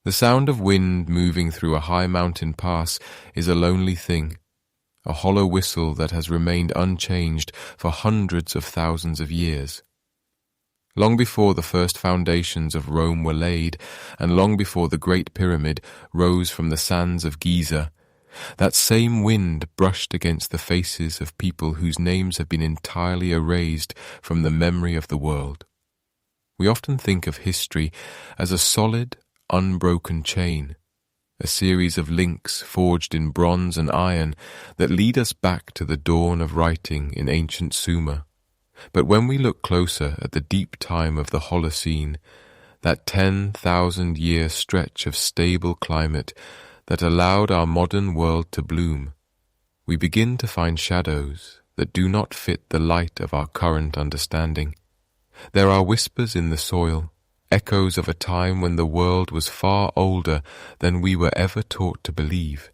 The sound of wind moving through a high mountain pass is a lonely thing, a hollow whistle that has remained unchanged for hundreds of thousands of years. Long before the first foundations of Rome were laid, and long before the Great Pyramid rose from the sands of Giza, that same wind brushed against the faces of people whose names have been entirely erased from the memory of the world. We often think of history as a solid, unbroken chain, a series of links forged in bronze and iron that lead us back to the dawn of writing in ancient Sumer. But when we look closer at the deep time of the Holocene, that 10,000-year stretch of stable climate that allowed our modern world to bloom, we begin to find shadows that do not fit the light of our current understanding. There are whispers in the soil, echoes of a time when the world was far older than we were ever taught to believe.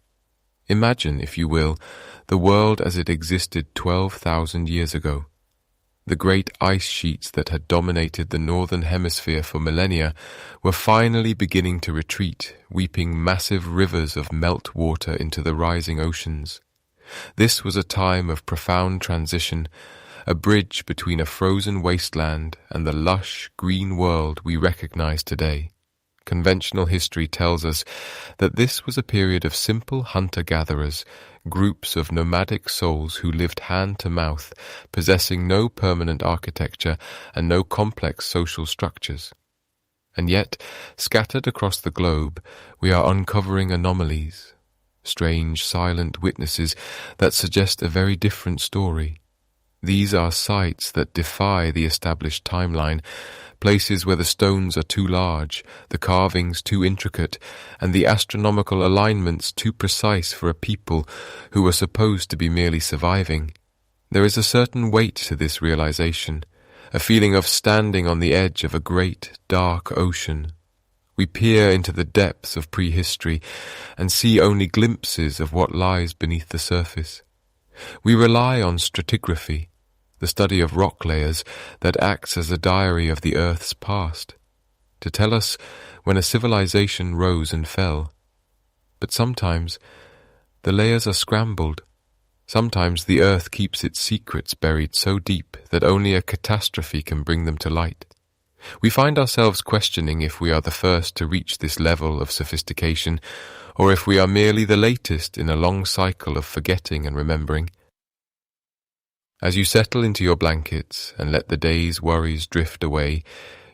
Imagine, if you will, the world as it existed 12,000 years ago. The great ice sheets that had dominated the northern hemisphere for millennia were finally beginning to retreat, weeping massive rivers of melt water into the rising oceans. This was a time of profound transition, a bridge between a frozen wasteland and the lush, green world we recognize today. Conventional history tells us that this was a period of simple hunter-gatherers, groups of nomadic souls who lived hand-to-mouth, possessing no permanent architecture and no complex social structures. And yet, scattered across the globe, we are uncovering anomalies, strange, silent witnesses that suggest a very different story. These are sites that defy the established timeline, places where the stones are too large, the carvings too intricate, and the astronomical alignments too precise for a people who are supposed to be merely surviving. There is a certain weight to this realization, a feeling of standing on the edge of a great, dark ocean. We peer into the depths of prehistory and see only glimpses of what lies beneath the surface. We rely on stratigraphy, the study of rock layers that acts as a diary of the Earth's past, to tell us when a civilization rose and fell. But sometimes the layers are scrambled. Sometimes the Earth keeps its secrets buried so deep that only a catastrophe can bring them to light. We find ourselves questioning if we are the first to reach this level of sophistication, or if we are merely the latest in a long cycle of forgetting and remembering. As you settle into your blankets and let the day's worries drift away,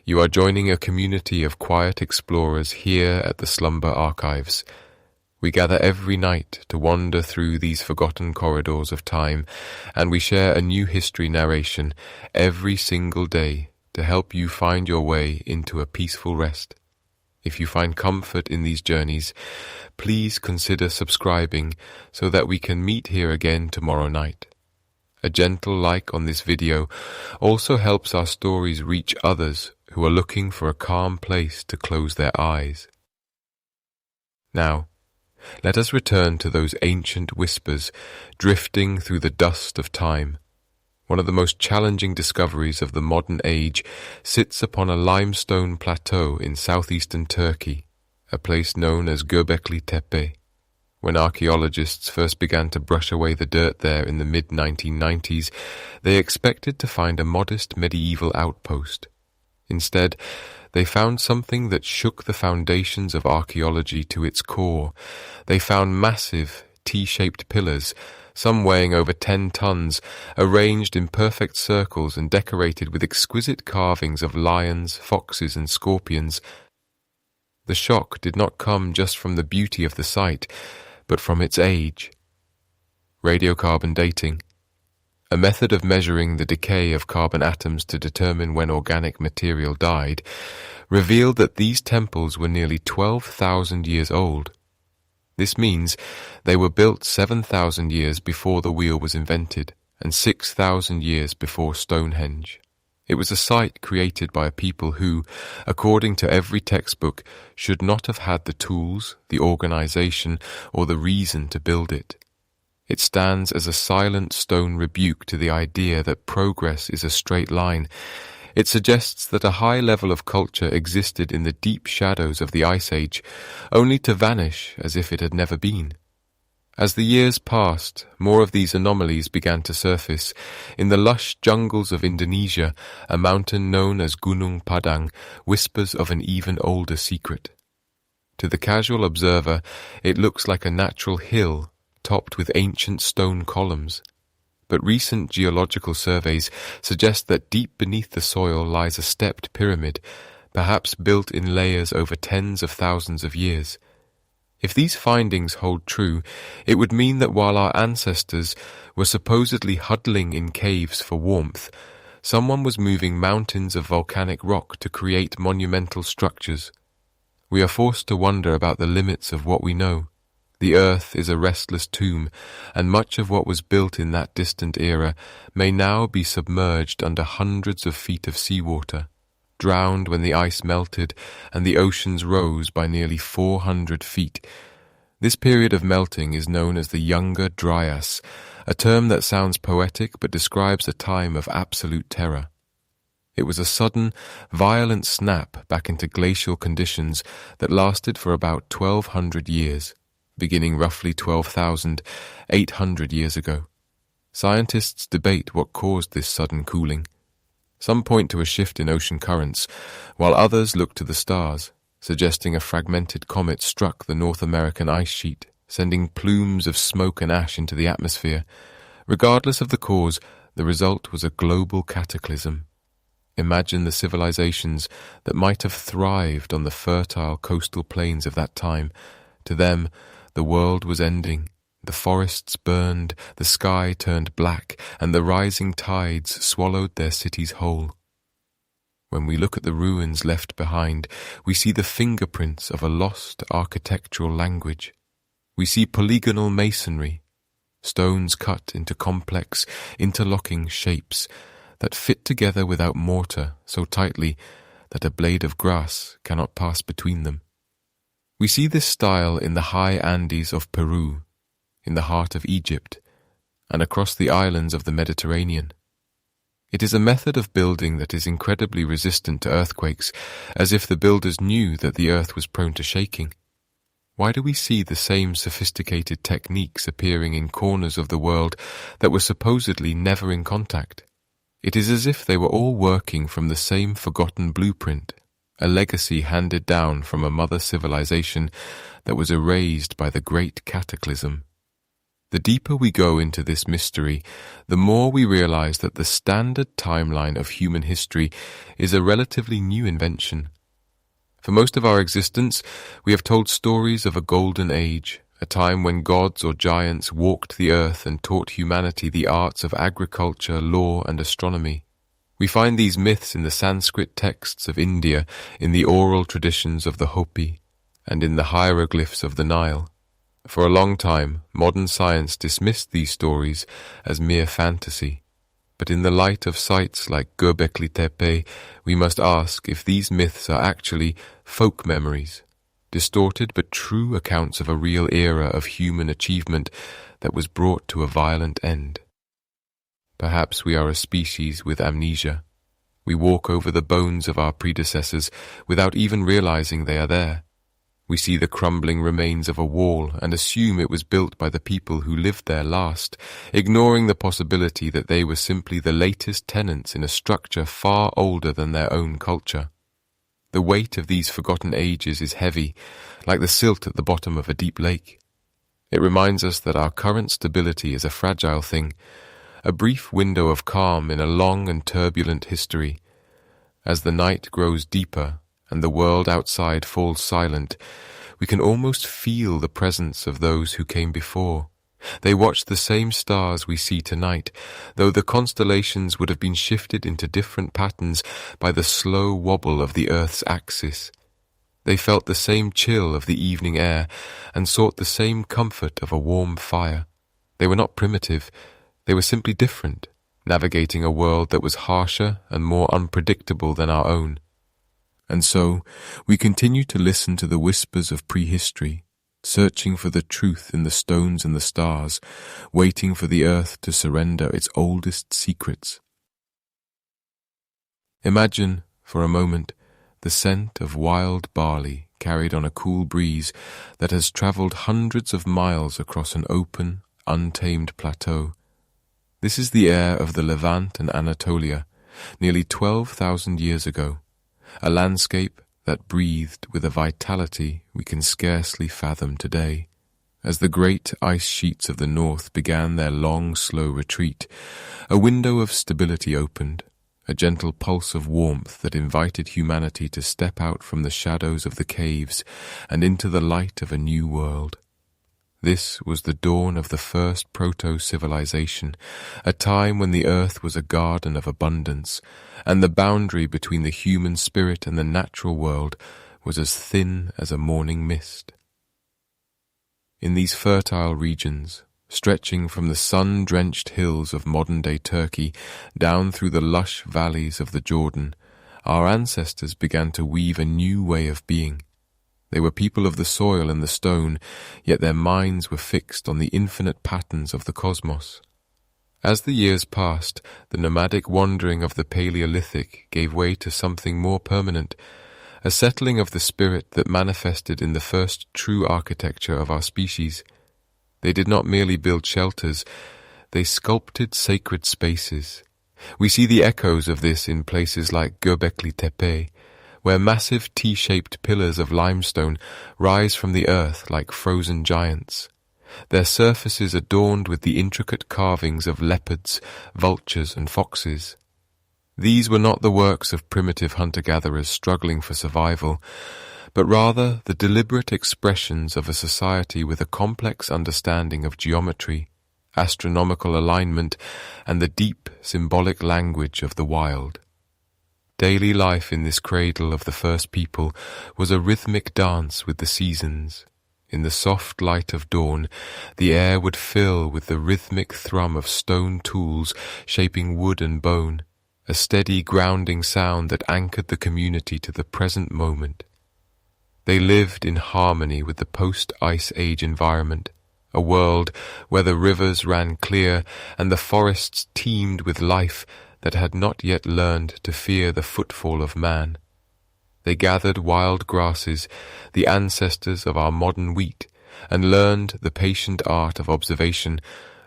you are joining a community of quiet explorers here at the Slumber Archives. We gather every night to wander through these forgotten corridors of time, and we share a new history narration every single day to help you find your way into a peaceful rest. If you find comfort in these journeys, please consider subscribing so that we can meet here again tomorrow night. A gentle like on this video also helps our stories reach others who are looking for a calm place to close their eyes. Now, let us return to those ancient whispers drifting through the dust of time. One of the most challenging discoveries of the modern age sits upon a limestone plateau in southeastern Turkey, a place known as Göbekli Tepe. When archaeologists first began to brush away the dirt there in the mid-1990s, they expected to find a modest medieval outpost. Instead, they found something that shook the foundations of archaeology to its core. They found massive, T-shaped pillars, some weighing over 10 tons, arranged in perfect circles and decorated with exquisite carvings of lions, foxes, and scorpions. The shock did not come just from the beauty of the site, but from its age. Radiocarbon dating, a method of measuring the decay of carbon atoms to determine when organic material died, revealed that these temples were nearly 12,000 years old. This means they were built 7,000 years before the wheel was invented and 6,000 years before Stonehenge. It was a site created by a people who, according to every textbook, should not have had the tools, the organization, or the reason to build it. It stands as a silent stone rebuke to the idea that progress is a straight line. It suggests that a high level of culture existed in the deep shadows of the Ice Age, only to vanish as if it had never been. As the years passed, more of these anomalies began to surface. In the lush jungles of Indonesia, a mountain known as Gunung Padang whispers of an even older secret. To the casual observer, it looks like a natural hill topped with ancient stone columns. But recent geological surveys suggest that deep beneath the soil lies a stepped pyramid, perhaps built in layers over tens of thousands of years. If these findings hold true, it would mean that while our ancestors were supposedly huddling in caves for warmth, someone was moving mountains of volcanic rock to create monumental structures. We are forced to wonder about the limits of what we know. The earth is a restless tomb, and much of what was built in that distant era may now be submerged under hundreds of feet of seawater, drowned when the ice melted and the oceans rose by nearly 400 feet. This period of melting is known as the Younger Dryas, a term that sounds poetic but describes a time of absolute terror. It was a sudden, violent snap back into glacial conditions that lasted for about 1,200 years, beginning roughly 12,800 years ago. Scientists debate what caused this sudden cooling. Some point to a shift in ocean currents, while others look to the stars, suggesting a fragmented comet struck the North American ice sheet, sending plumes of smoke and ash into the atmosphere. Regardless of the cause, the result was a global cataclysm. Imagine the civilizations that might have thrived on the fertile coastal plains of that time. To them, the world was ending. The forests burned, the sky turned black, and the rising tides swallowed their cities whole. When we look at the ruins left behind, we see the fingerprints of a lost architectural language. We see polygonal masonry, stones cut into complex, interlocking shapes that fit together without mortar so tightly that a blade of grass cannot pass between them. We see this style in the high Andes of Peru, in the heart of Egypt, and across the islands of the Mediterranean. It is a method of building that is incredibly resistant to earthquakes, as if the builders knew that the earth was prone to shaking. Why do we see the same sophisticated techniques appearing in corners of the world that were supposedly never in contact? It is as if they were all working from the same forgotten blueprint, a legacy handed down from a mother civilization that was erased by the great cataclysm. The deeper we go into this mystery, the more we realize that the standard timeline of human history is a relatively new invention. For most of our existence, we have told stories of a golden age, a time when gods or giants walked the earth and taught humanity the arts of agriculture, law, and astronomy. We find these myths in the Sanskrit texts of India, in the oral traditions of the Hopi, and in the hieroglyphs of the Nile. For a long time, modern science dismissed these stories as mere fantasy. But in the light of sites like Göbekli Tepe, we must ask if these myths are actually folk memories, distorted but true accounts of a real era of human achievement that was brought to a violent end. Perhaps we are a species with amnesia. We walk over the bones of our predecessors without even realizing they are there. We see the crumbling remains of a wall and assume it was built by the people who lived there last, ignoring the possibility that they were simply the latest tenants in a structure far older than their own culture. The weight of these forgotten ages is heavy, like the silt at the bottom of a deep lake. It reminds us that our current stability is a fragile thing, a brief window of calm in a long and turbulent history. As the night grows deeper and the world outside falls silent, we can almost feel the presence of those who came before. They watched the same stars we see tonight, though the constellations would have been shifted into different patterns by the slow wobble of the Earth's axis. They felt the same chill of the evening air and sought the same comfort of a warm fire. They were not primitive, they were simply different, navigating a world that was harsher and more unpredictable than our own. And so, we continue to listen to the whispers of prehistory, searching for the truth in the stones and the stars, waiting for the earth to surrender its oldest secrets. Imagine, for a moment, the scent of wild barley carried on a cool breeze that has travelled hundreds of miles across an open, untamed plateau. This is the air of the Levant and Anatolia, nearly 12,000 years ago, a landscape that breathed with a vitality we can scarcely fathom today. As the great ice sheets of the north began their long, slow retreat, a window of stability opened, a gentle pulse of warmth that invited humanity to step out from the shadows of the caves and into the light of a new world. This was the dawn of the first proto-civilization, a time when the earth was a garden of abundance, and the boundary between the human spirit and the natural world was as thin as a morning mist. In these fertile regions, stretching from the sun-drenched hills of modern-day Turkey down through the lush valleys of the Jordan, our ancestors began to weave a new way of being. They were people of the soil and the stone, yet their minds were fixed on the infinite patterns of the cosmos. As the years passed, the nomadic wandering of the Paleolithic gave way to something more permanent, a settling of the spirit that manifested in the first true architecture of our species. They did not merely build shelters, they sculpted sacred spaces. We see the echoes of this in places like Göbekli Tepe, where massive T-shaped pillars of limestone rise from the earth like frozen giants, their surfaces adorned with the intricate carvings of leopards, vultures, and foxes. These were not the works of primitive hunter-gatherers struggling for survival, but rather the deliberate expressions of a society with a complex understanding of geometry, astronomical alignment, and the deep symbolic language of the wild. Daily life in this cradle of the first people was a rhythmic dance with the seasons. In the soft light of dawn, the air would fill with the rhythmic thrum of stone tools shaping wood and bone, a steady grounding sound that anchored the community to the present moment. They lived in harmony with the post-Ice Age environment, a world where the rivers ran clear and the forests teemed with life that had not yet learned to fear the footfall of man. They gathered wild grasses, the ancestors of our modern wheat, and learned the patient art of observation,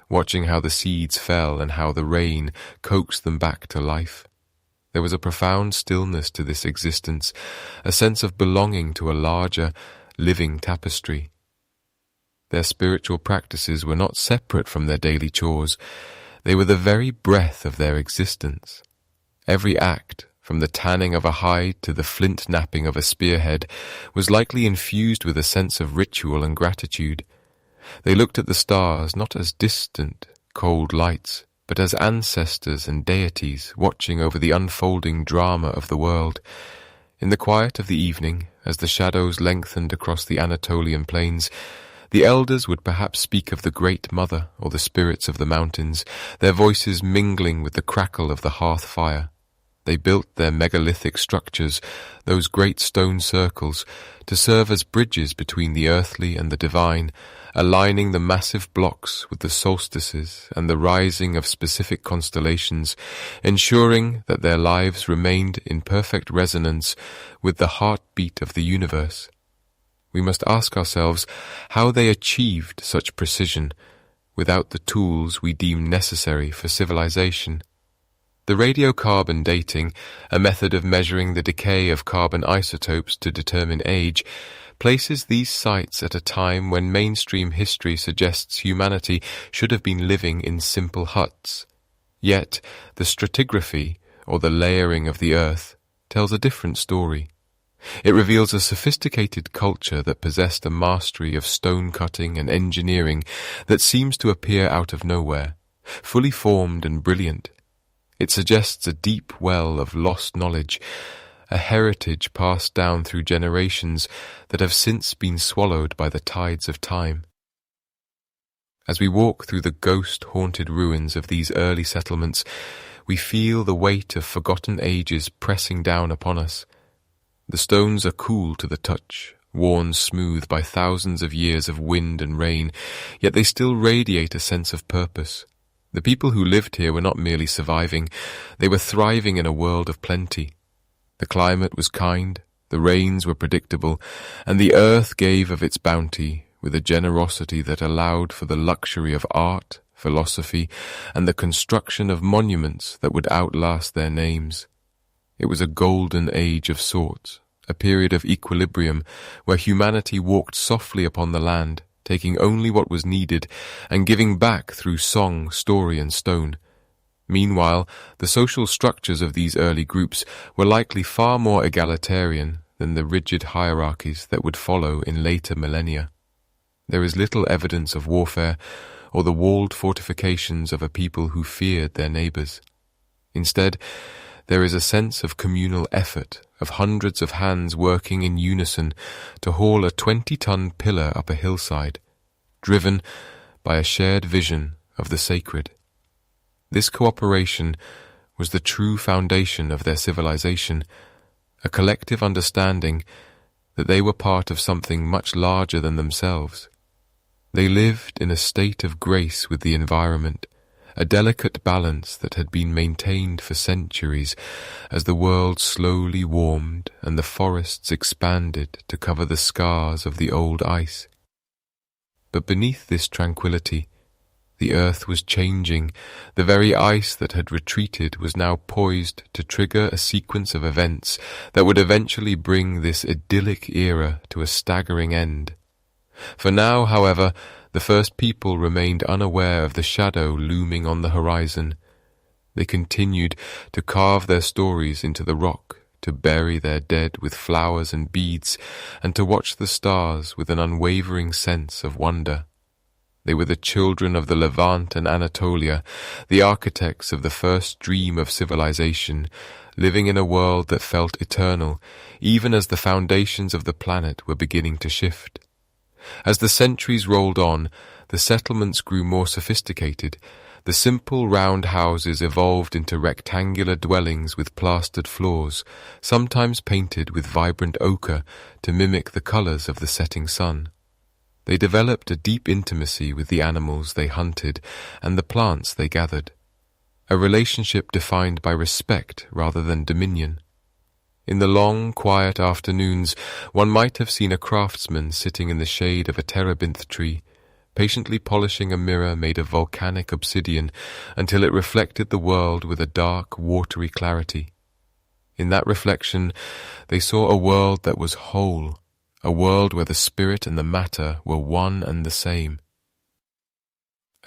watching how the seeds fell and how the rain coaxed them back to life. There was a profound stillness to this existence, a sense of belonging to a larger, living tapestry. Their spiritual practices were not separate from their daily chores. They were the very breath of their existence. Every act, from the tanning of a hide to the flint knapping of a spearhead, was likely infused with a sense of ritual and gratitude. They looked at the stars not as distant, cold lights, but as ancestors and deities watching over the unfolding drama of the world. In the quiet of the evening, as the shadows lengthened across the Anatolian plains, the elders would perhaps speak of the Great Mother or the spirits of the mountains, their voices mingling with the crackle of the hearth fire. They built their megalithic structures, those great stone circles, to serve as bridges between the earthly and the divine, aligning the massive blocks with the solstices and the rising of specific constellations, ensuring that their lives remained in perfect resonance with the heartbeat of the universe. We must ask ourselves how they achieved such precision without the tools we deem necessary for civilization. The radiocarbon dating, a method of measuring the decay of carbon isotopes to determine age, places these sites at a time when mainstream history suggests humanity should have been living in simple huts. Yet, the stratigraphy, or the layering of the earth, tells a different story. It reveals a sophisticated culture that possessed a mastery of stone cutting and engineering that seems to appear out of nowhere, fully formed and brilliant. It suggests a deep well of lost knowledge, a heritage passed down through generations that have since been swallowed by the tides of time. As we walk through the ghost-haunted ruins of these early settlements, we feel the weight of forgotten ages pressing down upon us. The stones are cool to the touch, worn smooth by thousands of years of wind and rain, yet they still radiate a sense of purpose. The people who lived here were not merely surviving, they were thriving in a world of plenty. The climate was kind, the rains were predictable, and the earth gave of its bounty with a generosity that allowed for the luxury of art, philosophy, and the construction of monuments that would outlast their names. It was a golden age of sorts, a period of equilibrium where humanity walked softly upon the land, taking only what was needed and giving back through song, story, and stone. Meanwhile, the social structures of these early groups were likely far more egalitarian than the rigid hierarchies that would follow in later millennia. There is little evidence of warfare or the walled fortifications of a people who feared their neighbors. Instead, there is a sense of communal effort, of hundreds of hands working in unison to haul a 20-ton pillar up a hillside, driven by a shared vision of the sacred. This cooperation was the true foundation of their civilization, a collective understanding that they were part of something much larger than themselves. They lived in a state of grace with the environment, a delicate balance that had been maintained for centuries as the world slowly warmed and the forests expanded to cover the scars of the old ice. But beneath this tranquility, the earth was changing. The very ice that had retreated was now poised to trigger a sequence of events that would eventually bring this idyllic era to a staggering end. For now, however, the first people remained unaware of the shadow looming on the horizon. They continued to carve their stories into the rock, to bury their dead with flowers and beads, and to watch the stars with an unwavering sense of wonder. They were the children of the Levant and Anatolia, the architects of the first dream of civilization, living in a world that felt eternal, even as the foundations of the planet were beginning to shift. As the centuries rolled on, the settlements grew more sophisticated. The simple round houses evolved into rectangular dwellings with plastered floors, sometimes painted with vibrant ochre to mimic the colors of the setting sun. They developed a deep intimacy with the animals they hunted and the plants they gathered, a relationship defined by respect rather than dominion. In the long, quiet afternoons, one might have seen a craftsman sitting in the shade of a terebinth tree, patiently polishing a mirror made of volcanic obsidian until it reflected the world with a dark, watery clarity. In that reflection, they saw a world that was whole, a world where the spirit and the matter were one and the same.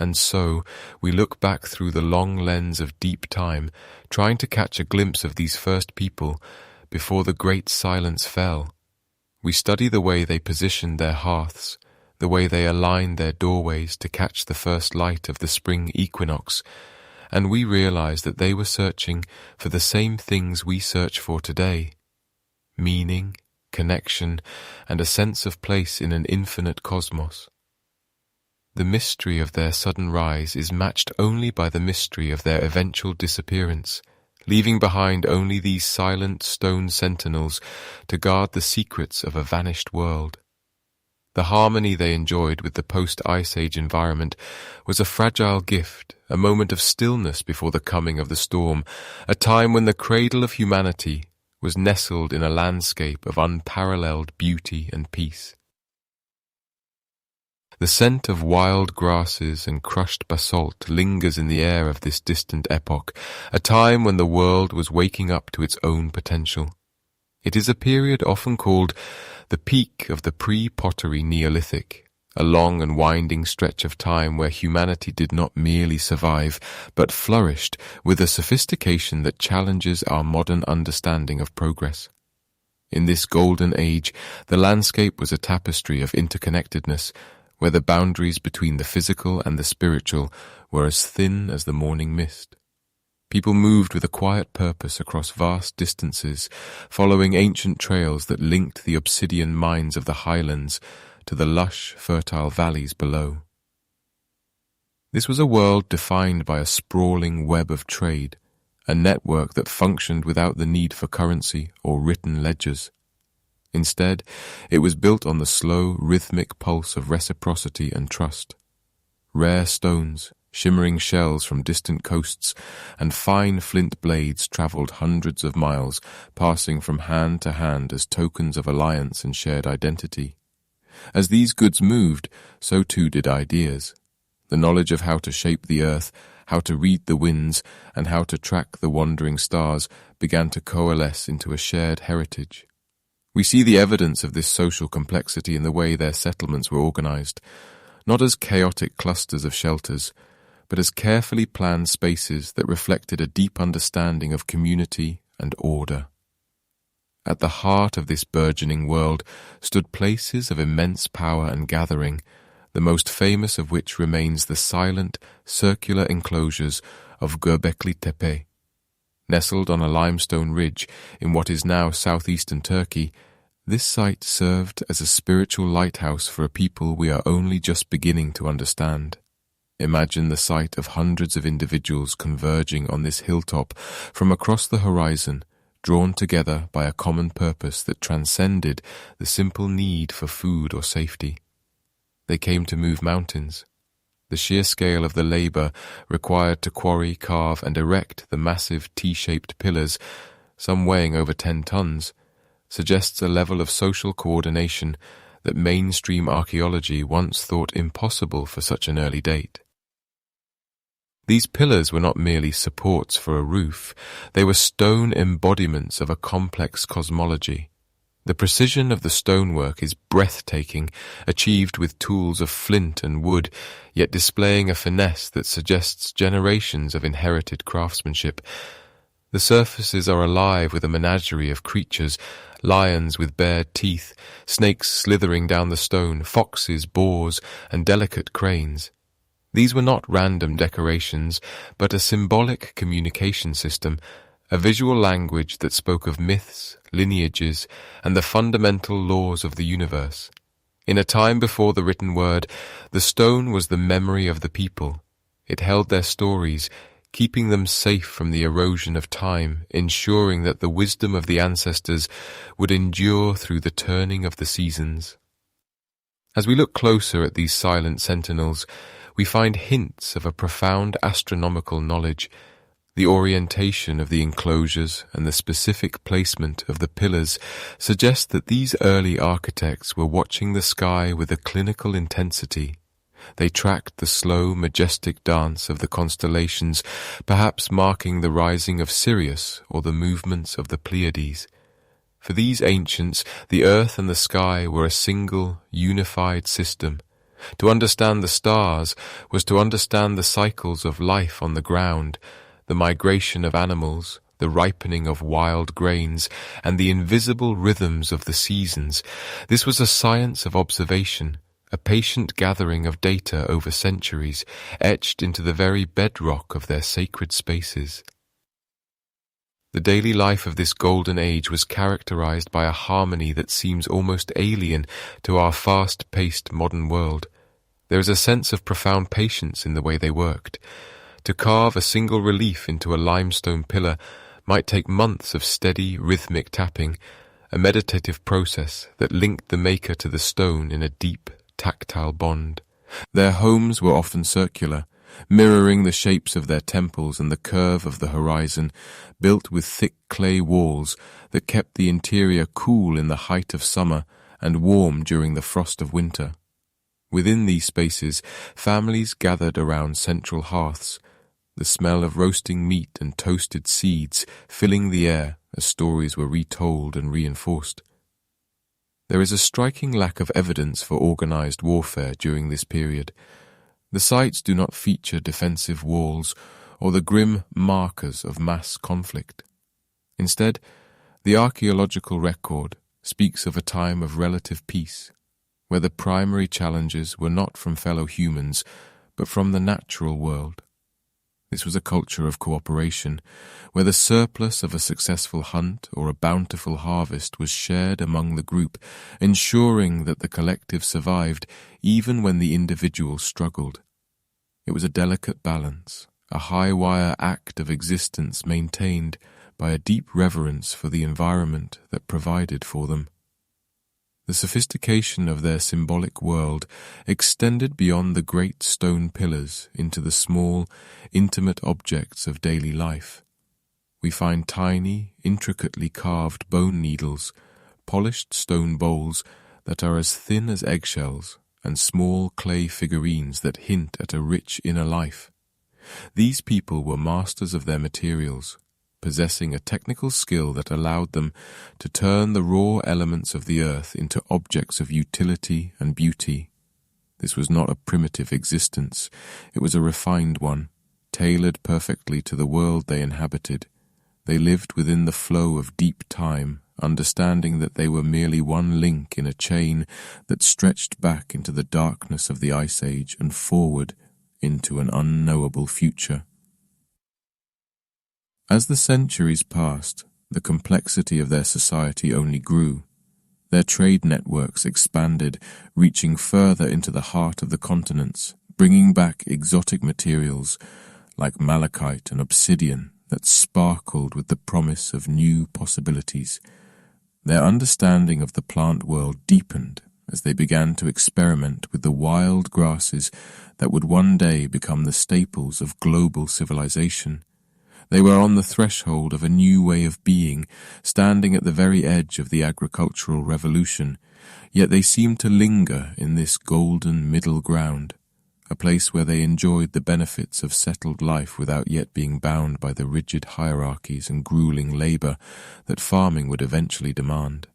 And so, we look back through the long lens of deep time, trying to catch a glimpse of these first people before the great silence fell. We study the way they positioned their hearths, the way they aligned their doorways to catch the first light of the spring equinox, and we realize that they were searching for the same things we search for today: meaning, connection, and a sense of place in an infinite cosmos. The mystery of their sudden rise is matched only by the mystery of their eventual disappearance, leaving behind only these silent stone sentinels to guard the secrets of a vanished world. The harmony they enjoyed with the post-Ice Age environment was a fragile gift, a moment of stillness before the coming of the storm, a time when the cradle of humanity was nestled in a landscape of unparalleled beauty and peace. The scent of wild grasses and crushed basalt lingers in the air of this distant epoch, a time when the world was waking up to its own potential. It is a period often called the peak of the pre-pottery Neolithic, a long and winding stretch of time where humanity did not merely survive, but flourished with a sophistication that challenges our modern understanding of progress. In this golden age, the landscape was a tapestry of interconnectedness, where the boundaries between the physical and the spiritual were as thin as the morning mist. People moved with a quiet purpose across vast distances, following ancient trails that linked the obsidian mines of the highlands to the lush, fertile valleys below. This was a world defined by a sprawling web of trade, a network that functioned without the need for currency or written ledgers. Instead, it was built on the slow, rhythmic pulse of reciprocity and trust. Rare stones, shimmering shells from distant coasts, and fine flint blades travelled hundreds of miles, passing from hand to hand as tokens of alliance and shared identity. As these goods moved, so too did ideas. The knowledge of how to shape the earth, how to read the winds, and how to track the wandering stars began to coalesce into a shared heritage. We see the evidence of this social complexity in the way their settlements were organized, not as chaotic clusters of shelters, but as carefully planned spaces that reflected a deep understanding of community and order. At the heart of this burgeoning world stood places of immense power and gathering, the most famous of which remains the silent, circular enclosures of Göbekli Tepe. Nestled on a limestone ridge in what is now southeastern Turkey, this site served as a spiritual lighthouse for a people we are only just beginning to understand. Imagine the sight of hundreds of individuals converging on this hilltop from across the horizon, drawn together by a common purpose that transcended the simple need for food or safety. They came to move mountains. The sheer scale of the labour required to quarry, carve and erect the massive T-shaped pillars, some weighing over 10 tons, suggests a level of social coordination that mainstream archaeology once thought impossible for such an early date. These pillars were not merely supports for a roof, they were stone embodiments of a complex cosmology. The precision of the stonework is breathtaking, achieved with tools of flint and wood, yet displaying a finesse that suggests generations of inherited craftsmanship. The surfaces are alive with a menagerie of creatures, lions with bared teeth, snakes slithering down the stone, foxes, boars, and delicate cranes. These were not random decorations, but a symbolic communication system, a visual language that spoke of myths, lineages, and the fundamental laws of the universe. In a time before the written word, the stone was the memory of the people. It held their stories, keeping them safe from the erosion of time, ensuring that the wisdom of the ancestors would endure through the turning of the seasons. As we look closer at these silent sentinels, we find hints of a profound astronomical knowledge. The orientation of the enclosures and the specific placement of the pillars suggest that these early architects were watching the sky with a clinical intensity. They tracked the slow, majestic dance of the constellations, perhaps marking the rising of Sirius or the movements of the Pleiades. For these ancients, the earth and the sky were a single, unified system. To understand the stars was to understand the cycles of life on the ground, the migration of animals, the ripening of wild grains, and the invisible rhythms of the seasons. This was a science of observation, a patient gathering of data over centuries, etched into the very bedrock of their sacred spaces. The daily life of this golden age was characterized by a harmony that seems almost alien to our fast-paced modern world. There is a sense of profound patience in the way they worked. To carve a single relief into a limestone pillar might take months of steady, rhythmic tapping, a meditative process that linked the maker to the stone in a deep, tactile bond. Their homes were often circular, mirroring the shapes of their temples and the curve of the horizon, built with thick clay walls that kept the interior cool in the height of summer and warm during the frost of winter. Within these spaces, families gathered around central hearths, the smell of roasting meat and toasted seeds filling the air as stories were retold and reinforced. There is a striking lack of evidence for organized warfare during this period. The sites do not feature defensive walls or the grim markers of mass conflict. Instead, the archaeological record speaks of a time of relative peace, where the primary challenges were not from fellow humans, but from the natural world. This was a culture of cooperation, where the surplus of a successful hunt or a bountiful harvest was shared among the group, ensuring that the collective survived even when the individual struggled. It was a delicate balance, a high-wire act of existence maintained by a deep reverence for the environment that provided for them. The sophistication of their symbolic world extended beyond the great stone pillars into the small, intimate objects of daily life. We find tiny, intricately carved bone needles, polished stone bowls that are as thin as eggshells, and small clay figurines that hint at a rich inner life. These people were masters of their materials, possessing a technical skill that allowed them to turn the raw elements of the earth into objects of utility and beauty. This was not a primitive existence. It was a refined one, tailored perfectly to the world they inhabited. They lived within the flow of deep time, understanding that they were merely one link in a chain that stretched back into the darkness of the Ice Age and forward into an unknowable future. As the centuries passed, the complexity of their society only grew. Their trade networks expanded, reaching further into the heart of the continents, bringing back exotic materials like malachite and obsidian that sparkled with the promise of new possibilities. Their understanding of the plant world deepened as they began to experiment with the wild grasses that would one day become the staples of global civilization. They were on the threshold of a new way of being, standing at the very edge of the agricultural revolution, yet they seemed to linger in this golden middle ground, a place where they enjoyed the benefits of settled life without yet being bound by the rigid hierarchies and grueling labor that farming would eventually demand.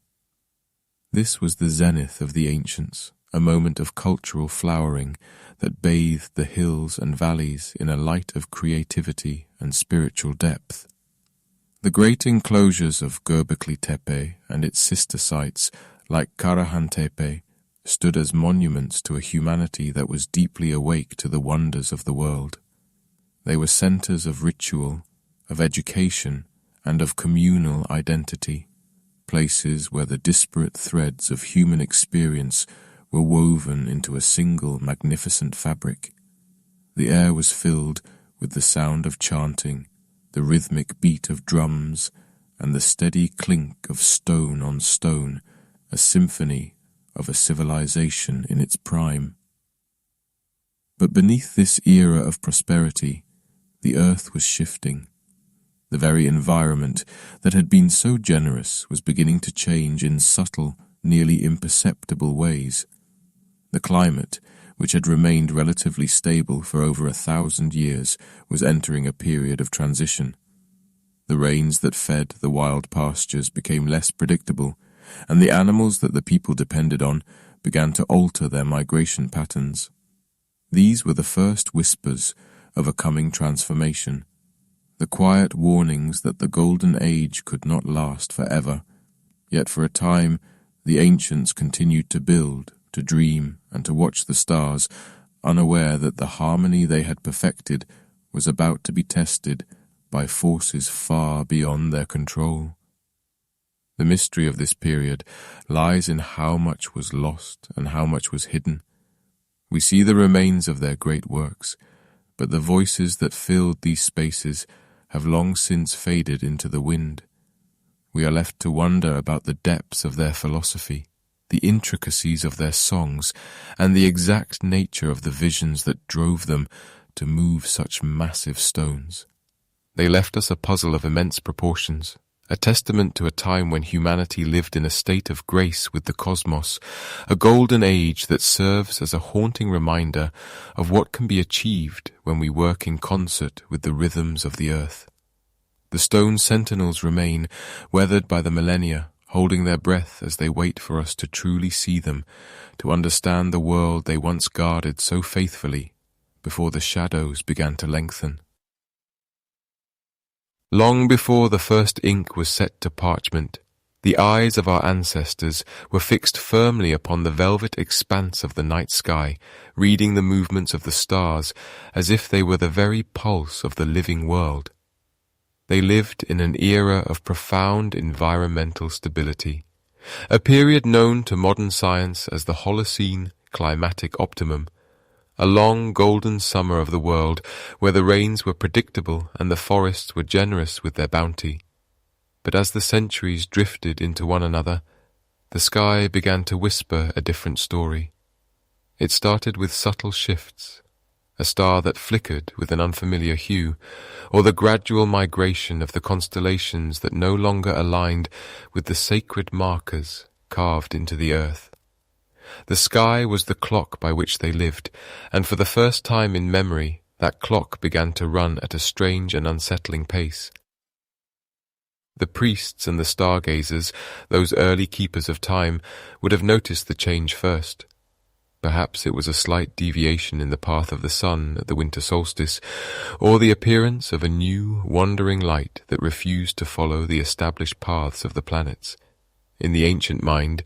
This was the zenith of the ancients, a moment of cultural flowering that bathed the hills and valleys in a light of creativity and spiritual depth. The great enclosures of Göbekli Tepe and its sister sites, like Karahan Tepe, stood as monuments to a humanity that was deeply awake to the wonders of the world. They were centers of ritual, of education, and of communal identity, places where the disparate threads of human experience were woven into a single magnificent fabric. The air was filled with the sound of chanting, the rhythmic beat of drums, and the steady clink of stone on stone, a symphony of a civilization in its prime. But beneath this era of prosperity, the earth was shifting. The very environment that had been so generous was beginning to change in subtle, nearly imperceptible ways. The climate, which had remained relatively stable for over 1,000 years, was entering a period of transition. The rains that fed the wild pastures became less predictable, and the animals that the people depended on began to alter their migration patterns. These were the first whispers of a coming transformation, the quiet warnings that the Golden Age could not last forever. Yet for a time, the ancients continued to build, to dream, and to watch the stars, unaware that the harmony they had perfected was about to be tested by forces far beyond their control. The mystery of this period lies in how much was lost and how much was hidden. We see the remains of their great works, but the voices that filled these spaces have long since faded into the wind. We are left to wonder about the depths of their philosophy, the intricacies of their songs, and the exact nature of the visions that drove them to move such massive stones. They left us a puzzle of immense proportions, a testament to a time when humanity lived in a state of grace with the cosmos, a golden age that serves as a haunting reminder of what can be achieved when we work in concert with the rhythms of the earth. The stone sentinels remain, weathered by the millennia, holding their breath as they wait for us to truly see them, to understand the world they once guarded so faithfully before the shadows began to lengthen. Long before the first ink was set to parchment, the eyes of our ancestors were fixed firmly upon the velvet expanse of the night sky, reading the movements of the stars as if they were the very pulse of the living world. They lived in an era of profound environmental stability, a period known to modern science as the Holocene climatic optimum, a long golden summer of the world where the rains were predictable and the forests were generous with their bounty. But as the centuries drifted into one another, The sky began to whisper a different story. It started with subtle shifts, a star that flickered with an unfamiliar hue, or the gradual migration of the constellations that no longer aligned with the sacred markers carved into the earth. The sky was the clock by which they lived, and for the first time in memory, that clock began to run at a strange and unsettling pace. The priests and the stargazers, those early keepers of time, would have noticed the change first. Perhaps it was a slight deviation in the path of the sun at the winter solstice, or the appearance of a new, wandering light that refused to follow the established paths of the planets. In the ancient mind,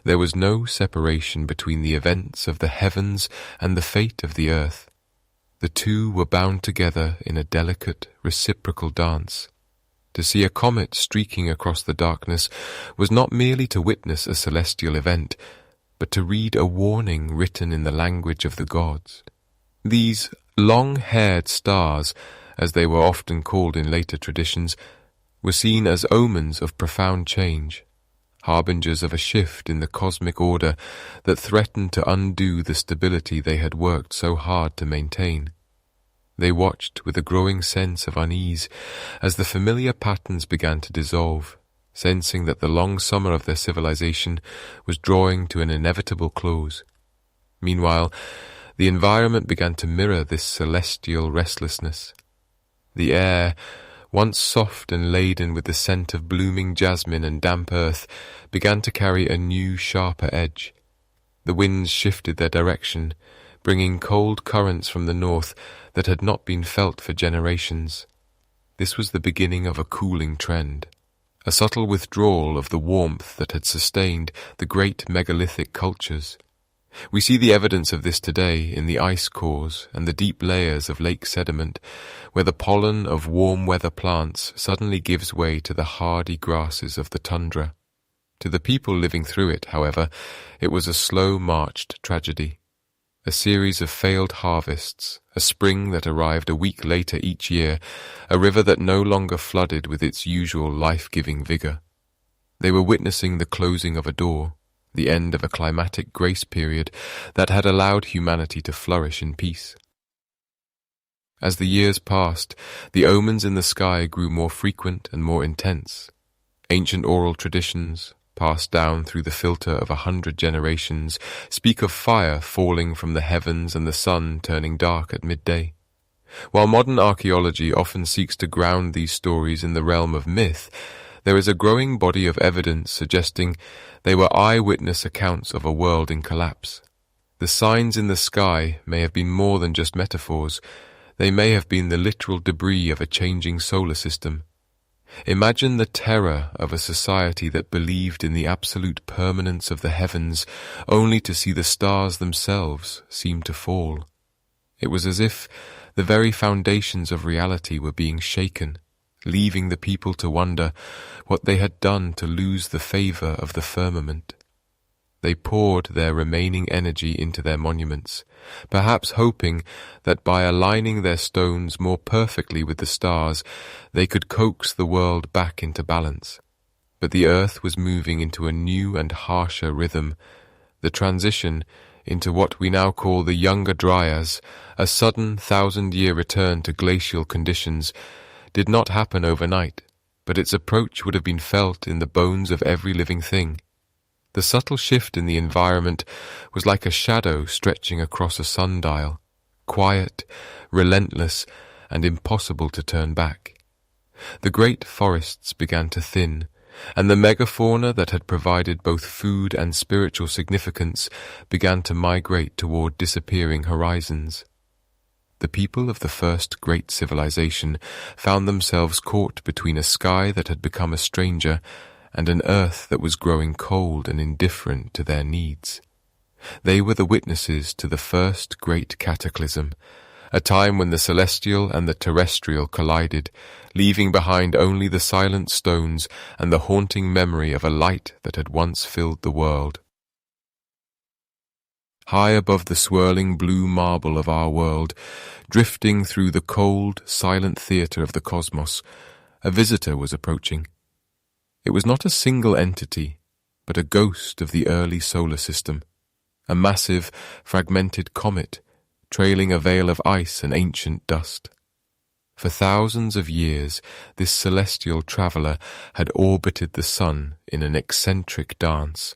there was no separation between the events of the heavens and the fate of the earth. The two were bound together in a delicate, reciprocal dance. To see a comet streaking across the darkness was not merely to witness a celestial event, but to read a warning written in the language of the gods. These long-haired stars, as they were often called in later traditions, were seen as omens of profound change, harbingers of a shift in the cosmic order that threatened to undo the stability they had worked so hard to maintain. They watched with a growing sense of unease as the familiar patterns began to dissolve, sensing that the long summer of their civilization was drawing to an inevitable close. Meanwhile, the environment began to mirror this celestial restlessness. The air, once soft and laden with the scent of blooming jasmine and damp earth, began to carry a new, sharper edge. The winds shifted their direction, bringing cold currents from the north that had not been felt for generations. This was the beginning of a cooling trend, a subtle withdrawal of the warmth that had sustained the great megalithic cultures. We see the evidence of this today in the ice cores and the deep layers of lake sediment, where the pollen of warm weather plants suddenly gives way to the hardy grasses of the tundra. To the people living through it, however, it was a slow-marched tragedy. A series of failed harvests, a spring that arrived a week later each year, a river that no longer flooded with its usual life-giving vigor. They were witnessing the closing of a door, the end of a climatic grace period that had allowed humanity to flourish in peace. As the years passed, the omens in the sky grew more frequent and more intense. Ancient oral traditions, passed down through the filter of 100 generations, speak of fire falling from the heavens and the sun turning dark at midday. While modern archaeology often seeks to ground these stories in the realm of myth, there is a growing body of evidence suggesting they were eyewitness accounts of a world in collapse. The signs in the sky may have been more than just metaphors. They may have been the literal debris of a changing solar system. Imagine the terror of a society that believed in the absolute permanence of the heavens, only to see the stars themselves seem to fall. It was as if the very foundations of reality were being shaken, leaving the people to wonder what they had done to lose the favor of the firmament. They poured their remaining energy into their monuments, perhaps hoping that by aligning their stones more perfectly with the stars, they could coax the world back into balance. But the earth was moving into a new and harsher rhythm. The transition into what we now call the Younger Dryas, a sudden 1,000-year return to glacial conditions, did not happen overnight, but its approach would have been felt in the bones of every living thing. The subtle shift in the environment was like a shadow stretching across a sundial, quiet, relentless, and impossible to turn back. The great forests began to thin, and the megafauna that had provided both food and spiritual significance began to migrate toward disappearing horizons. The people of the first great civilization found themselves caught between a sky that had become a stranger and an earth that was growing cold and indifferent to their needs. They were the witnesses to the first great cataclysm, a time when the celestial and the terrestrial collided, leaving behind only the silent stones and the haunting memory of a light that had once filled the world. High above the swirling blue marble of our world, drifting through the cold, silent theatre of the cosmos, a visitor was approaching. It was not a single entity, but a ghost of the early solar system, a massive, fragmented comet trailing a veil of ice and ancient dust. For thousands of years, this celestial traveller had orbited the sun in an eccentric dance,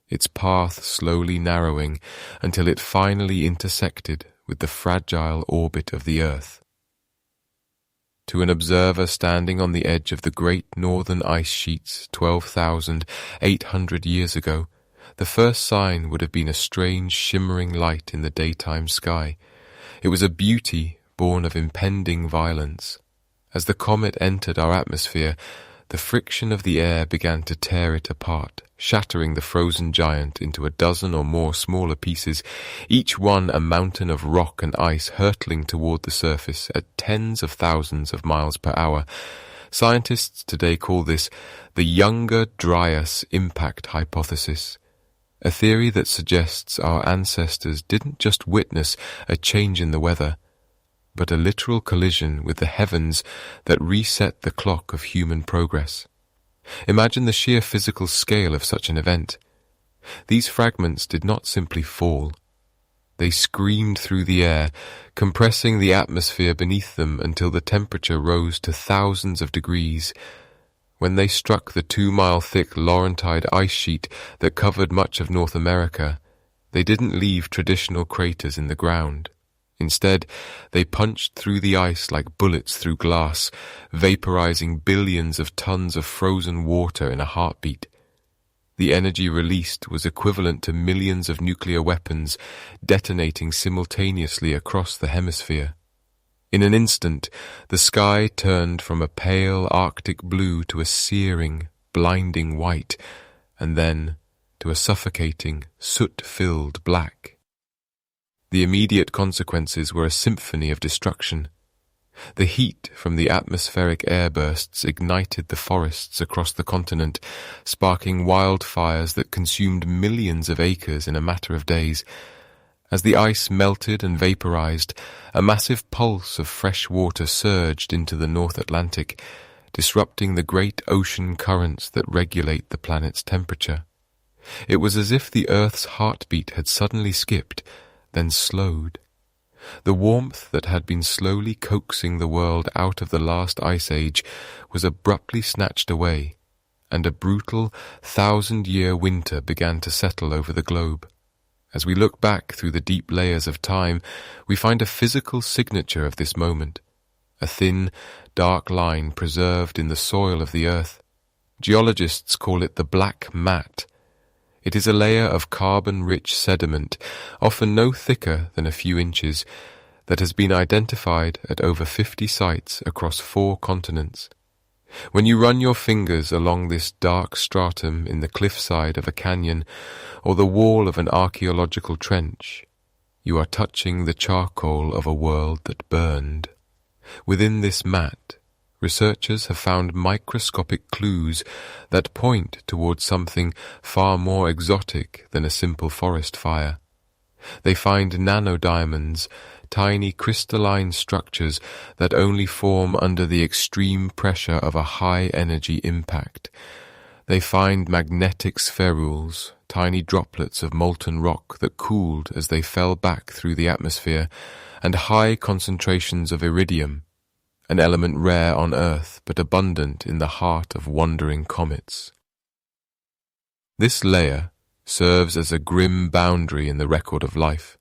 its path slowly narrowing until it finally intersected with the fragile orbit of the Earth. To an observer standing on the edge of the great northern ice sheets 12,800 years ago, the first sign would have been a strange shimmering light in the daytime sky. It was a beauty born of impending violence. As the comet entered our atmosphere, the friction of the air began to tear it apart, shattering the frozen giant into a dozen or more smaller pieces, each one a mountain of rock and ice hurtling toward the surface at tens of thousands of miles per hour. Scientists today call this the Younger Dryas impact hypothesis, a theory that suggests our ancestors didn't just witness a change in the weather, but a literal collision with the heavens that reset the clock of human progress. Imagine the sheer physical scale of such an event. These fragments did not simply fall. They screamed through the air, compressing the atmosphere beneath them until the temperature rose to thousands of degrees. When they struck the 2-mile-thick Laurentide ice sheet that covered much of North America, they didn't leave traditional craters in the ground. Instead, they punched through the ice like bullets through glass, vaporizing billions of tons of frozen water in a heartbeat. The energy released was equivalent to millions of nuclear weapons detonating simultaneously across the hemisphere. In an instant, the sky turned from a pale Arctic blue to a searing, blinding white, and then to a suffocating, soot-filled black. The immediate consequences were a symphony of destruction. The heat from the atmospheric airbursts ignited the forests across the continent, sparking wildfires that consumed millions of acres in a matter of days. As the ice melted and vaporized, a massive pulse of fresh water surged into the North Atlantic, disrupting the great ocean currents that regulate the planet's temperature. It was as if the Earth's heartbeat had suddenly skipped, then slowed. The warmth that had been slowly coaxing the world out of the last ice age was abruptly snatched away, and a brutal 1,000-year winter began to settle over the globe. As we look back through the deep layers of time, we find a physical signature of this moment, a thin, dark line preserved in the soil of the Earth. Geologists call it the black mat. It is a layer of carbon-rich sediment, often no thicker than a few inches, that has been identified at over 50 sites across 4 continents. When you run your fingers along this dark stratum in the cliffside of a canyon or the wall of an archaeological trench, you are touching the charcoal of a world that burned. Within this mat, researchers have found microscopic clues that point towards something far more exotic than a simple forest fire. They find nanodiamonds, tiny crystalline structures that only form under the extreme pressure of a high-energy impact. They find magnetic spherules, tiny droplets of molten rock that cooled as they fell back through the atmosphere, and high concentrations of iridium, an element rare on Earth but abundant in the heart of wandering comets. This layer serves as a grim boundary in the record of life.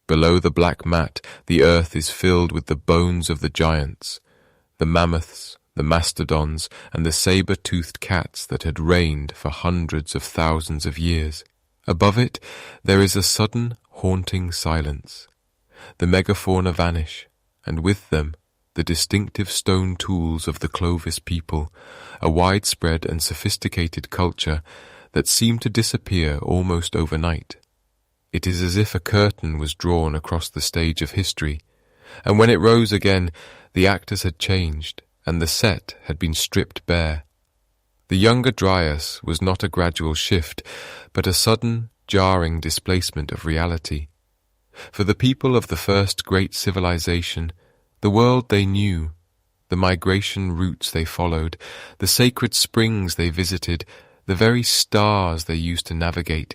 Below the black mat, the Earth is filled with the bones of the giants, the mammoths, the mastodons, and the saber-toothed cats that had reigned for hundreds of thousands of years. Above it, there is a sudden, haunting silence. The megafauna vanish, and with them, the distinctive stone tools of the Clovis people, a widespread and sophisticated culture that seemed to disappear almost overnight. It is as if a curtain was drawn across the stage of history, and when it rose again, the actors had changed, and the set had been stripped bare. The Younger Dryas was not a gradual shift, but a sudden, jarring displacement of reality. For the people of the first great civilization, the world they knew, the migration routes they followed, the sacred springs they visited, The very stars they used to navigate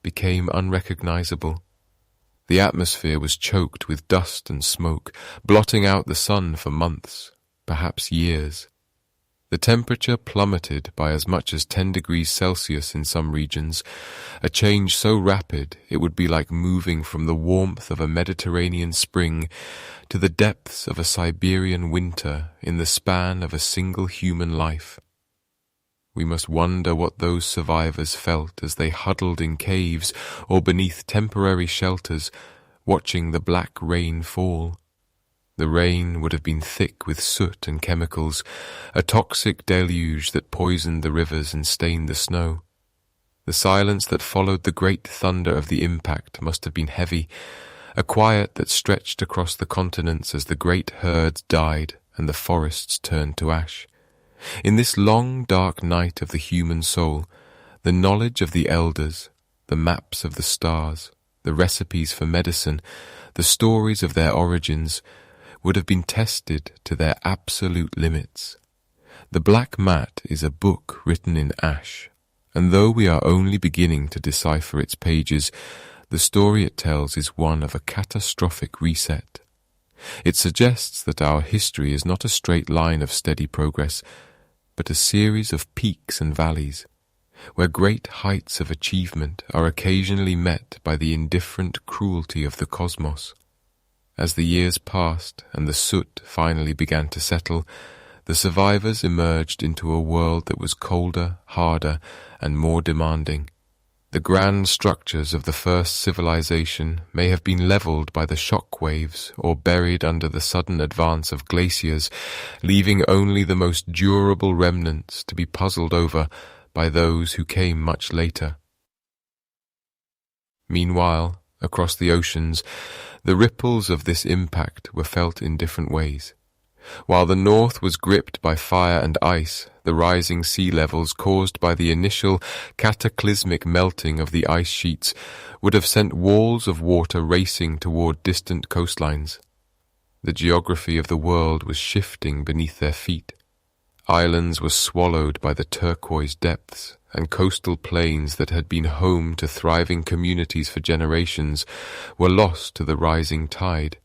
became unrecognizable. The atmosphere was choked with dust and smoke, blotting out the sun for months, perhaps years. The temperature plummeted by as much as 10 degrees Celsius in some regions, a change so rapid it would be like moving from the warmth of a Mediterranean spring to the depths of a Siberian winter in the span of a single human life. We must wonder what those survivors felt as they huddled in caves or beneath temporary shelters, watching the black rain fall. The rain would have been thick with soot and chemicals, a toxic deluge that poisoned the rivers and stained the snow. The silence that followed the great thunder of the impact must have been heavy, a quiet that stretched across the continents as the great herds died and the forests turned to ash. In this long, dark night of the human soul, the knowledge of the elders, the maps of the stars, the recipes for medicine, the stories of their origins, would have been tested to their absolute limits. The Black Mat is a book written in ash, and though we are only beginning to decipher its pages, the story it tells is one of a catastrophic reset. It suggests that our history is not a straight line of steady progress, but a series of peaks and valleys, where great heights of achievement are occasionally met by the indifferent cruelty of the cosmos. As the years passed and the soot finally began to settle, the survivors emerged into a world that was colder, harder, and more demanding. The grand structures of the first civilization may have been leveled by the shock waves or buried under the sudden advance of glaciers, leaving only the most durable remnants to be puzzled over by those who came much later. Meanwhile, across the oceans, the ripples of this impact were felt in different ways. While the north was gripped by fire and ice, the rising sea levels caused by the initial cataclysmic melting of the ice sheets would have sent walls of water racing toward distant coastlines. The geography of the world was shifting beneath their feet. Islands were swallowed by the turquoise depths, and coastal plains that had been home to thriving communities for generations were lost to the rising tide.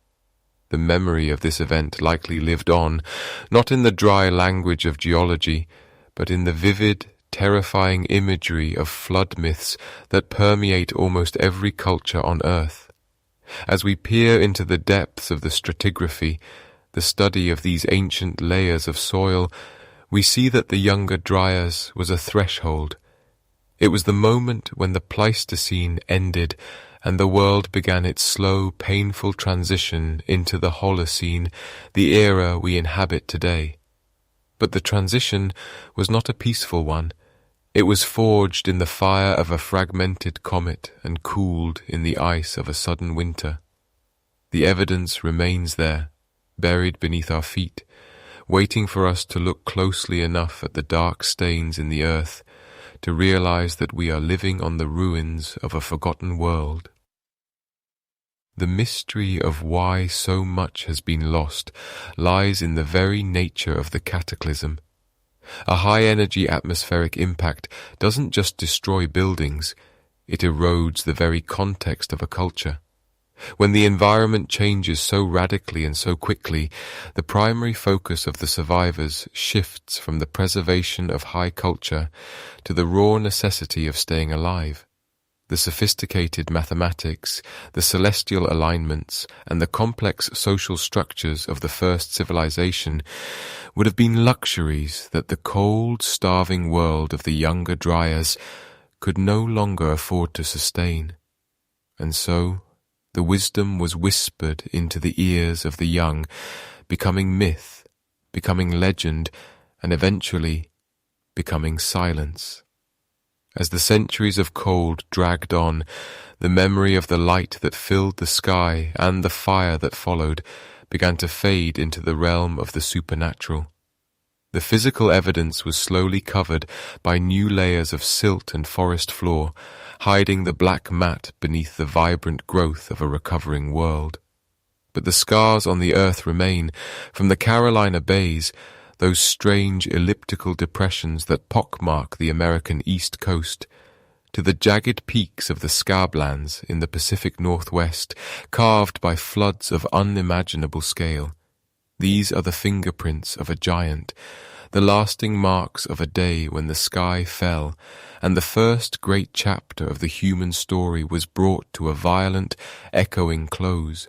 The memory of this event likely lived on, not in the dry language of geology, but in the vivid, terrifying imagery of flood myths that permeate almost every culture on Earth. As we peer into the depths of the stratigraphy, the study of these ancient layers of soil, we see that the Younger Dryas was a threshold. It was the moment when the Pleistocene ended and the world began its slow, painful transition into the Holocene, the era we inhabit today. But the transition was not a peaceful one. It was forged in the fire of a fragmented comet and cooled in the ice of a sudden winter. The evidence remains there, buried beneath our feet, waiting for us to look closely enough at the dark stains in the earth to realize that we are living on the ruins of a forgotten world. The mystery of why so much has been lost lies in the very nature of the cataclysm. A high-energy atmospheric impact doesn't just destroy buildings, it erodes the very context of a culture. When the environment changes so radically and so quickly, the primary focus of the survivors shifts from the preservation of high culture to the raw necessity of staying alive. The sophisticated mathematics, the celestial alignments, and the complex social structures of the first civilization would have been luxuries that the cold, starving world of the Younger Dryas could no longer afford to sustain. And so, the wisdom was whispered into the ears of the young, becoming myth, becoming legend, and eventually becoming silence. As the centuries of cold dragged on, the memory of the light that filled the sky and the fire that followed began to fade into the realm of the supernatural. The physical evidence was slowly covered by new layers of silt and forest floor, hiding the black mat beneath the vibrant growth of a recovering world. But the scars on the earth remain. From the Carolina Bays, those strange elliptical depressions that pockmark the American East Coast, to the jagged peaks of the Scablands in the Pacific Northwest, carved by floods of unimaginable scale. These are the fingerprints of a giant, the lasting marks of a day when the sky fell, and the first great chapter of the human story was brought to a violent, echoing close.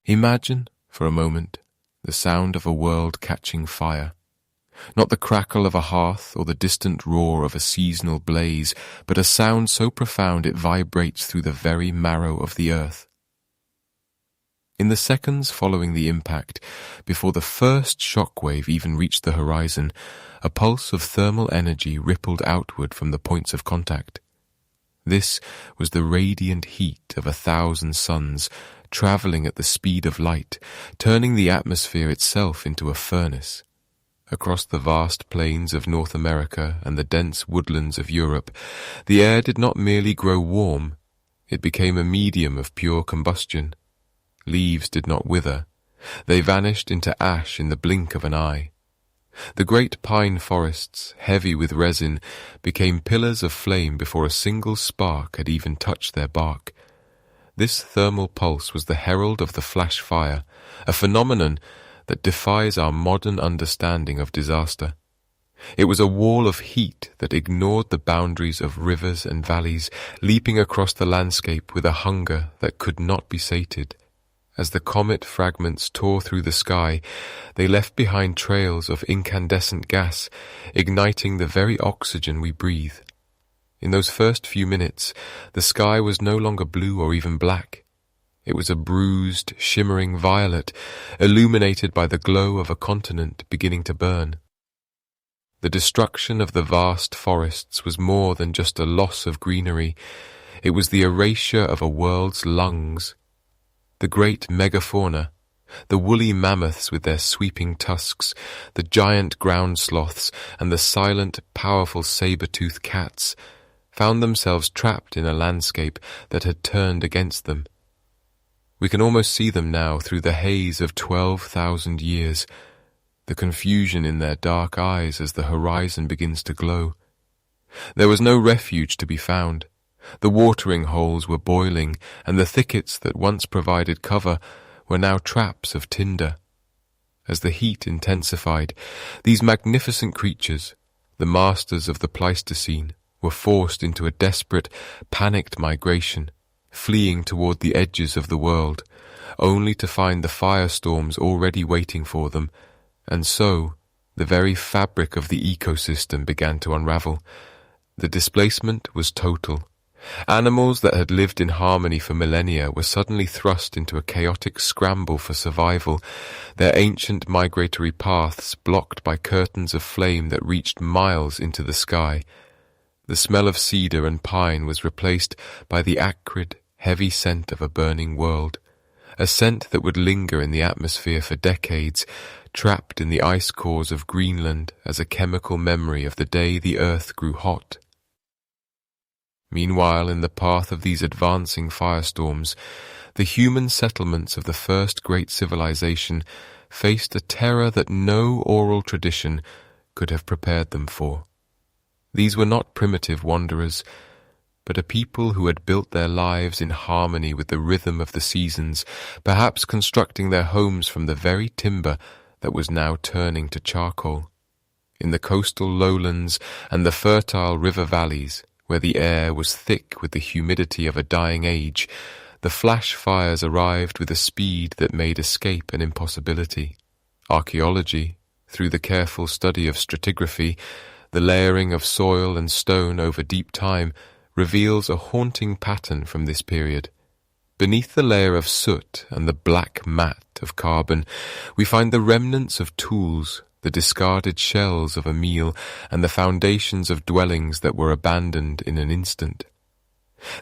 Imagine, for a moment, the sound of a world catching fire. Not the crackle of a hearth or the distant roar of a seasonal blaze, but a sound so profound it vibrates through the very marrow of the earth. In the seconds following the impact, before the first shockwave even reached the horizon, a pulse of thermal energy rippled outward from the points of contact. This was the radiant heat of 1,000 suns, travelling at the speed of light, turning the atmosphere itself into a furnace. Across the vast plains of North America and the dense woodlands of Europe, the air did not merely grow warm, it became a medium of pure combustion. Leaves did not wither. They vanished into ash in the blink of an eye. The great pine forests, heavy with resin, became pillars of flame before a single spark had even touched their bark. This thermal pulse was the herald of the flash fire, a phenomenon that defies our modern understanding of disaster. It was a wall of heat that ignored the boundaries of rivers and valleys, leaping across the landscape with a hunger that could not be sated. As the comet fragments tore through the sky, they left behind trails of incandescent gas, igniting the very oxygen we breathe. In those first few minutes, the sky was no longer blue or even black. It was a bruised, shimmering violet, illuminated by the glow of a continent beginning to burn. The destruction of the vast forests was more than just a loss of greenery. It was the erasure of a world's lungs. The great megafauna, the woolly mammoths with their sweeping tusks, the giant ground sloths, and the silent, powerful saber-toothed cats, found themselves trapped in a landscape that had turned against them. We can almost see them now through the haze of 12,000 years, the confusion in their dark eyes as the horizon begins to glow. There was no refuge to be found. The watering holes were boiling, and the thickets that once provided cover were now traps of tinder. As the heat intensified, these magnificent creatures, the masters of the Pleistocene, were forced into a desperate, panicked migration, fleeing toward the edges of the world, only to find the firestorms already waiting for them, and so the very fabric of the ecosystem began to unravel. The displacement was total. Animals that had lived in harmony for millennia were suddenly thrust into a chaotic scramble for survival, their ancient migratory paths blocked by curtains of flame that reached miles into the sky. The smell of cedar and pine was replaced by the acrid, heavy scent of a burning world, a scent that would linger in the atmosphere for decades, trapped in the ice cores of Greenland as a chemical memory of the day the earth grew hot. Meanwhile, in the path of these advancing firestorms, the human settlements of the first great civilization faced a terror that no oral tradition could have prepared them for. These were not primitive wanderers, but a people who had built their lives in harmony with the rhythm of the seasons, perhaps constructing their homes from the very timber that was now turning to charcoal. In the coastal lowlands and the fertile river valleys, where the air was thick with the humidity of a dying age, the flash fires arrived with a speed that made escape an impossibility. Archaeology, through the careful study of stratigraphy, the layering of soil and stone over deep time, reveals a haunting pattern from this period. Beneath the layer of soot and the black mat of carbon, we find the remnants of tools, the discarded shells of a meal, and the foundations of dwellings that were abandoned in an instant.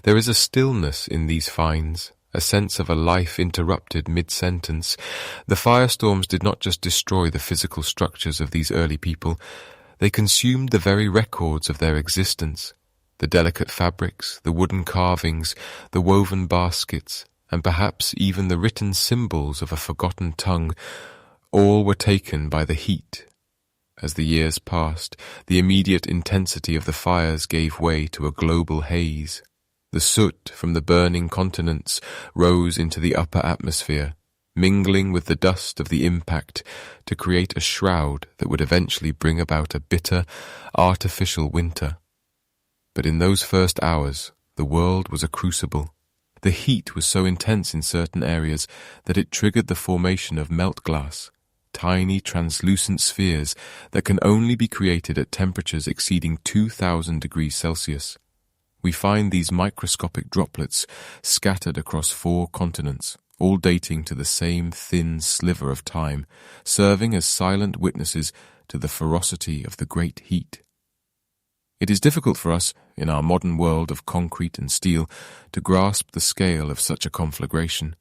There is a stillness in these finds, a sense of a life interrupted mid-sentence. The firestorms did not just destroy the physical structures of these early people, they consumed the very records of their existence. The delicate fabrics, the wooden carvings, the woven baskets, and perhaps even the written symbols of a forgotten tongue, All were taken by the heat. As the years passed, the immediate intensity of the fires gave way to a global haze. The soot from the burning continents rose into the upper atmosphere, mingling with the dust of the impact to create a shroud that would eventually bring about a bitter, artificial winter. But in those first hours, the world was a crucible. The heat was so intense in certain areas that it triggered the formation of melt glass, tiny translucent spheres that can only be created at temperatures exceeding 2,000 degrees Celsius. We find these microscopic droplets scattered across 4 continents, all dating to the same thin sliver of time, serving as silent witnesses to the ferocity of the great heat. It is difficult for us, in our modern world of concrete and steel, to grasp the scale of such a conflagration.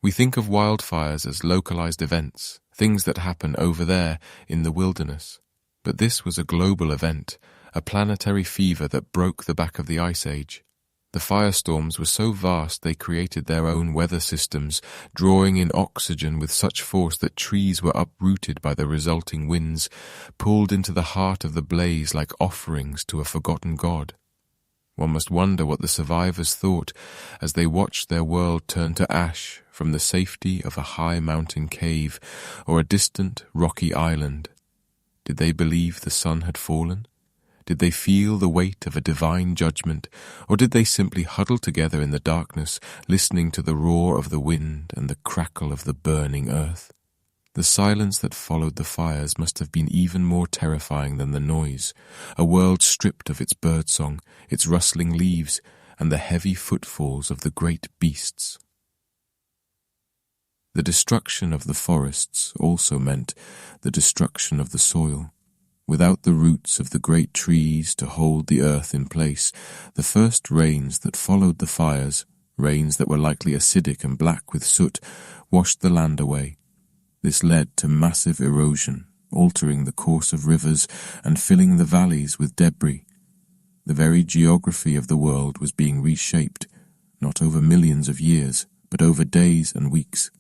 We think of wildfires as localized events, things that happen over there in the wilderness. But this was a global event, a planetary fever that broke the back of the Ice Age. The firestorms were so vast they created their own weather systems, drawing in oxygen with such force that trees were uprooted by the resulting winds, pulled into the heart of the blaze like offerings to a forgotten god. One must wonder what the survivors thought as they watched their world turn to ash from the safety of a high mountain cave or a distant rocky island. Did they believe the sun had fallen? Did they feel the weight of a divine judgment, or did they simply huddle together in the darkness, listening to the roar of the wind and the crackle of the burning earth? The silence that followed the fires must have been even more terrifying than the noise, a world stripped of its birdsong, its rustling leaves, and the heavy footfalls of the great beasts. The destruction of the forests also meant the destruction of the soil. Without the roots of the great trees to hold the earth in place, the first rains that followed the fires, rains that were likely acidic and black with soot, washed the land away. This led to massive erosion, altering the course of rivers and filling the valleys with debris. The very geography of the world was being reshaped, not over millions of years, but over days and weeks.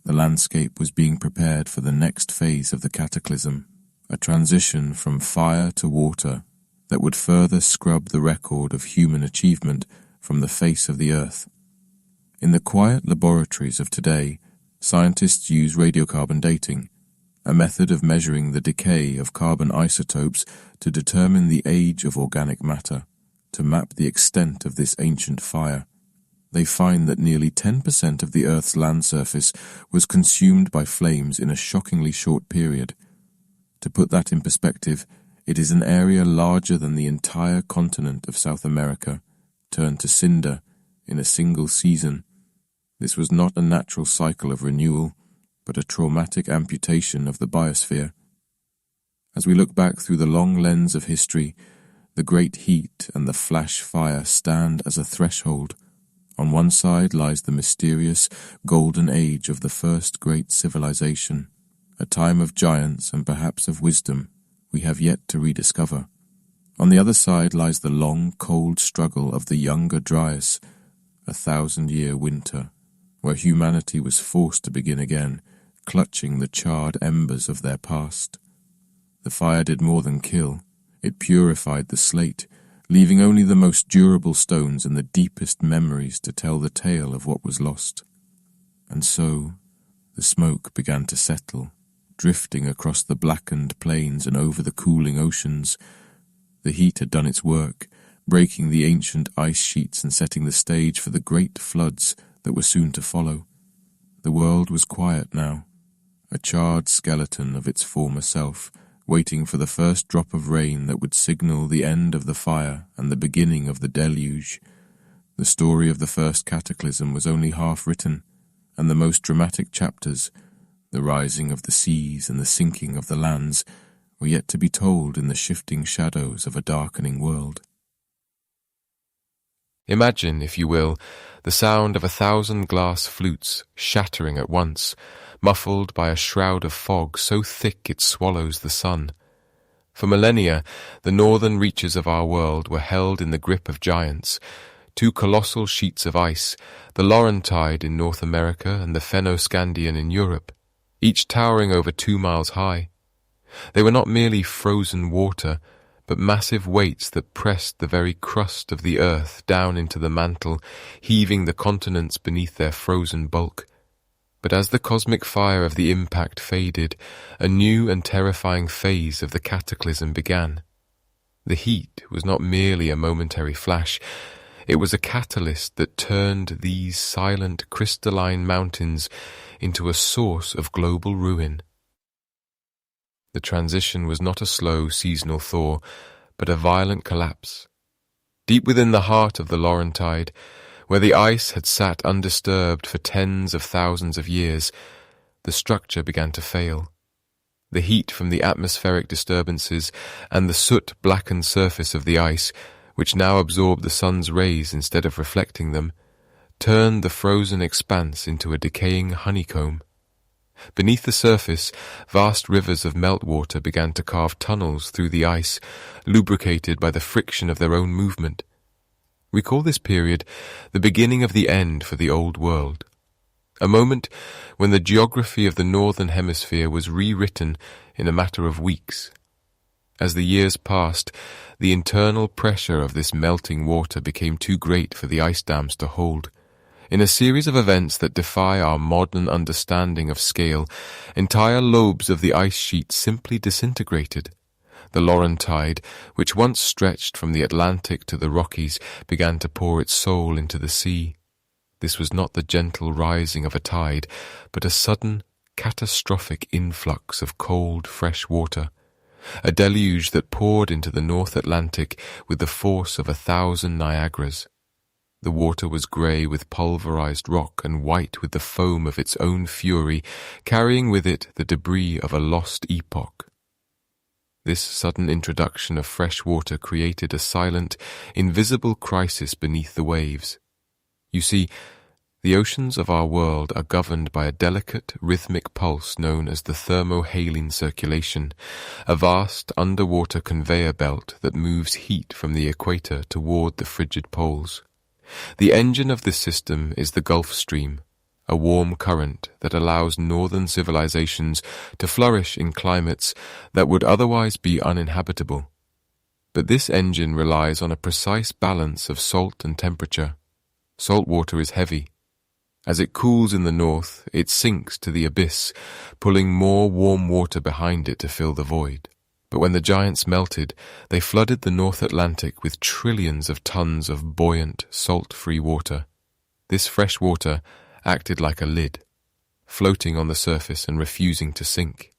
The landscape was being prepared for the next phase of the cataclysm, a transition from fire to water that would further scrub the record of human achievement from the face of the earth. In the quiet laboratories of today, scientists use radiocarbon dating, a method of measuring the decay of carbon isotopes to determine the age of organic matter, to map the extent of this ancient fire. They find that nearly 10% of the Earth's land surface was consumed by flames in a shockingly short period. To put that in perspective, it is an area larger than the entire continent of South America, turned to cinder in a single season. This was not a natural cycle of renewal, but a traumatic amputation of the biosphere. As we look back through the long lens of history, the great heat and the flash fire stand as a threshold. On one side lies the mysterious golden age of the first great civilization, a time of giants and perhaps of wisdom we have yet to rediscover. On the other side lies the long, cold struggle of the Younger Dryas, a 1,000-year winter, where humanity was forced to begin again, clutching the charred embers of their past. The fire did more than kill. It purified the slate, leaving only the most durable stones and the deepest memories to tell the tale of what was lost. And so, the smoke began to settle, drifting across the blackened plains and over the cooling oceans. The heat had done its work, breaking the ancient ice sheets and setting the stage for the great floods that were soon to follow. The world was quiet now, a charred skeleton of its former self, waiting for the first drop of rain that would signal the end of the fire and the beginning of the deluge. The story of the first cataclysm was only half written, and the most dramatic chapters, the rising of the seas and the sinking of the lands, were yet to be told in the shifting shadows of a darkening world. Imagine, if you will, the sound of 1,000 glass flutes shattering at once, muffled by a shroud of fog so thick it swallows the sun. For millennia, the northern reaches of our world were held in the grip of giants, 2 colossal sheets of ice, the Laurentide in North America and the Fennoscandian in Europe. each towering over 2 miles high. They were not merely frozen water, but massive weights that pressed the very crust of the earth down into the mantle, heaving the continents beneath their frozen bulk. But as the cosmic fire of the impact faded, a new and terrifying phase of the cataclysm began. The heat was not merely a momentary flash. It was a catalyst that turned these silent crystalline mountains into a source of global ruin. The transition was not a slow seasonal thaw, but a violent collapse. Deep within the heart of the Laurentide, where the ice had sat undisturbed for tens of thousands of years, the structure began to fail. The heat from the atmospheric disturbances and the soot-blackened surface of the ice, which now absorbed the sun's rays instead of reflecting them, turned the frozen expanse into a decaying honeycomb. Beneath the surface, vast rivers of meltwater began to carve tunnels through the ice, lubricated by the friction of their own movement. We call this period the beginning of the end for the Old World, a moment when the geography of the Northern Hemisphere was rewritten in a matter of weeks. As the years passed, the internal pressure of this melting water became too great for the ice dams to hold. In a series of events that defy our modern understanding of scale, entire lobes of the ice sheet simply disintegrated. The Laurentide, which once stretched from the Atlantic to the Rockies, began to pour its soul into the sea. This was not the gentle rising of a tide, but a sudden, catastrophic influx of cold, fresh water, a deluge that poured into the North Atlantic with the force of 1,000 Niagaras. The water was grey with pulverized rock and white with the foam of its own fury, carrying with it the debris of a lost epoch. This sudden introduction of fresh water created a silent, invisible crisis beneath the waves. You see, the oceans of our world are governed by a delicate, rhythmic pulse known as the thermohaline circulation, a vast underwater conveyor belt that moves heat from the equator toward the frigid poles. The engine of this system is the Gulf Stream, a warm current that allows northern civilizations to flourish in climates that would otherwise be uninhabitable. But this engine relies on a precise balance of salt and temperature. Salt water is heavy. As it cools in the north, it sinks to the abyss, pulling more warm water behind it to fill the void. But when the giants melted, they flooded the North Atlantic with trillions of tons of buoyant, salt-free water. This fresh water acted like a lid, floating on the surface and refusing to sink,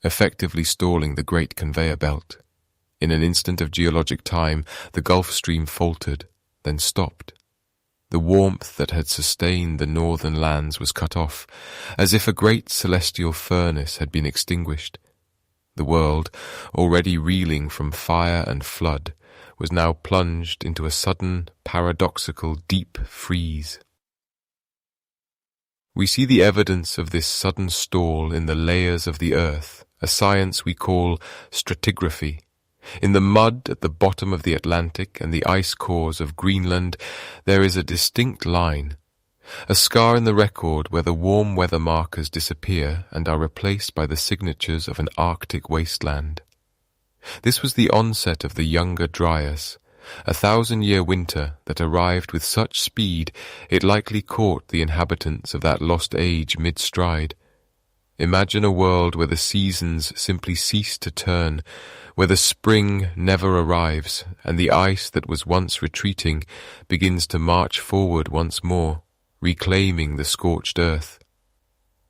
effectively stalling the great conveyor belt. In an instant of geologic time, the Gulf Stream faltered, then stopped. The warmth that had sustained the northern lands was cut off, as if a great celestial furnace had been extinguished. The world, already reeling from fire and flood, was now plunged into a sudden, paradoxical, deep freeze. We see the evidence of this sudden stall in the layers of the earth, a science we call stratigraphy. In the mud at the bottom of the Atlantic and the ice cores of Greenland, there is a distinct line, a scar in the record where the warm weather markers disappear and are replaced by the signatures of an Arctic wasteland. This was the onset of the Younger Dryas, a 1,000-year winter that arrived with such speed it likely caught the inhabitants of that lost age mid-stride. Imagine a world where the seasons simply cease to turn, where the spring never arrives, and the ice that was once retreating begins to march forward once more, reclaiming the scorched earth.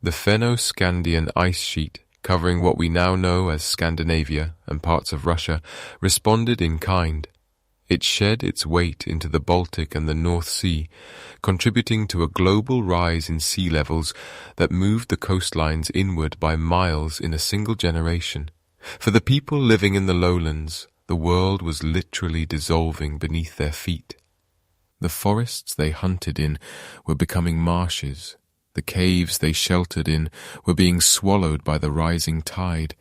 The Fennoscandian ice sheet, covering what we now know as Scandinavia and parts of Russia, responded in kind. It shed its weight into the Baltic and the North Sea, contributing to a global rise in sea levels that moved the coastlines inward by miles in a single generation. For the people living in the lowlands, the world was literally dissolving beneath their feet. The forests they hunted in were becoming marshes. The caves they sheltered in were being swallowed by the rising tide.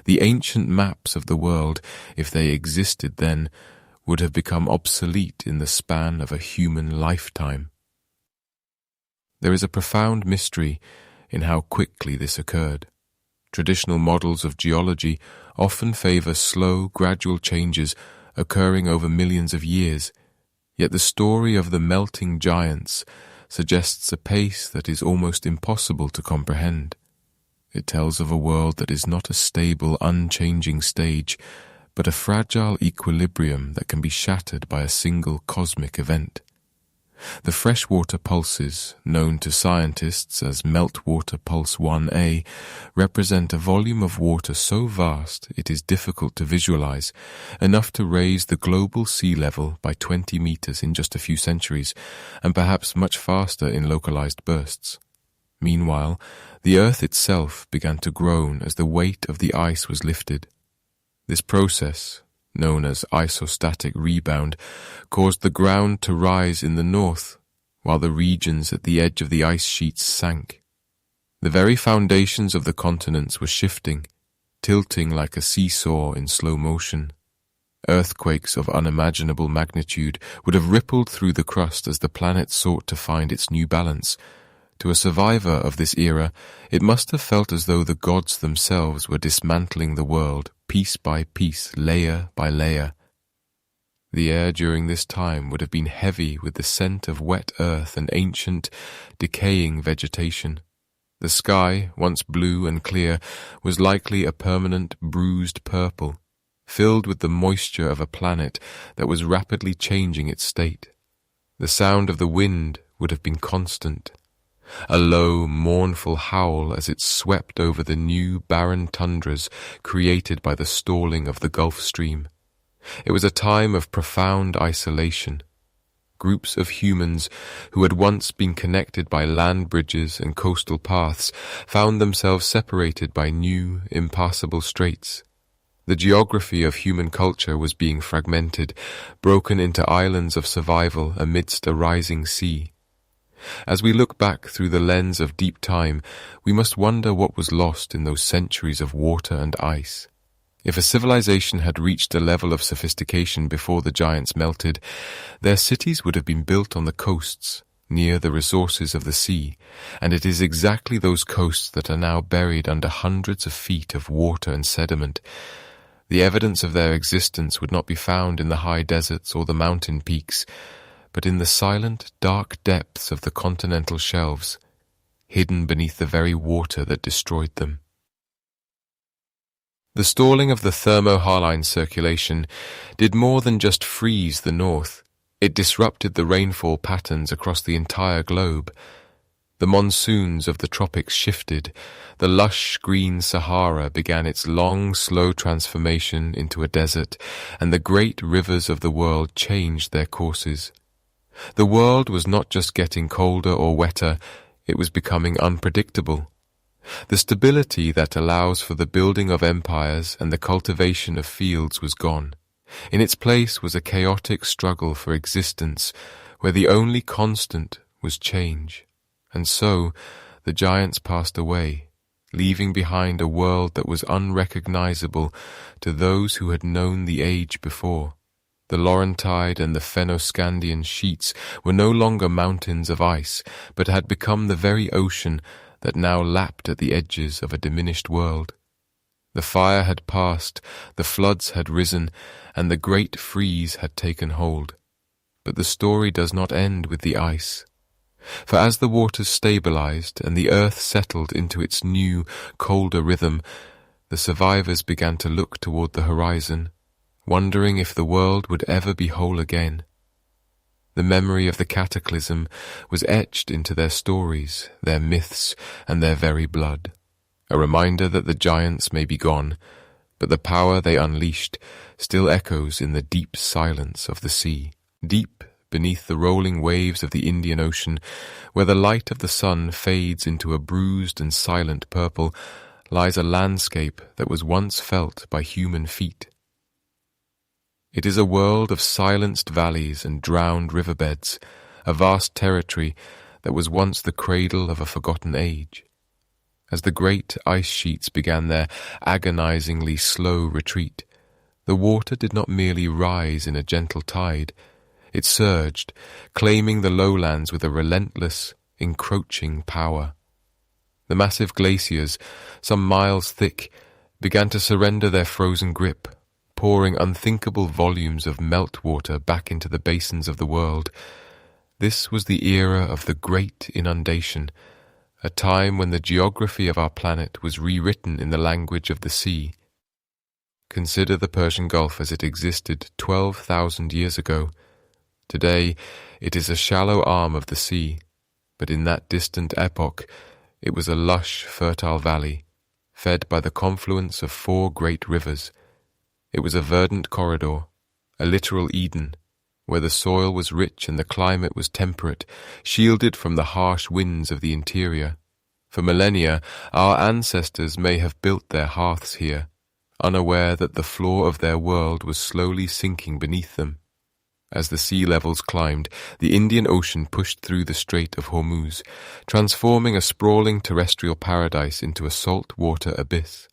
The ancient maps of the world, if they existed then, would have become obsolete in the span of a human lifetime. There is a profound mystery in how quickly this occurred. Traditional models of geology often favor slow, gradual changes occurring over millions of years, yet the story of the melting giants suggests a pace that is almost impossible to comprehend. It tells of a world that is not a stable, unchanging stage, but a fragile equilibrium that can be shattered by a single cosmic event. The freshwater pulses, known to scientists as meltwater pulse 1A, represent a volume of water so vast it is difficult to visualize, enough to raise the global sea level by 20 meters in just a few centuries, and perhaps much faster in localized bursts. Meanwhile, the Earth itself began to groan as the weight of the ice was lifted. This process, known as isostatic rebound, caused the ground to rise in the north, while the regions at the edge of the ice sheets sank. The very foundations of the continents were shifting, tilting like a seesaw in slow motion. Earthquakes of unimaginable magnitude would have rippled through the crust as the planet sought to find its new balance. To a survivor of this era, it must have felt as though the gods themselves were dismantling the world, piece by piece, layer by layer. The air during this time would have been heavy with the scent of wet earth and ancient, decaying vegetation. The sky, once blue and clear, was likely a permanent, bruised purple, filled with the moisture of a planet that was rapidly changing its state. The sound of the wind would have been constant, a low, mournful howl as it swept over the new, barren tundras created by the stalling of the Gulf Stream. It was a time of profound isolation. Groups of humans who had once been connected by land bridges and coastal paths found themselves separated by new, impassable straits. The geography of human culture was being fragmented, broken into islands of survival amidst a rising sea. As we look back through the lens of deep time, we must wonder what was lost in those centuries of water and ice. If a civilization had reached a level of sophistication before the giants melted, their cities would have been built on the coasts, near the resources of the sea, and it is exactly those coasts that are now buried under hundreds of feet of water and sediment. The evidence of their existence would not be found in the high deserts or the mountain peaks, but in the silent, dark depths of the continental shelves, hidden beneath the very water that destroyed them. The stalling of the thermohaline circulation did more than just freeze the north. It disrupted the rainfall patterns across the entire globe. The monsoons of the tropics shifted, the lush green Sahara began its long, slow transformation into a desert, and the great rivers of the world changed their courses. The world was not just getting colder or wetter, it was becoming unpredictable. The stability that allows for the building of empires and the cultivation of fields was gone. In its place was a chaotic struggle for existence, where the only constant was change. And so, the giants passed away, leaving behind a world that was unrecognizable to those who had known the age before. The Laurentide and the Fennoscandian sheets were no longer mountains of ice, but had become the very ocean that now lapped at the edges of a diminished world. The fire had passed, the floods had risen, and the great freeze had taken hold. But the story does not end with the ice. For as the waters stabilized and the earth settled into its new, colder rhythm, the survivors began to look toward the horizon, wondering if the world would ever be whole again. The memory of the cataclysm was etched into their stories, their myths, and their very blood, a reminder that the giants may be gone, but the power they unleashed still echoes in the deep silence of the sea. Deep beneath the rolling waves of the Indian Ocean, where the light of the sun fades into a bruised and silent purple, lies a landscape that was once felt by human feet. It is a world of silenced valleys and drowned riverbeds, a vast territory that was once the cradle of a forgotten age. As the great ice sheets began their agonizingly slow retreat, the water did not merely rise in a gentle tide, it surged, claiming the lowlands with a relentless, encroaching power. The massive glaciers, some miles thick, began to surrender their frozen grip, pouring unthinkable volumes of meltwater back into the basins of the world. This was the era of the Great Inundation, a time when the geography of our planet was rewritten in the language of the sea. Consider the Persian Gulf as it existed 12,000 years ago. Today, it is a shallow arm of the sea, but in that distant epoch, it was a lush, fertile valley, fed by the confluence of 4 great rivers. It was a verdant corridor, a literal Eden, where the soil was rich and the climate was temperate, shielded from the harsh winds of the interior. For millennia, our ancestors may have built their hearths here, unaware that the floor of their world was slowly sinking beneath them. As the sea levels climbed, the Indian Ocean pushed through the Strait of Hormuz, transforming a sprawling terrestrial paradise into a salt-water abyss.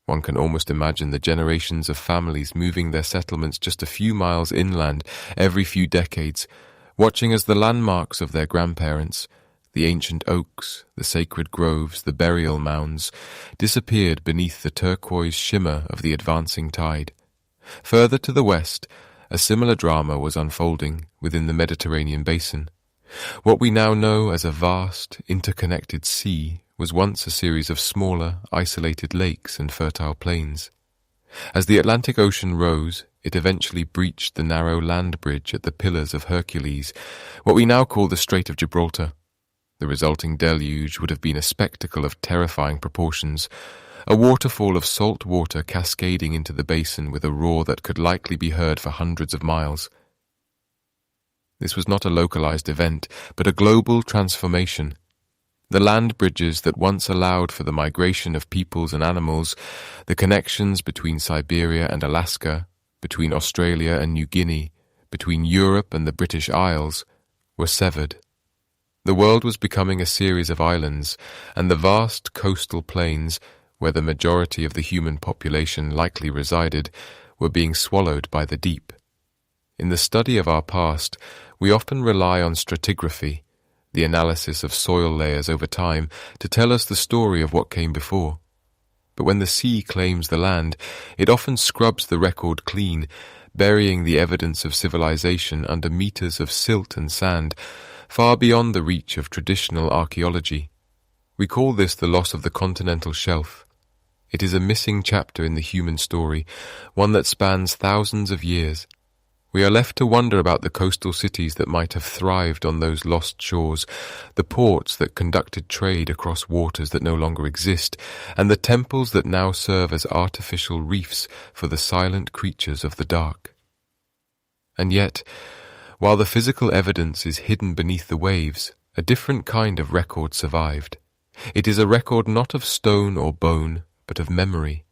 One can almost imagine the generations of families moving their settlements just a few miles inland every few decades, watching as the landmarks of their grandparents, the ancient oaks, the sacred groves, the burial mounds, disappeared beneath the turquoise shimmer of the advancing tide. Further to the west, a similar drama was unfolding within the Mediterranean basin. What we now know as a vast, interconnected sea was once a series of smaller, isolated lakes and fertile plains. As the Atlantic Ocean rose, it eventually breached the narrow land bridge at the Pillars of Hercules, what we now call the Strait of Gibraltar. The resulting deluge would have been a spectacle of terrifying proportions, a waterfall of salt water cascading into the basin with a roar that could likely be heard for hundreds of miles. This was not a localized event, but a global transformation. The land bridges that once allowed for the migration of peoples and animals, the connections between Siberia and Alaska, between Australia and New Guinea, between Europe and the British Isles, were severed. The world was becoming a series of islands, and the vast coastal plains, where the majority of the human population likely resided, were being swallowed by the deep. In the study of our past, we often rely on stratigraphy, the analysis of soil layers over time, to tell us the story of what came before. But when the sea claims the land, it often scrubs the record clean, burying the evidence of civilization under meters of silt and sand, far beyond the reach of traditional archaeology. We call this the loss of the continental shelf. It is a missing chapter in the human story, one that spans thousands of years. We are left to wonder about the coastal cities that might have thrived on those lost shores, the ports that conducted trade across waters that no longer exist, and the temples that now serve as artificial reefs for the silent creatures of the dark. And yet, while the physical evidence is hidden beneath the waves, a different kind of record survived. It is a record not of stone or bone, but of memory.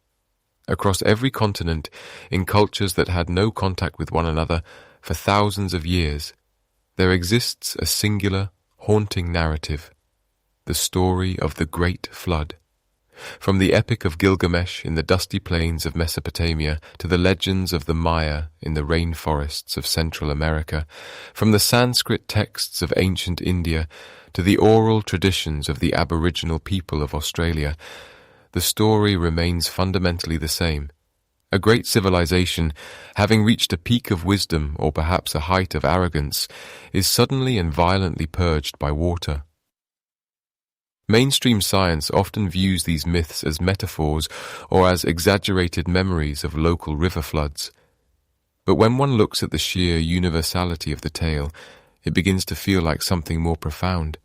Across every continent, in cultures that had no contact with one another for thousands of years, there exists a singular, haunting narrative, the story of the Great Flood. From the Epic of Gilgamesh in the dusty plains of Mesopotamia to the legends of the Maya in the rainforests of Central America, from the Sanskrit texts of ancient India to the oral traditions of the Aboriginal people of Australia, the story remains fundamentally the same. A great civilization, having reached a peak of wisdom or perhaps a height of arrogance, is suddenly and violently purged by water. Mainstream science often views these myths as metaphors or as exaggerated memories of local river floods. But when one looks at the sheer universality of the tale, it begins to feel like something more profound.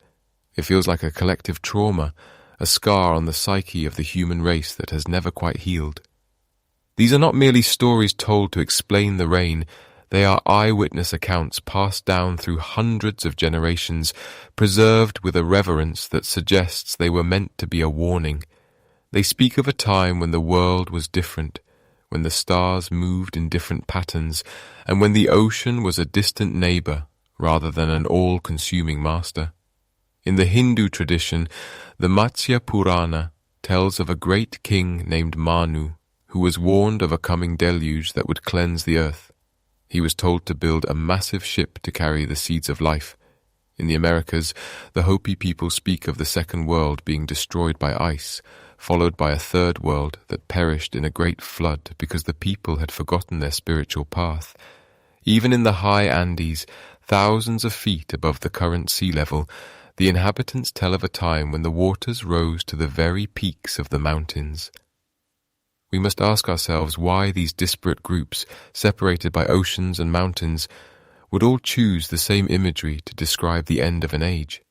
It feels like a collective trauma, a scar on the psyche of the human race that has never quite healed. These are not merely stories told to explain the rain, they are eyewitness accounts passed down through hundreds of generations, preserved with a reverence that suggests they were meant to be a warning. They speak of a time when the world was different, when the stars moved in different patterns, and when the ocean was a distant neighbor rather than an all-consuming master. In the Hindu tradition, the Matsya Purana tells of a great king named Manu, who was warned of a coming deluge that would cleanse the earth. He was told to build a massive ship to carry the seeds of life. In the Americas, the Hopi people speak of the second world being destroyed by ice, followed by a third world that perished in a great flood because the people had forgotten their spiritual path. Even in the high Andes, thousands of feet above the current sea level, the inhabitants tell of a time when the waters rose to the very peaks of the mountains. We must ask ourselves why these disparate groups, separated by oceans and mountains, would all choose the same imagery to describe the end of an age.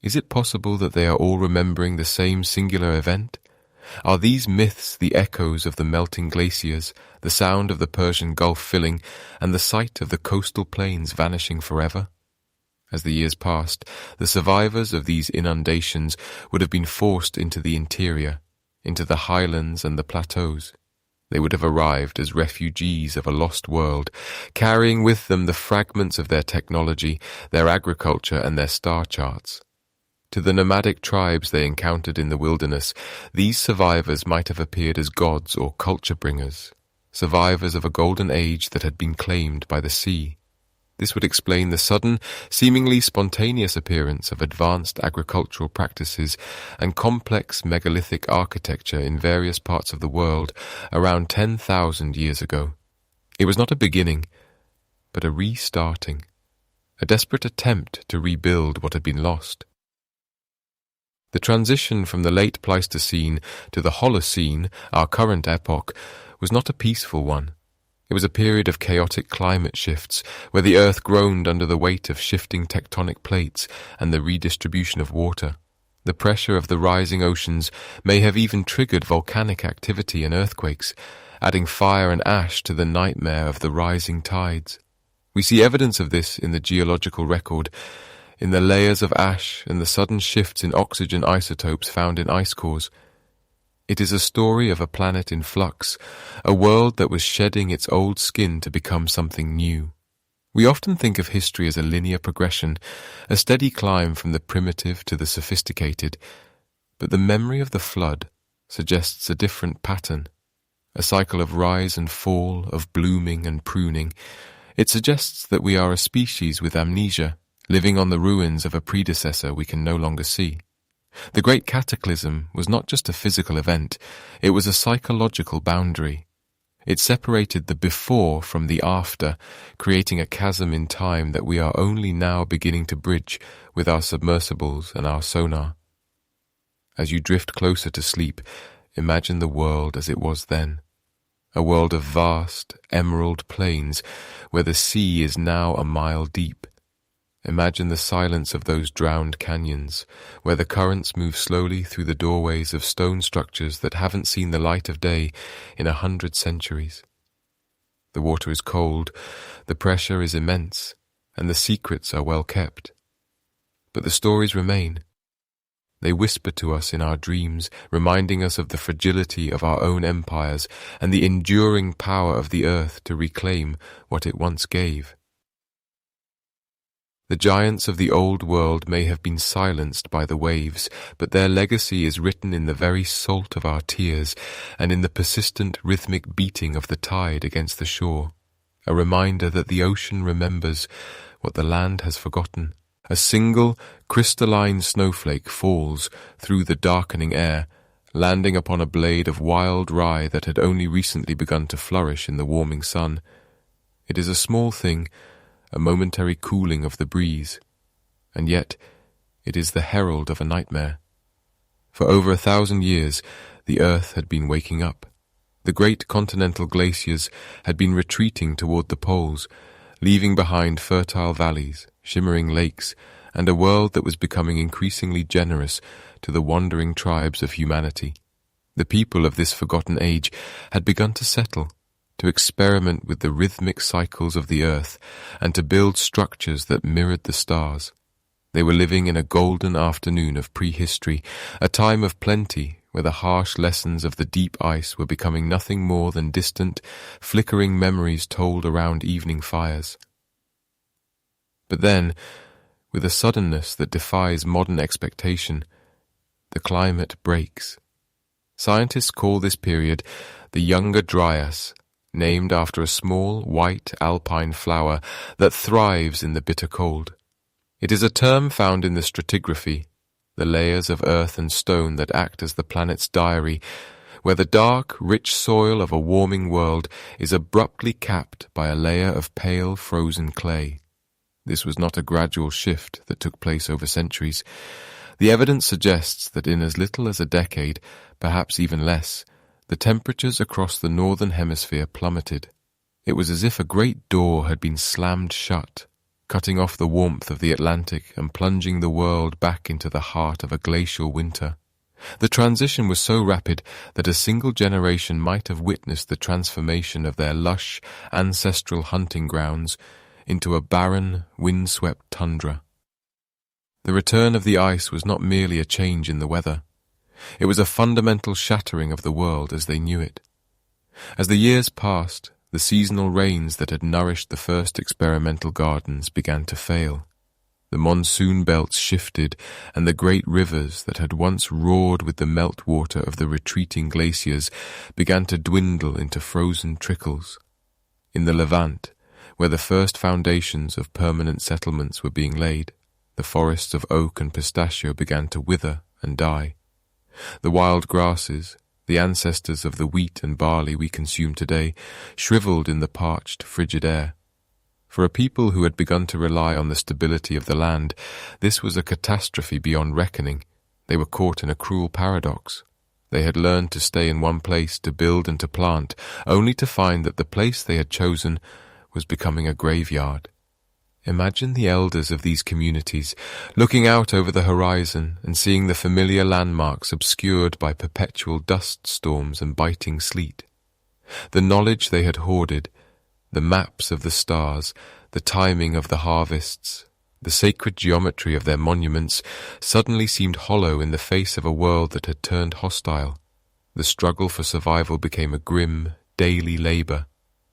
Is it possible that they are all remembering the same singular event? Are these myths the echoes of the melting glaciers, the sound of the Persian Gulf filling, and the sight of the coastal plains vanishing forever? As the years passed, the survivors of these inundations would have been forced into the interior, into the highlands and the plateaus. They would have arrived as refugees of a lost world, carrying with them the fragments of their technology, their agriculture, and their star charts. To the nomadic tribes they encountered in the wilderness, these survivors might have appeared as gods or culture bringers, survivors of a golden age that had been claimed by the sea. This would explain the sudden, seemingly spontaneous appearance of advanced agricultural practices and complex megalithic architecture in various parts of the world around 10,000 years ago. It was not a beginning, but a restarting, a desperate attempt to rebuild what had been lost. The transition from the late Pleistocene to the Holocene, our current epoch, was not a peaceful one. It was a period of chaotic climate shifts, where the earth groaned under the weight of shifting tectonic plates and the redistribution of water. The pressure of the rising oceans may have even triggered volcanic activity and earthquakes, adding fire and ash to the nightmare of the rising tides. We see evidence of this in the geological record, in the layers of ash and the sudden shifts in oxygen isotopes found in ice cores. It is a story of a planet in flux, a world that was shedding its old skin to become something new. We often think of history as a linear progression, a steady climb from the primitive to the sophisticated, but the memory of the flood suggests a different pattern, a cycle of rise and fall, of blooming and pruning. It suggests that we are a species with amnesia, living on the ruins of a predecessor we can no longer see. The Great Cataclysm was not just a physical event, it was a psychological boundary. It separated the before from the after, creating a chasm in time that we are only now beginning to bridge with our submersibles and our sonar. As you drift closer to sleep, imagine the world as it was then. A world of vast, emerald plains, where the sea is now a mile deep. Imagine the silence of those drowned canyons, where the currents move slowly through the doorways of stone structures that haven't seen the light of day in 100 centuries. The water is cold, the pressure is immense, and the secrets are well kept. But the stories remain. They whisper to us in our dreams, reminding us of the fragility of our own empires and the enduring power of the earth to reclaim what it once gave. The giants of the old world may have been silenced by the waves, but their legacy is written in the very salt of our tears and in the persistent rhythmic beating of the tide against the shore, a reminder that the ocean remembers what the land has forgotten. A single crystalline snowflake falls through the darkening air, landing upon a blade of wild rye that had only recently begun to flourish in the warming sun. It is a small thing, a momentary cooling of the breeze, and yet it is the herald of a nightmare. For over 1,000 years, the earth had been waking up. The great continental glaciers had been retreating toward the poles, leaving behind fertile valleys, shimmering lakes, and a world that was becoming increasingly generous to the wandering tribes of humanity. The people of this forgotten age had begun to settle, to experiment with the rhythmic cycles of the earth, and to build structures that mirrored the stars. They were living in a golden afternoon of prehistory, a time of plenty where the harsh lessons of the deep ice were becoming nothing more than distant, flickering memories told around evening fires. But then, with a suddenness that defies modern expectation, the climate breaks. Scientists call this period the Younger Dryas, named after a small white alpine flower that thrives in the bitter cold. It is a term found in the stratigraphy, the layers of earth and stone that act as the planet's diary, where the dark, rich soil of a warming world is abruptly capped by a layer of pale, frozen clay. This was not a gradual shift that took place over centuries. The evidence suggests that in as little as a decade, perhaps even less, the temperatures across the northern hemisphere plummeted. It was as if a great door had been slammed shut, cutting off the warmth of the Atlantic and plunging the world back into the heart of a glacial winter. The transition was so rapid that a single generation might have witnessed the transformation of their lush, ancestral hunting grounds into a barren, wind-swept tundra. The return of the ice was not merely a change in the weather. It was a fundamental shattering of the world as they knew it. As the years passed, the seasonal rains that had nourished the first experimental gardens began to fail. The monsoon belts shifted, and the great rivers that had once roared with the meltwater of the retreating glaciers began to dwindle into frozen trickles. In the Levant, where the first foundations of permanent settlements were being laid, the forests of oak and pistachio began to wither and die. The wild grasses, the ancestors of the wheat and barley we consume today, shriveled in the parched, frigid air. For a people who had begun to rely on the stability of the land, this was a catastrophe beyond reckoning. They were caught in a cruel paradox. They had learned to stay in one place, to build and to plant, only to find that the place they had chosen was becoming a graveyard. Imagine the elders of these communities looking out over the horizon and seeing the familiar landmarks obscured by perpetual dust storms and biting sleet. The knowledge they had hoarded, the maps of the stars, the timing of the harvests, the sacred geometry of their monuments suddenly seemed hollow in the face of a world that had turned hostile. The struggle for survival became a grim, daily labor.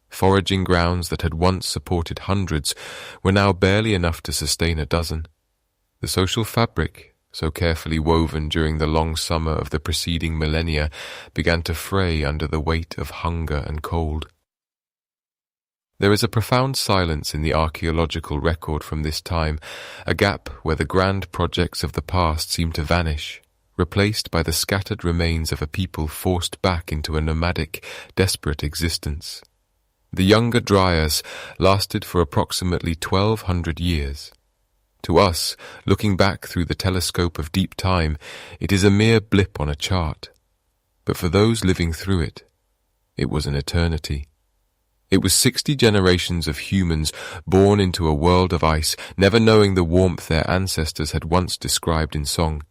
Foraging grounds that had once supported hundreds were now barely enough to sustain a dozen. The social fabric, so carefully woven during the long summer of the preceding millennia, began to fray under the weight of hunger and cold. There is a profound silence in the archaeological record from this time, a gap where the grand projects of the past seem to vanish, replaced by the scattered remains of a people forced back into a nomadic, desperate existence. The Younger Dryas lasted for approximately 1,200 years. To us, looking back through the telescope of deep time, it is a mere blip on a chart. But for those living through it, it was an eternity. It was 60 generations of humans born into a world of ice, never knowing the warmth their ancestors had once described in song.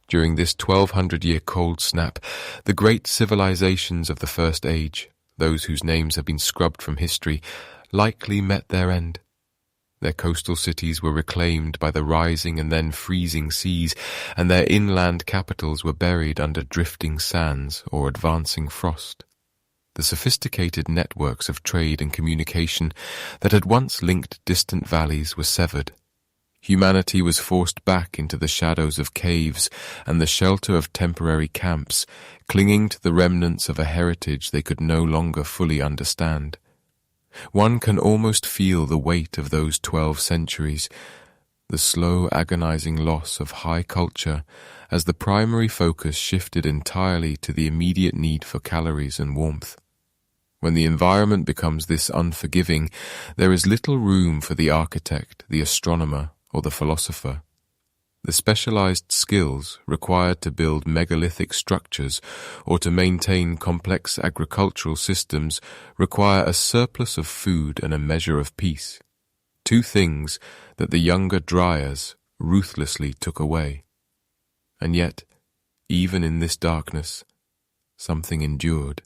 During this 1,200-year cold snap, the great civilizations of the First Age, those whose names have been scrubbed from history, likely met their end. Their coastal cities were reclaimed by the rising and then freezing seas, and their inland capitals were buried under drifting sands or advancing frost. The sophisticated networks of trade and communication that had once linked distant valleys were severed. Humanity was forced back into the shadows of caves and the shelter of temporary camps, clinging to the remnants of a heritage they could no longer fully understand. One can almost feel the weight of those 12 centuries, the slow, agonizing loss of high culture as the primary focus shifted entirely to the immediate need for calories and warmth. When the environment becomes this unforgiving, there is little room for the architect, the astronomer, or the philosopher. The specialized skills required to build megalithic structures or to maintain complex agricultural systems require a surplus of food and a measure of peace, two things that the Younger Dryas ruthlessly took away. And yet, even in this darkness, something endured.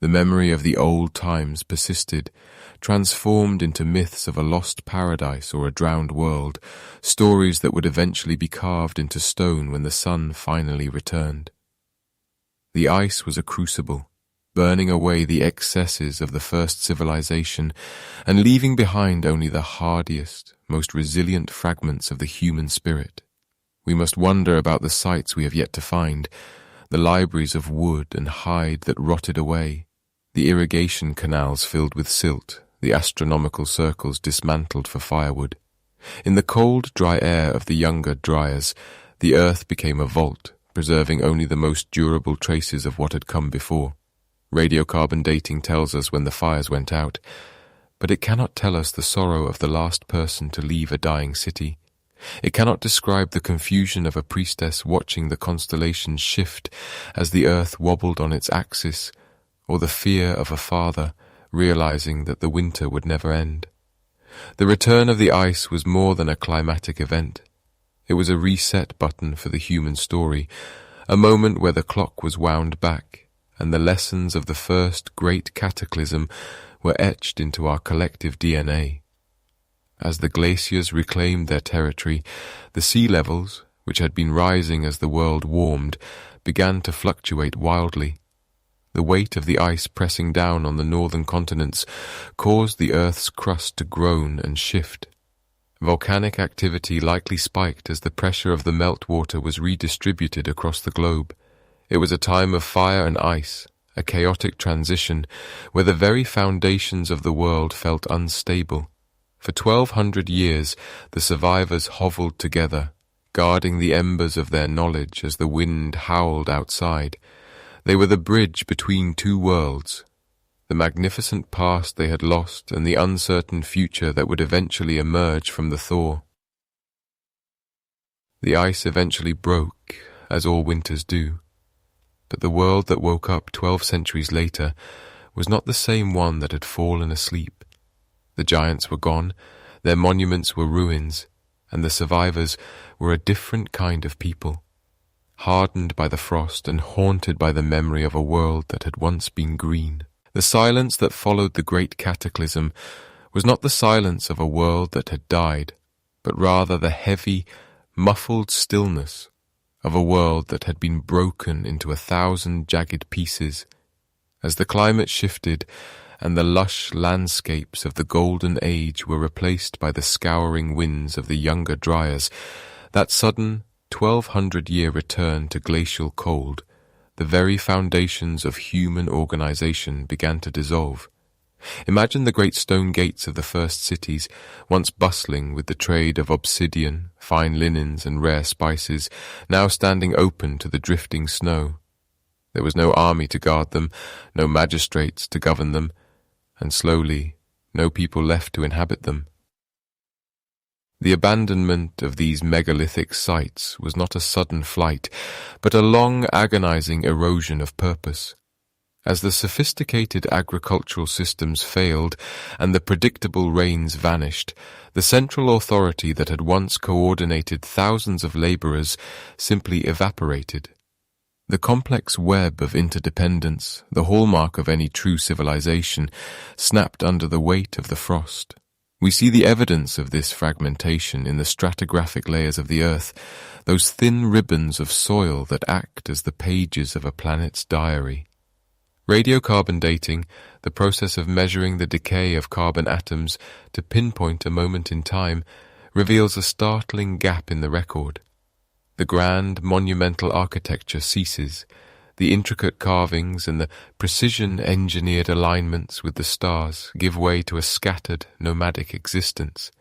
The memory of the old times persisted, transformed into myths of a lost paradise or a drowned world, stories that would eventually be carved into stone when the sun finally returned. The ice was a crucible, burning away the excesses of the first civilization and leaving behind only the hardiest, most resilient fragments of the human spirit. We must wonder about the sites we have yet to find, the libraries of wood and hide that rotted away, the irrigation canals filled with silt, the astronomical circles dismantled for firewood. In the cold, dry air of the Younger Dryas, the earth became a vault, preserving only the most durable traces of what had come before. Radiocarbon dating tells us when the fires went out, but it cannot tell us the sorrow of the last person to leave a dying city. It cannot describe the confusion of a priestess watching the constellations shift as the earth wobbled on its axis, or the fear of a father realizing that the winter would never end. The return of the ice was more than a climatic event. It was a reset button for the human story, a moment where the clock was wound back, and the lessons of the first great cataclysm were etched into our collective DNA. As the glaciers reclaimed their territory, the sea levels, which had been rising as the world warmed, began to fluctuate wildly. The weight of the ice pressing down on the northern continents caused the Earth's crust to groan and shift. Volcanic activity likely spiked as the pressure of the meltwater was redistributed across the globe. It was a time of fire and ice, a chaotic transition where the very foundations of the world felt unstable. For 1,200 years, the survivors hovelled together, guarding the embers of their knowledge as the wind howled outside. They were the bridge between two worlds, the magnificent past they had lost and the uncertain future that would eventually emerge from the thaw. The ice eventually broke, as all winters do, but the world that woke up 12 centuries later was not the same one that had fallen asleep. The giants were gone, their monuments were ruins, and the survivors were a different kind of people, hardened by the frost and haunted by the memory of a world that had once been green. The silence that followed the great cataclysm was not the silence of a world that had died, but rather the heavy, muffled stillness of a world that had been broken into 1,000 jagged pieces. As the climate shifted and the lush landscapes of the Golden Age were replaced by the scouring winds of the Younger Dryas, that sudden 1,200-year return to glacial cold, the very foundations of human organization began to dissolve. Imagine the great stone gates of the first cities, once bustling with the trade of obsidian, fine linens, and rare spices, now standing open to the drifting snow. There was no army to guard them, no magistrates to govern them, and slowly, no people left to inhabit them. The abandonment of these megalithic sites was not a sudden flight, but a long, agonizing erosion of purpose. As the sophisticated agricultural systems failed and the predictable rains vanished, the central authority that had once coordinated thousands of laborers simply evaporated. The complex web of interdependence, the hallmark of any true civilization, snapped under the weight of the frost. We see the evidence of this fragmentation in the stratigraphic layers of the earth, those thin ribbons of soil that act as the pages of a planet's diary. Radiocarbon dating, the process of measuring the decay of carbon atoms to pinpoint a moment in time, reveals a startling gap in the record. The grand, monumental architecture ceases. The intricate carvings and the precision-engineered alignments with the stars give way to a scattered, nomadic existence.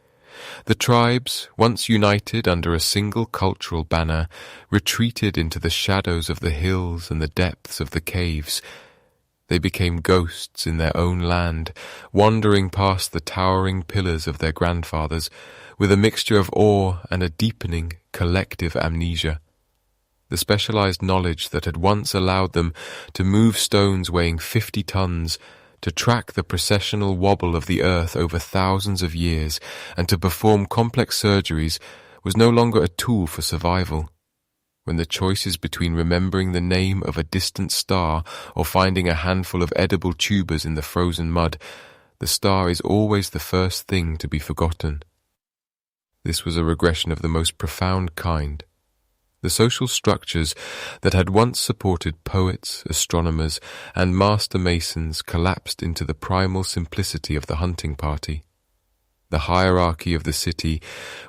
The tribes, once united under a single cultural banner, retreated into the shadows of the hills and the depths of the caves. They became ghosts in their own land, wandering past the towering pillars of their grandfathers, with a mixture of awe and a deepening, collective amnesia. The specialized knowledge that had once allowed them to move stones weighing 50 tons, to track the processional wobble of the earth over thousands of years, and to perform complex surgeries was no longer a tool for survival. When the choice is between remembering the name of a distant star or finding a handful of edible tubers in the frozen mud, the star is always the first thing to be forgotten. This was a regression of the most profound kind. The social structures that had once supported poets, astronomers, and master masons collapsed into the primal simplicity of the hunting party. The hierarchy of the city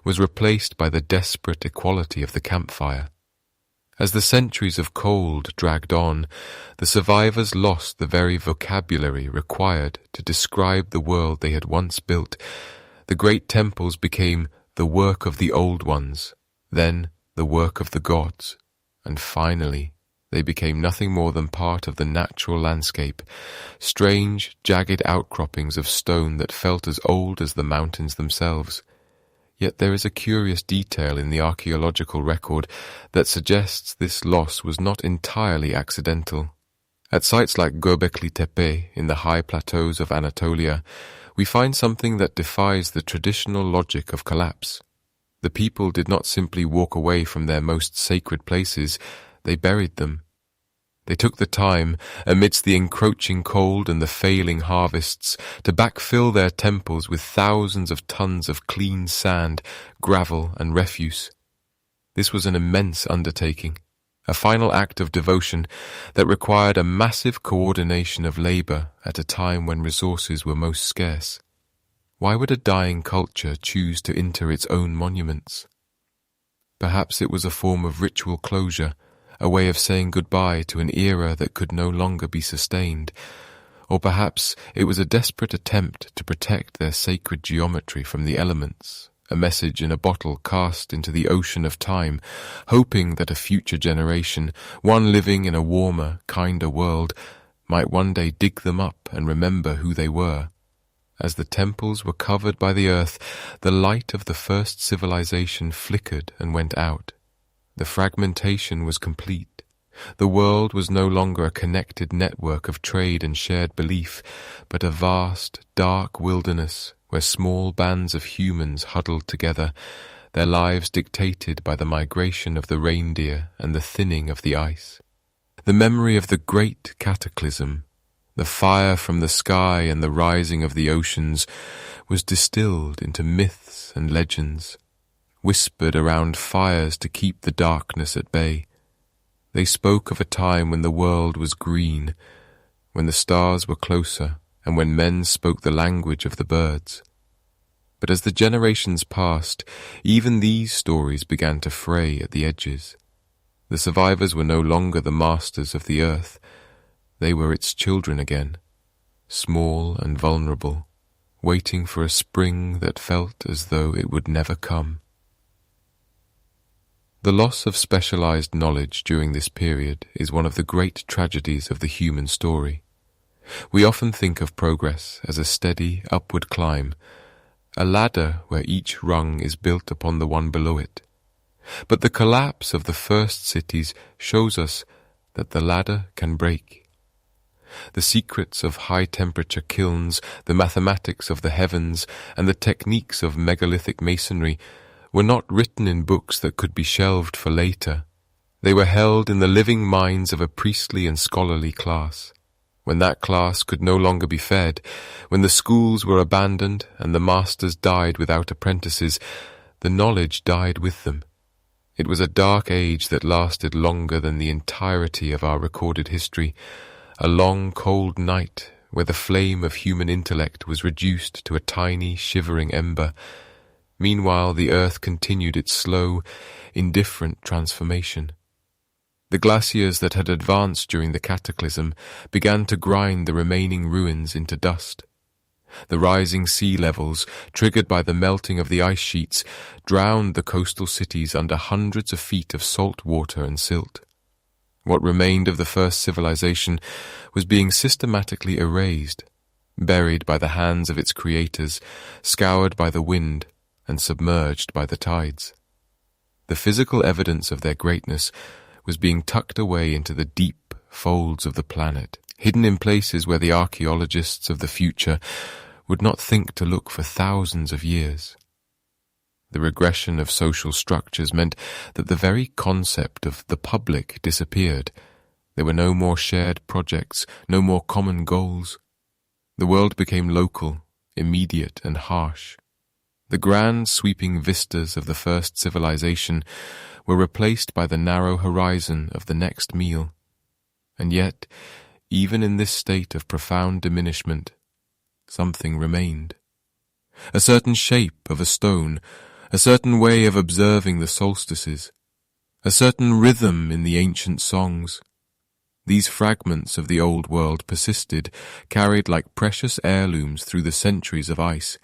was replaced by the desperate equality of the campfire. As the centuries of cold dragged on, the survivors lost the very vocabulary required to describe the world they had once built. The great temples became the work of the old ones, then the work of the gods, and finally they became nothing more than part of the natural landscape, strange, jagged outcroppings of stone that felt as old as the mountains themselves. Yet there is a curious detail in the archaeological record that suggests this loss was not entirely accidental. At sites like Göbekli Tepe in the high plateaus of Anatolia, we find something that defies the traditional logic of collapse. The people did not simply walk away from their most sacred places, they buried them. They took the time, amidst the encroaching cold and the failing harvests, to backfill their temples with thousands of tons of clean sand, gravel, and refuse. This was an immense undertaking, a final act of devotion that required a massive coordination of labor at a time when resources were most scarce. Why would a dying culture choose to inter its own monuments? Perhaps it was a form of ritual closure, a way of saying goodbye to an era that could no longer be sustained, or perhaps it was a desperate attempt to protect their sacred geometry from the elements, a message in a bottle cast into the ocean of time, hoping that a future generation, one living in a warmer, kinder world, might one day dig them up and remember who they were. As the temples were covered by the earth, the light of the first civilization flickered and went out. The fragmentation was complete. The world was no longer a connected network of trade and shared belief, but a vast, dark wilderness where small bands of humans huddled together, their lives dictated by the migration of the reindeer and the thinning of the ice. The memory of the great cataclysm, the fire from the sky and the rising of the oceans, was distilled into myths and legends, whispered around fires to keep the darkness at bay. They spoke of a time when the world was green, when the stars were closer, and when men spoke the language of the birds. But as the generations passed, even these stories began to fray at the edges. The survivors were no longer the masters of the earth. They were its children again, small and vulnerable, waiting for a spring that felt as though it would never come. The loss of specialized knowledge during this period is one of the great tragedies of the human story. We often think of progress as a steady, upward climb, a ladder where each rung is built upon the one below it. But the collapse of the first cities shows us that the ladder can break. The secrets of high-temperature kilns, the mathematics of the heavens, and the techniques of megalithic masonry were not written in books that could be shelved for later. They were held in the living minds of a priestly and scholarly class. When that class could no longer be fed, when the schools were abandoned and the masters died without apprentices, the knowledge died with them. It was a dark age that lasted longer than the entirety of our recorded history, a long cold night where the flame of human intellect was reduced to a tiny shivering ember. Meanwhile, the earth continued its slow, indifferent transformation. The glaciers that had advanced during the cataclysm began to grind the remaining ruins into dust. The rising sea levels, triggered by the melting of the ice sheets, drowned the coastal cities under hundreds of feet of salt water and silt. What remained of the first civilization was being systematically erased, buried by the hands of its creators, scoured by the wind, and submerged by the tides. The physical evidence of their greatness was being tucked away into the deep folds of the planet, hidden in places where the archaeologists of the future would not think to look for thousands of years. The regression of social structures meant that the very concept of the public disappeared. There were no more shared projects, no more common goals. The world became local, immediate, and harsh. The grand sweeping vistas of the first civilization were replaced by the narrow horizon of the next meal. And yet, even in this state of profound diminishment, something remained. A certain shape of a stone, a certain way of observing the solstices, a certain rhythm in the ancient songs. These fragments of the old world persisted, carried like precious heirlooms through the centuries of ice.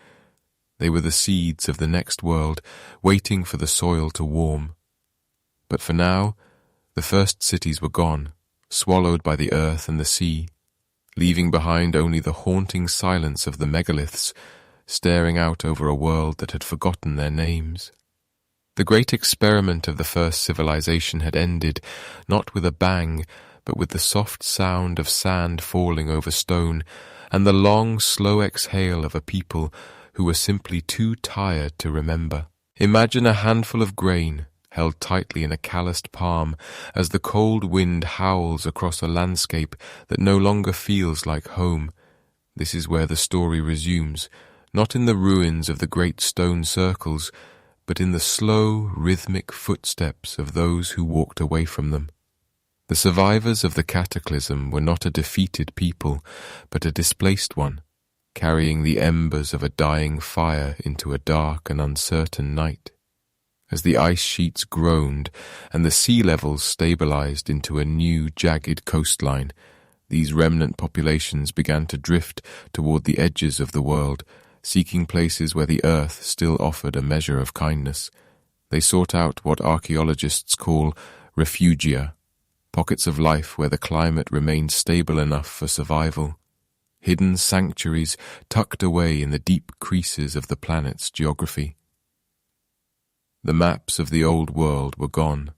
They were the seeds of the next world, waiting for the soil to warm. But for now, the first cities were gone, swallowed by the earth and the sea, leaving behind only the haunting silence of the megaliths, staring out over a world that had forgotten their names. The great experiment of the first civilization had ended, not with a bang, but with the soft sound of sand falling over stone, and the long, slow exhale of a people who were simply too tired to remember. Imagine a handful of grain held tightly in a calloused palm as the cold wind howls across a landscape that no longer feels like home. This is where the story resumes, not in the ruins of the great stone circles, but in the slow, rhythmic footsteps of those who walked away from them. The survivors of the Cataclysm were not a defeated people, but a displaced one, carrying the embers of a dying fire into a dark and uncertain night. As the ice sheets groaned and the sea levels stabilized into a new, jagged coastline, these remnant populations began to drift toward the edges of the world, seeking places where the earth still offered a measure of kindness. They sought out what archaeologists call refugia, pockets of life where the climate remained stable enough for survival, hidden sanctuaries tucked away in the deep creases of the planet's geography. The maps of the old world were gone,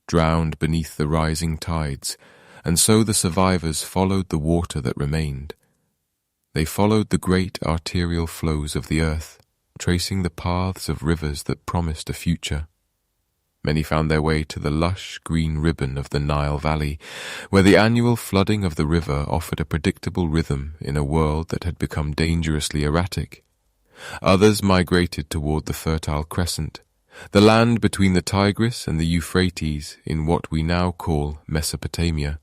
drowned beneath the rising tides, and so the survivors followed the water that remained. They followed the great arterial flows of the earth, tracing the paths of rivers that promised a future. Many found their way to the lush green ribbon of the Nile Valley, where the annual flooding of the river offered a predictable rhythm in a world that had become dangerously erratic. Others migrated toward the Fertile Crescent, the land between the Tigris and the Euphrates in what we now call Mesopotamia.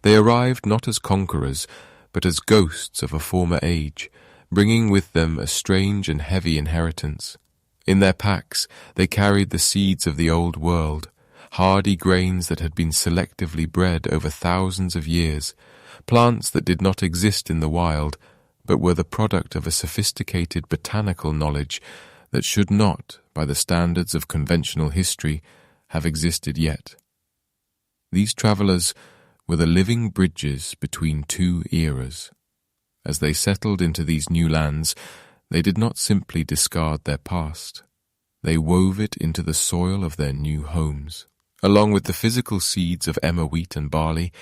They arrived not as conquerors, but as ghosts of a former age, bringing with them a strange and heavy inheritance. In their packs they carried the seeds of the old world, hardy grains that had been selectively bred over thousands of years, plants that did not exist in the wild, but were the product of a sophisticated botanical knowledge that should not, by the standards of conventional history, have existed yet. These travelers were the living bridges between two eras. As they settled into these new lands, they did not simply discard their past. They wove it into the soil of their new homes. Along with the physical seeds of emmer wheat and barley,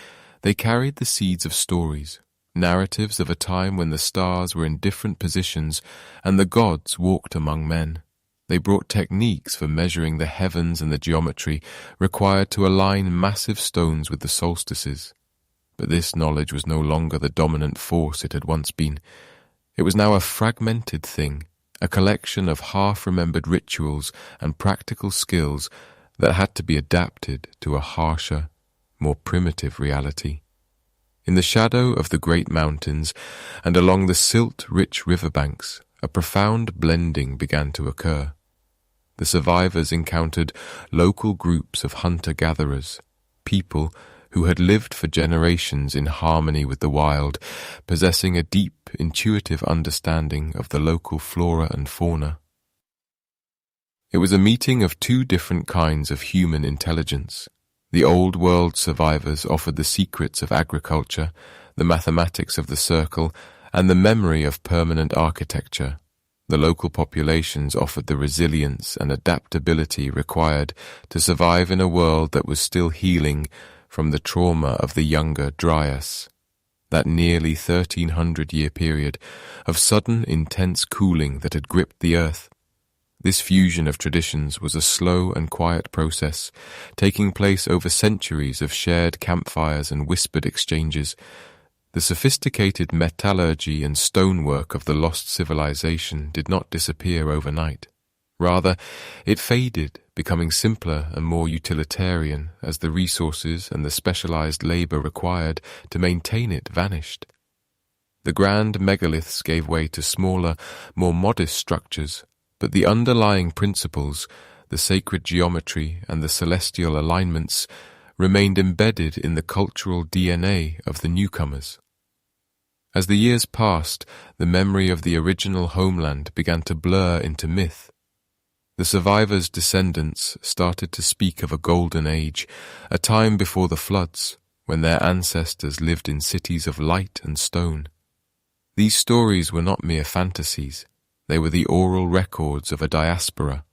they carried the seeds of stories, narratives of a time when the stars were in different positions and the gods walked among men. They brought techniques for measuring the heavens and the geometry required to align massive stones with the solstices. But this knowledge was no longer the dominant force it had once been. It was now a fragmented thing, a collection of half-remembered rituals and practical skills that had to be adapted to a harsher, more primitive reality. In the shadow of the great mountains and along the silt-rich riverbanks, a profound blending began to occur. The survivors encountered local groups of hunter-gatherers, people who had lived for generations in harmony with the wild, possessing a deep, intuitive understanding of the local flora and fauna. It was a meeting of two different kinds of human intelligence. The old world survivors offered the secrets of agriculture, the mathematics of the circle, and the memory of permanent architecture. The local populations offered the resilience and adaptability required to survive in a world that was still healing from the trauma of the Younger Dryas, that nearly 1,300-year period of sudden, intense cooling that had gripped the earth. This fusion of traditions was a slow and quiet process, taking place over centuries of shared campfires and whispered exchanges. The sophisticated metallurgy and stonework of the lost civilization did not disappear overnight. Rather, it faded, becoming simpler and more utilitarian as the resources and the specialized labor required to maintain it vanished. The grand megaliths gave way to smaller, more modest structures, but the underlying principles, the sacred geometry and the celestial alignments, remained embedded in the cultural DNA of the newcomers. As the years passed, the memory of the original homeland began to blur into myth. The survivors' descendants started to speak of a golden age, a time before the floods, when their ancestors lived in cities of light and stone. These stories were not mere fantasies. They were the oral records of a diaspora,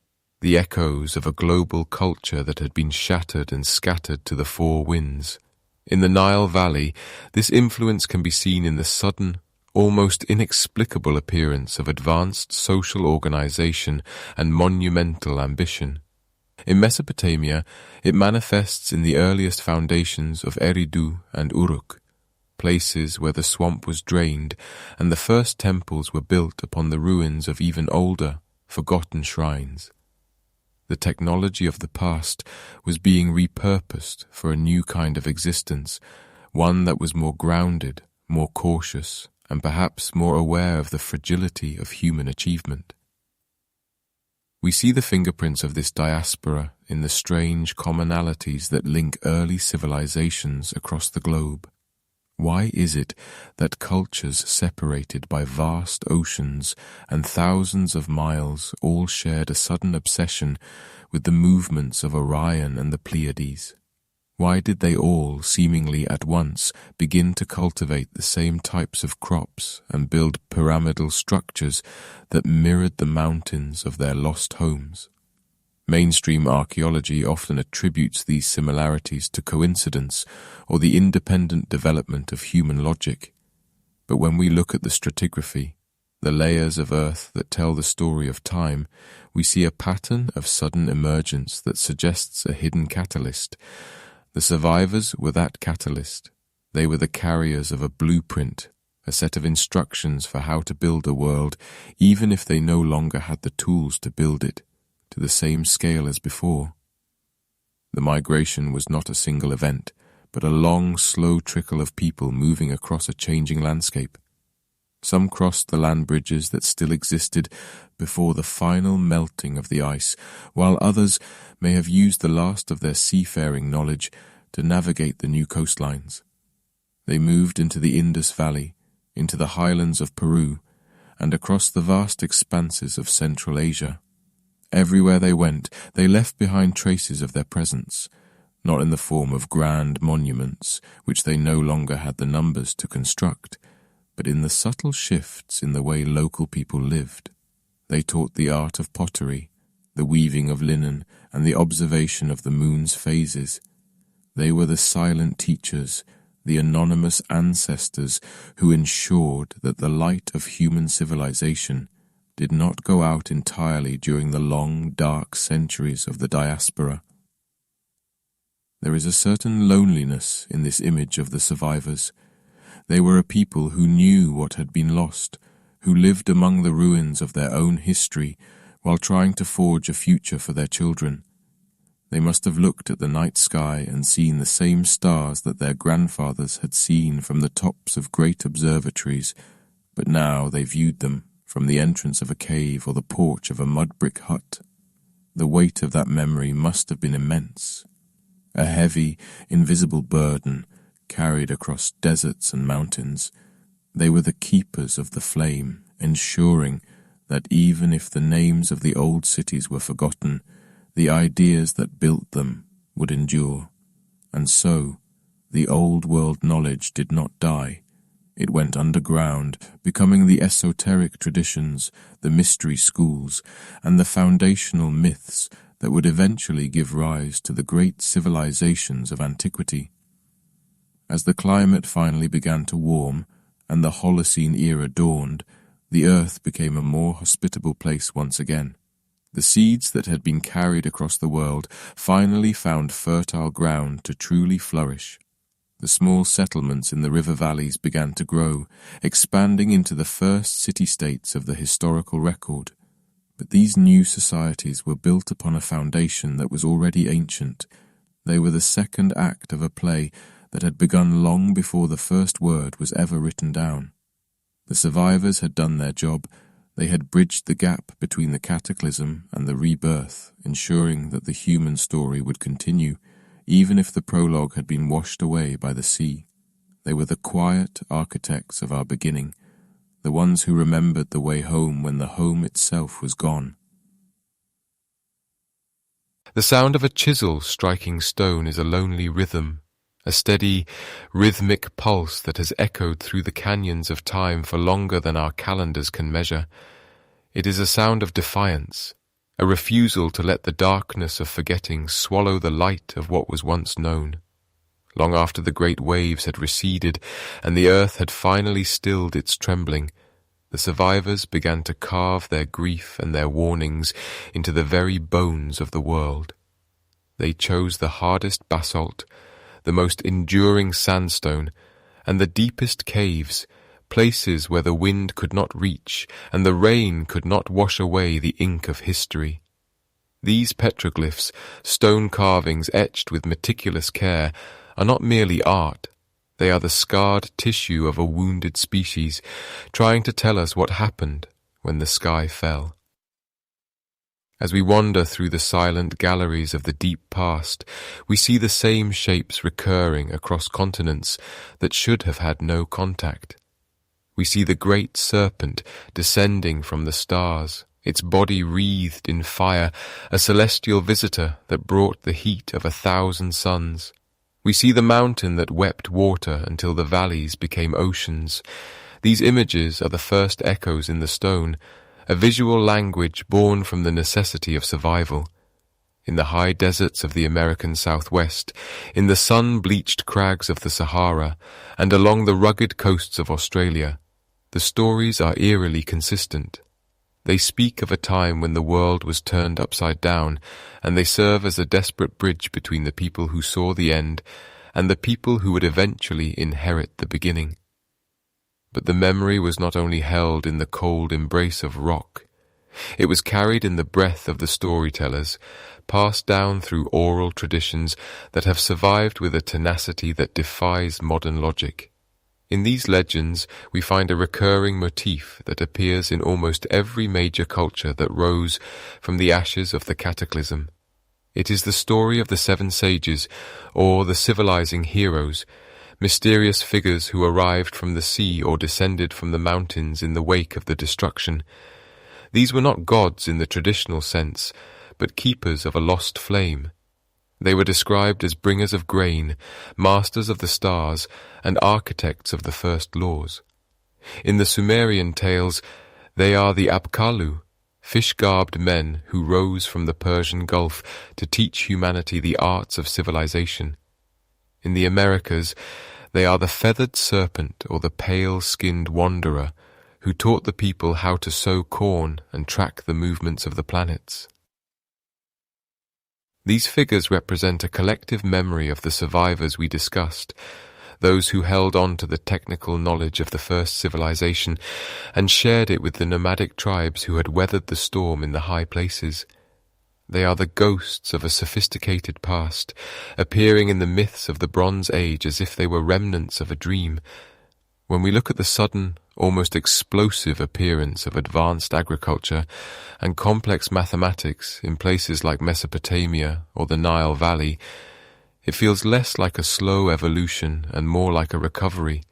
the echoes of a global culture that had been shattered and scattered to the four winds. In the Nile Valley, this influence can be seen in the sudden, almost inexplicable appearance of advanced social organization and monumental ambition. In Mesopotamia, it manifests in the earliest foundations of Eridu and Uruk, places where the swamp was drained and the first temples were built upon the ruins of even older, forgotten shrines. The technology of the past was being repurposed for a new kind of existence, one that was more grounded, more cautious, and perhaps more aware of the fragility of human achievement. We see the fingerprints of this diaspora in the strange commonalities that link early civilizations across the globe. Why is it that cultures separated by vast oceans and thousands of miles all shared a sudden obsession with the movements of Orion and the Pleiades? Why did they all, seemingly at once, begin to cultivate the same types of crops and build pyramidal structures that mirrored the mountains of their lost homes? Mainstream archaeology often attributes these similarities to coincidence or the independent development of human logic. But when we look at the stratigraphy, the layers of earth that tell the story of time, we see a pattern of sudden emergence that suggests a hidden catalyst. The survivors were that catalyst. They were the carriers of a blueprint, a set of instructions for how to build a world, even if they no longer had the tools to build it, to the same scale as before. The migration was not a single event, but a long, slow trickle of people moving across a changing landscape. Some crossed the land bridges that still existed before the final melting of the ice, while others may have used the last of their seafaring knowledge to navigate the new coastlines. They moved into the Indus Valley, into the highlands of Peru, and across the vast expanses of Central Asia. Everywhere they went, they left behind traces of their presence, not in the form of grand monuments, which they no longer had the numbers to construct, but in the subtle shifts in the way local people lived. They taught the art of pottery, the weaving of linen, and the observation of the moon's phases. They were the silent teachers, the anonymous ancestors who ensured that the light of human civilization did not go out entirely during the long, dark centuries of the diaspora. There is a certain loneliness in this image of the survivors. They were a people who knew what had been lost, who lived among the ruins of their own history while trying to forge a future for their children. They must have looked at the night sky and seen the same stars that their grandfathers had seen from the tops of great observatories, but now they viewed them from the entrance of a cave or the porch of a mud-brick hut. The weight of that memory must have been immense, a heavy, invisible burden carried across deserts and mountains. They were the keepers of the flame, ensuring that even if the names of the old cities were forgotten, the ideas that built them would endure. And so, the old world knowledge did not die. It went underground, becoming the esoteric traditions, the mystery schools, and the foundational myths that would eventually give rise to the great civilizations of antiquity. As the climate finally began to warm and the Holocene era dawned, the earth became a more hospitable place once again. The seeds that had been carried across the world finally found fertile ground to truly flourish. The small settlements in the river valleys began to grow, expanding into the first city-states of the historical record. But these new societies were built upon a foundation that was already ancient. They were the second act of a play that had begun long before the first word was ever written down. The survivors had done their job. They had bridged the gap between the cataclysm and the rebirth, ensuring that the human story would continue, even if the prologue had been washed away by the sea. They were the quiet architects of our beginning, the ones who remembered the way home when the home itself was gone. The sound of a chisel striking stone is a lonely rhythm, a steady, rhythmic pulse that has echoed through the canyons of time for longer than our calendars can measure. It is a sound of defiance, a refusal to let the darkness of forgetting swallow the light of what was once known. Long after the great waves had receded and the earth had finally stilled its trembling, the survivors began to carve their grief and their warnings into the very bones of the world. They chose the hardest basalt, the most enduring sandstone, and the deepest caves, places where the wind could not reach and the rain could not wash away the ink of history. These petroglyphs, stone carvings etched with meticulous care, are not merely art. They are the scarred tissue of a wounded species, trying to tell us what happened when the sky fell. As we wander through the silent galleries of the deep past, we see the same shapes recurring across continents that should have had no contact. We see the great serpent descending from the stars, its body wreathed in fire, a celestial visitor that brought the heat of 1,000 suns. We see the mountain that wept water until the valleys became oceans. These images are the first echoes in the stone, a visual language born from the necessity of survival. In the high deserts of the American Southwest, in the sun-bleached crags of the Sahara, and along the rugged coasts of Australia, the stories are eerily consistent. They speak of a time when the world was turned upside down, and they serve as a desperate bridge between the people who saw the end and the people who would eventually inherit the beginning. But the memory was not only held in the cold embrace of rock. It was carried in the breath of the storytellers, passed down through oral traditions that have survived with a tenacity that defies modern logic. In these legends, we find a recurring motif that appears in almost every major culture that rose from the ashes of the Cataclysm. It is the story of the 7 sages, or the civilizing heroes, mysterious figures who arrived from the sea or descended from the mountains in the wake of the destruction. These were not gods in the traditional sense, but keepers of a lost flame. They were described as bringers of grain, masters of the stars, and architects of the first laws. In the Sumerian tales, they are the Apkallu, fish-garbed men who rose from the Persian Gulf to teach humanity the arts of civilization. In the Americas, they are the feathered serpent or the pale-skinned wanderer who taught the people how to sow corn and track the movements of the planets. These figures represent a collective memory of the survivors we discussed, those who held on to the technical knowledge of the first civilization and shared it with the nomadic tribes who had weathered the storm in the high places. They are the ghosts of a sophisticated past, appearing in the myths of the Bronze Age as if they were remnants of a dream. When we look at the sudden, almost explosive appearance of advanced agriculture and complex mathematics in places like Mesopotamia or the Nile Valley, it feels less like a slow evolution and more like a recovery.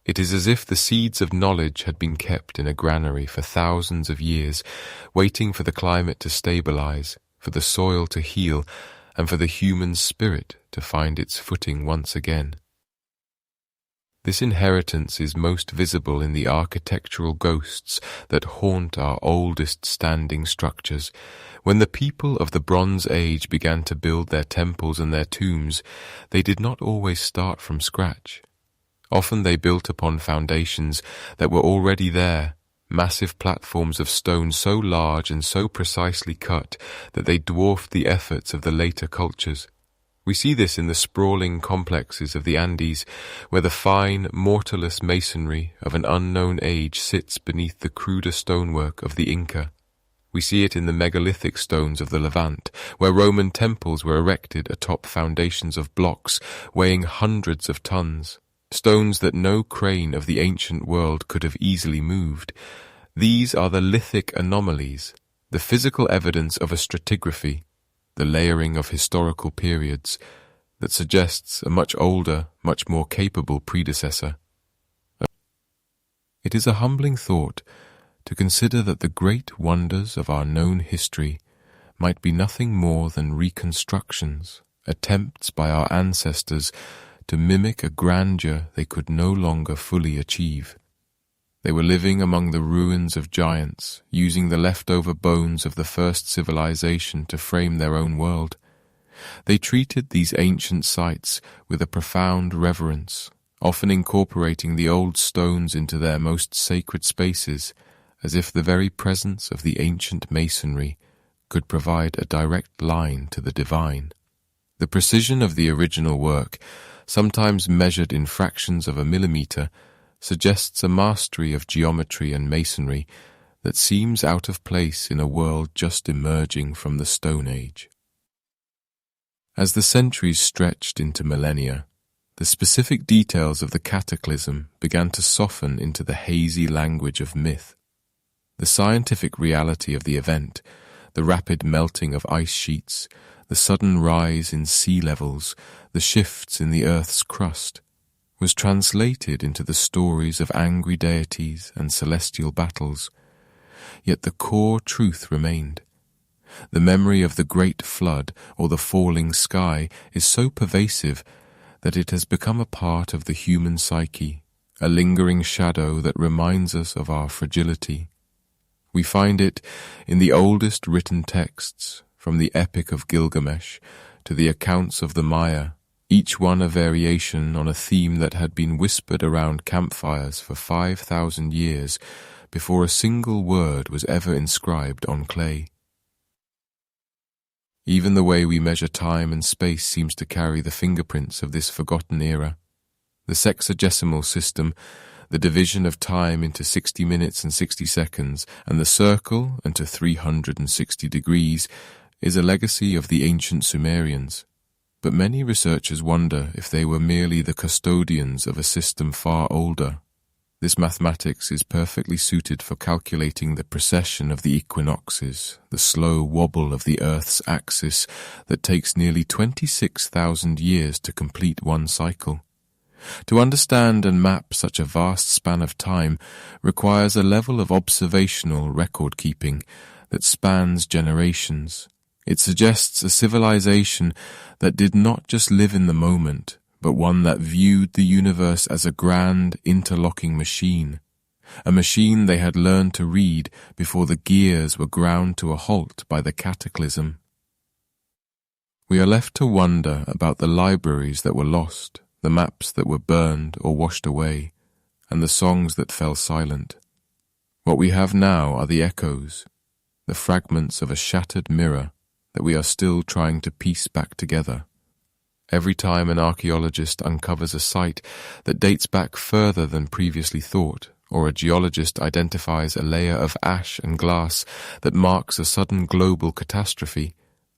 It is as if the seeds of knowledge had been kept in a granary for thousands of years, waiting for the climate to stabilize, for the soil to heal, and for the human spirit to find its footing once again. This inheritance is most visible in the architectural ghosts that haunt our oldest standing structures. When the people of the Bronze Age began to build their temples and their tombs, they did not always start from scratch. Often they built upon foundations that were already there, massive platforms of stone so large and so precisely cut that they dwarfed the efforts of the later cultures. We see this in the sprawling complexes of the Andes, where the fine, mortarless masonry of an unknown age sits beneath the cruder stonework of the Inca. We see it in the megalithic stones of the Levant, where Roman temples were erected atop foundations of blocks weighing hundreds of tons, stones that no crane of the ancient world could have easily moved. These are the lithic anomalies, the physical evidence of a stratigraphy, the layering of historical periods, that suggests a much older, much more capable predecessor. It is a humbling thought to consider that the great wonders of our known history might be nothing more than reconstructions, attempts by our ancestors to mimic a grandeur they could no longer fully achieve. They were living among the ruins of giants, using the leftover bones of the first civilization to frame their own world. They treated these ancient sites with a profound reverence, often incorporating the old stones into their most sacred spaces, as if the very presence of the ancient masonry could provide a direct line to the divine. The precision of the original work, sometimes measured in fractions of a millimeter, suggests a mastery of geometry and masonry that seems out of place in a world just emerging from the Stone Age. As the centuries stretched into millennia, the specific details of the cataclysm began to soften into the hazy language of myth. The scientific reality of the event, the rapid melting of ice sheets, the sudden rise in sea levels, the shifts in the Earth's crust, was translated into the stories of angry deities and celestial battles. Yet the core truth remained. The memory of the great flood or the falling sky is so pervasive that it has become a part of the human psyche, a lingering shadow that reminds us of our fragility. We find it in the oldest written texts, from the Epic of Gilgamesh to the accounts of the Maya, each one a variation on a theme that had been whispered around campfires for 5,000 years before a single word was ever inscribed on clay. Even the way we measure time and space seems to carry the fingerprints of this forgotten era. The sexagesimal system, the division of time into 60 minutes and 60 seconds, and the circle into 360 degrees, is a legacy of the ancient Sumerians. But many researchers wonder if they were merely the custodians of a system far older. This mathematics is perfectly suited for calculating the precession of the equinoxes, the slow wobble of the Earth's axis that takes nearly 26,000 years to complete one cycle. To understand and map such a vast span of time requires a level of observational record-keeping that spans generations. It suggests a civilization that did not just live in the moment, but one that viewed the universe as a grand, interlocking machine, a machine they had learned to read before the gears were ground to a halt by the cataclysm. We are left to wonder about the libraries that were lost, the maps that were burned or washed away, and the songs that fell silent. What we have now are the echoes, the fragments of a shattered mirror that we are still trying to piece back together. Every time an archaeologist uncovers a site that dates back further than previously thought, or a geologist identifies a layer of ash and glass that marks a sudden global catastrophe,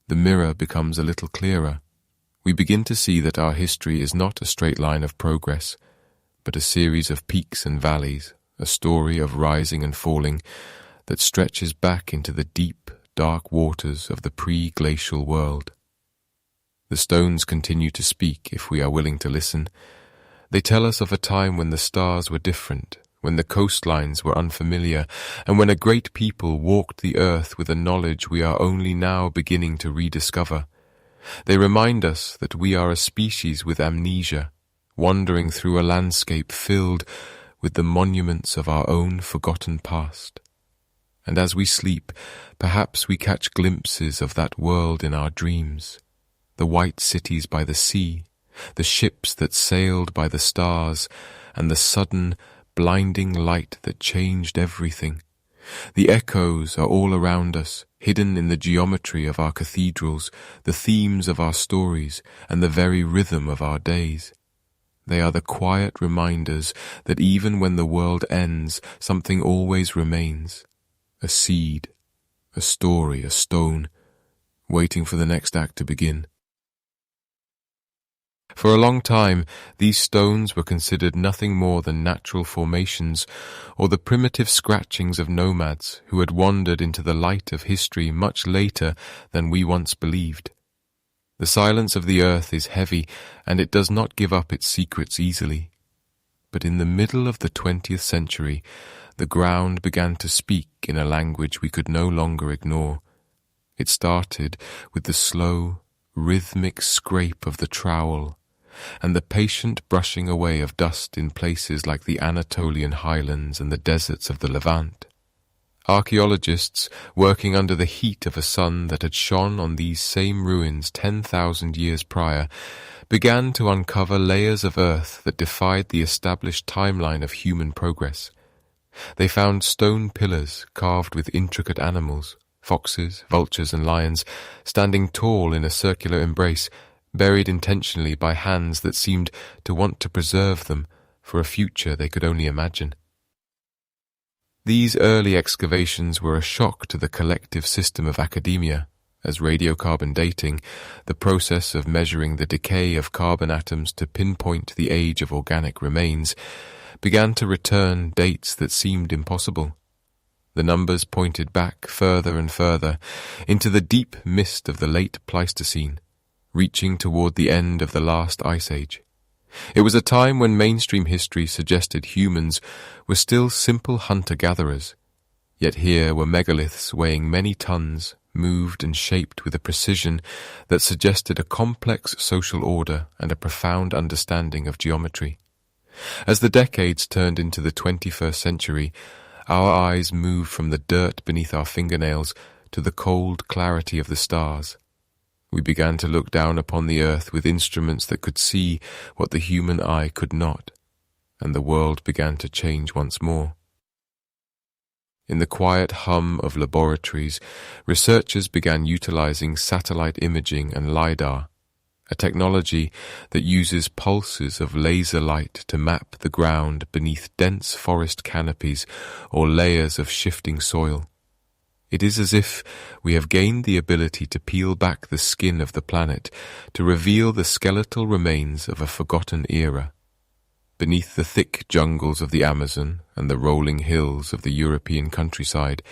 the mirror becomes a little clearer. We begin to see that our history is not a straight line of progress, but a series of peaks and valleys, a story of rising and falling that stretches back into the deep, dark waters of the pre-glacial world. The stones continue to speak if we are willing to listen. They tell us of a time when the stars were different, when the coastlines were unfamiliar, and when a great people walked the earth with a knowledge we are only now beginning to rediscover. They remind us that we are a species with amnesia, wandering through a landscape filled with the monuments of our own forgotten past. And as we sleep, perhaps we catch glimpses of that world in our dreams. The white cities by the sea, the ships that sailed by the stars, and the sudden, blinding light that changed everything. The echoes are all around us, hidden in the geometry of our cathedrals, the themes of our stories, and the very rhythm of our days. They are the quiet reminders that even when the world ends, something always remains. A seed, a story, a stone, waiting for the next act to begin. For a long time, these stones were considered nothing more than natural formations or the primitive scratchings of nomads who had wandered into the light of history much later than we once believed. The silence of the earth is heavy, and it does not give up its secrets easily. But in the middle of the 20th century, the ground began to speak in a language we could no longer ignore. It started with the slow, rhythmic scrape of the trowel, and the patient brushing away of dust in places like the Anatolian highlands and the deserts of the Levant. Archaeologists, working under the heat of a sun that had shone on these same ruins 10,000 years prior, began to uncover layers of earth that defied the established timeline of human progress. They found stone pillars carved with intricate animals, foxes, vultures, and lions, standing tall in a circular embrace, buried intentionally by hands that seemed to want to preserve them for a future they could only imagine. These early excavations were a shock to the collective system of academia, as radiocarbon dating, the process of measuring the decay of carbon atoms to pinpoint the age of organic remains, began to return dates that seemed impossible. The numbers pointed back further and further into the deep mist of the late Pleistocene, reaching toward the end of the last ice age. It was a time when mainstream history suggested humans were still simple hunter-gatherers, yet here were megaliths weighing many tons, moved and shaped with a precision that suggested a complex social order and a profound understanding of geometry. As the decades turned into the 21st century, our eyes moved from the dirt beneath our fingernails to the cold clarity of the stars. We began to look down upon the earth with instruments that could see what the human eye could not, and the world began to change once more. In the quiet hum of laboratories, researchers began utilizing satellite imaging and LiDAR, a technology that uses pulses of laser light to map the ground beneath dense forest canopies or layers of shifting soil. It is as if we have gained the ability to peel back the skin of the planet to reveal the skeletal remains of a forgotten era. Beneath the thick jungles of the Amazon and the rolling hills of the European countryside,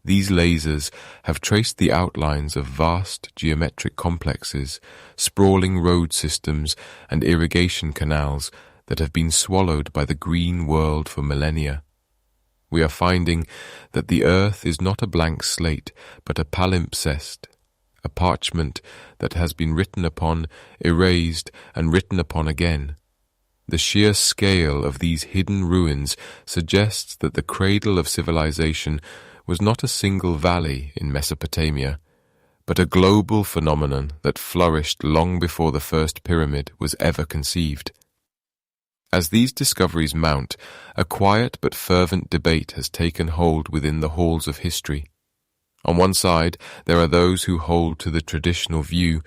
these lasers have traced the outlines of vast geometric complexes, sprawling road systems, and irrigation canals that have been swallowed by the green world for millennia. We are finding that the earth is not a blank slate, but a palimpsest, a parchment that has been written upon, erased, and written upon again. The sheer scale of these hidden ruins suggests that the cradle of civilization was not a single valley in Mesopotamia, but a global phenomenon that flourished long before the first pyramid was ever conceived. As these discoveries mount, a quiet but fervent debate has taken hold within the halls of history. On one side, there are those who hold to the traditional view,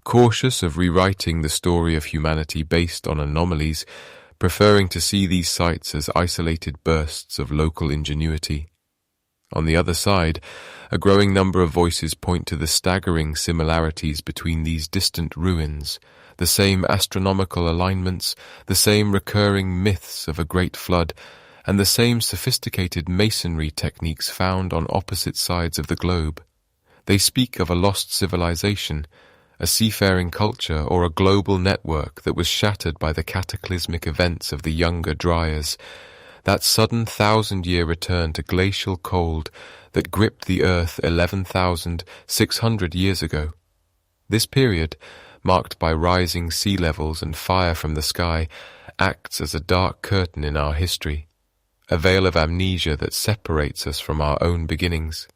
cautious of rewriting the story of humanity based on anomalies, preferring to see these sites as isolated bursts of local ingenuity. On the other side, a growing number of voices point to the staggering similarities between these distant ruins, the same astronomical alignments, the same recurring myths of a great flood, and the same sophisticated masonry techniques found on opposite sides of the globe. They speak of a lost civilization, a seafaring culture, or a global network that was shattered by the cataclysmic events of the Younger Dryas, that sudden 1,000-year return to glacial cold that gripped the earth 11,600 years ago. This period, marked by rising sea levels and fire from the sky, acts as a dark curtain in our history, a veil of amnesia that separates us from our own beginnings.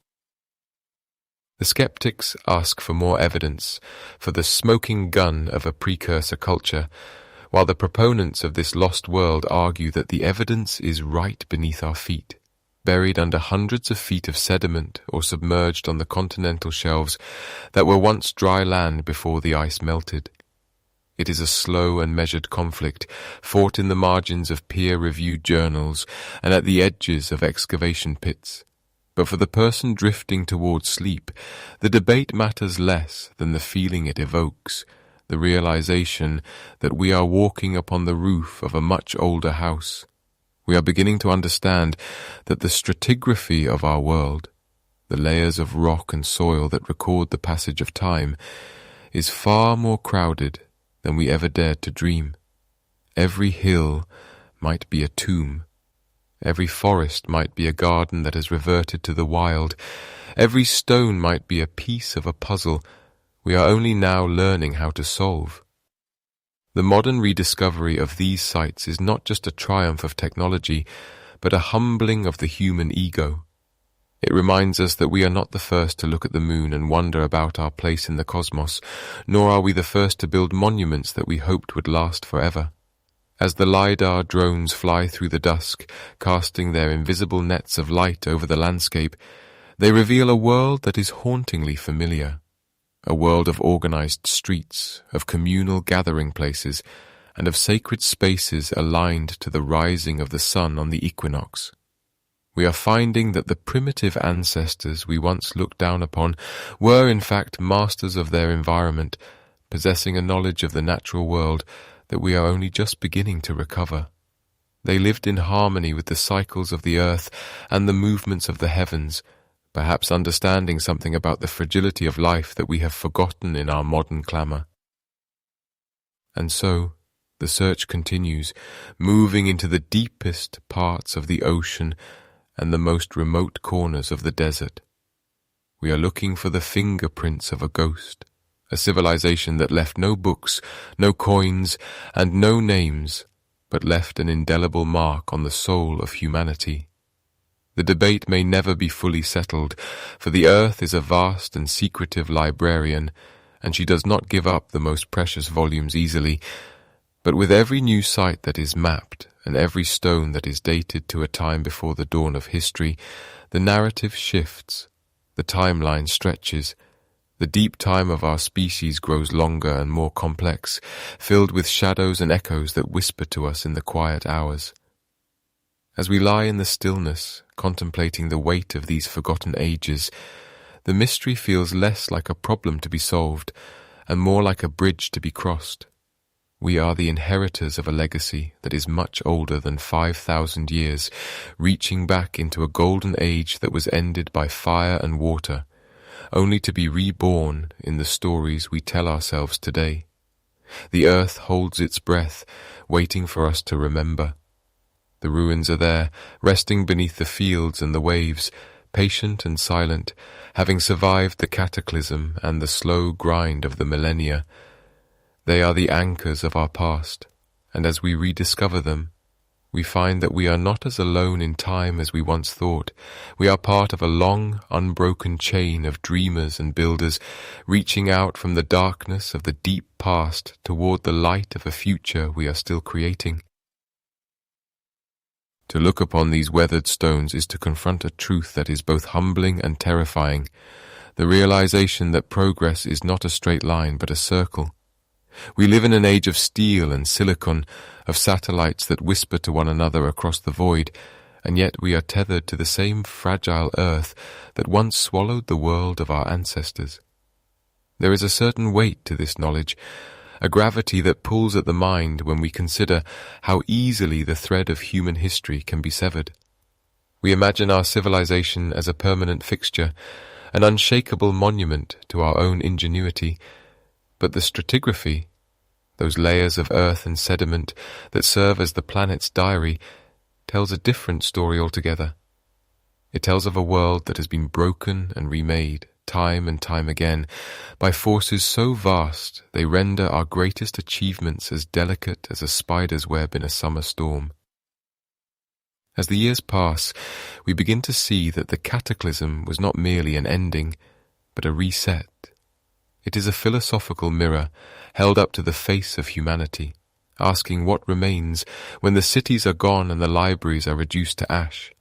The skeptics ask for more evidence, for the smoking gun of a precursor culture, while the proponents of this lost world argue that the evidence is right beneath our feet, buried under hundreds of feet of sediment or submerged on the continental shelves that were once dry land before the ice melted. It is a slow and measured conflict, fought in the margins of peer-reviewed journals and at the edges of excavation pits. But for the person drifting towards sleep, the debate matters less than the feeling it evokes, the realization that we are walking upon the roof of a much older house. We are beginning to understand that the stratigraphy of our world, the layers of rock and soil that record the passage of time, is far more crowded than we ever dared to dream. Every hill might be a tomb. Every forest might be a garden that has reverted to the wild. Every stone might be a piece of a puzzle we are only now learning how to solve. The modern rediscovery of these sites is not just a triumph of technology, but a humbling of the human ego. It reminds us that we are not the first to look at the moon and wonder about our place in the cosmos, nor are we the first to build monuments that we hoped would last forever. As the LiDAR drones fly through the dusk, casting their invisible nets of light over the landscape, they reveal a world that is hauntingly familiar. A world of organized streets, of communal gathering places, and of sacred spaces aligned to the rising of the sun on the equinox. We are finding that the primitive ancestors we once looked down upon were in fact masters of their environment, possessing a knowledge of the natural world that we are only just beginning to recover. They lived in harmony with the cycles of the earth and the movements of the heavens, perhaps understanding something about the fragility of life that we have forgotten in our modern clamor. And so, the search continues, moving into the deepest parts of the ocean and the most remote corners of the desert. We are looking for the fingerprints of a ghost, a civilization that left no books, no coins, and no names, but left an indelible mark on the soul of humanity. The debate may never be fully settled, for the earth is a vast and secretive librarian, and she does not give up the most precious volumes easily. But with every new site that is mapped, and every stone that is dated to a time before the dawn of history, the narrative shifts, the timeline stretches, the deep time of our species grows longer and more complex, filled with shadows and echoes that whisper to us in the quiet hours. As we lie in the stillness, contemplating the weight of these forgotten ages, the mystery feels less like a problem to be solved, and more like a bridge to be crossed. We are the inheritors of a legacy that is much older than 5,000 years, reaching back into a golden age that was ended by fire and water, only to be reborn in the stories we tell ourselves today. The earth holds its breath, waiting for us to remember. The ruins are there, resting beneath the fields and the waves, patient and silent, having survived the cataclysm and the slow grind of the millennia. They are the anchors of our past, and as we rediscover them, we find that we are not as alone in time as we once thought. We are part of a long, unbroken chain of dreamers and builders, reaching out from the darkness of the deep past toward the light of a future we are still creating. To look upon these weathered stones is to confront a truth that is both humbling and terrifying, the realization that progress is not a straight line but a circle. We live in an age of steel and silicon, of satellites that whisper to one another across the void, and yet we are tethered to the same fragile earth that once swallowed the world of our ancestors. There is a certain weight to this knowledge, a gravity that pulls at the mind when we consider how easily the thread of human history can be severed. We imagine our civilization as a permanent fixture, an unshakable monument to our own ingenuity, but the stratigraphy, those layers of earth and sediment that serve as the planet's diary, tells a different story altogether. It tells of a world that has been broken and remade, time and time again, by forces so vast they render our greatest achievements as delicate as a spider's web in a summer storm. As the years pass, we begin to see that the cataclysm was not merely an ending, but a reset. It is a philosophical mirror held up to the face of humanity, asking what remains when the cities are gone and the libraries are reduced to ash.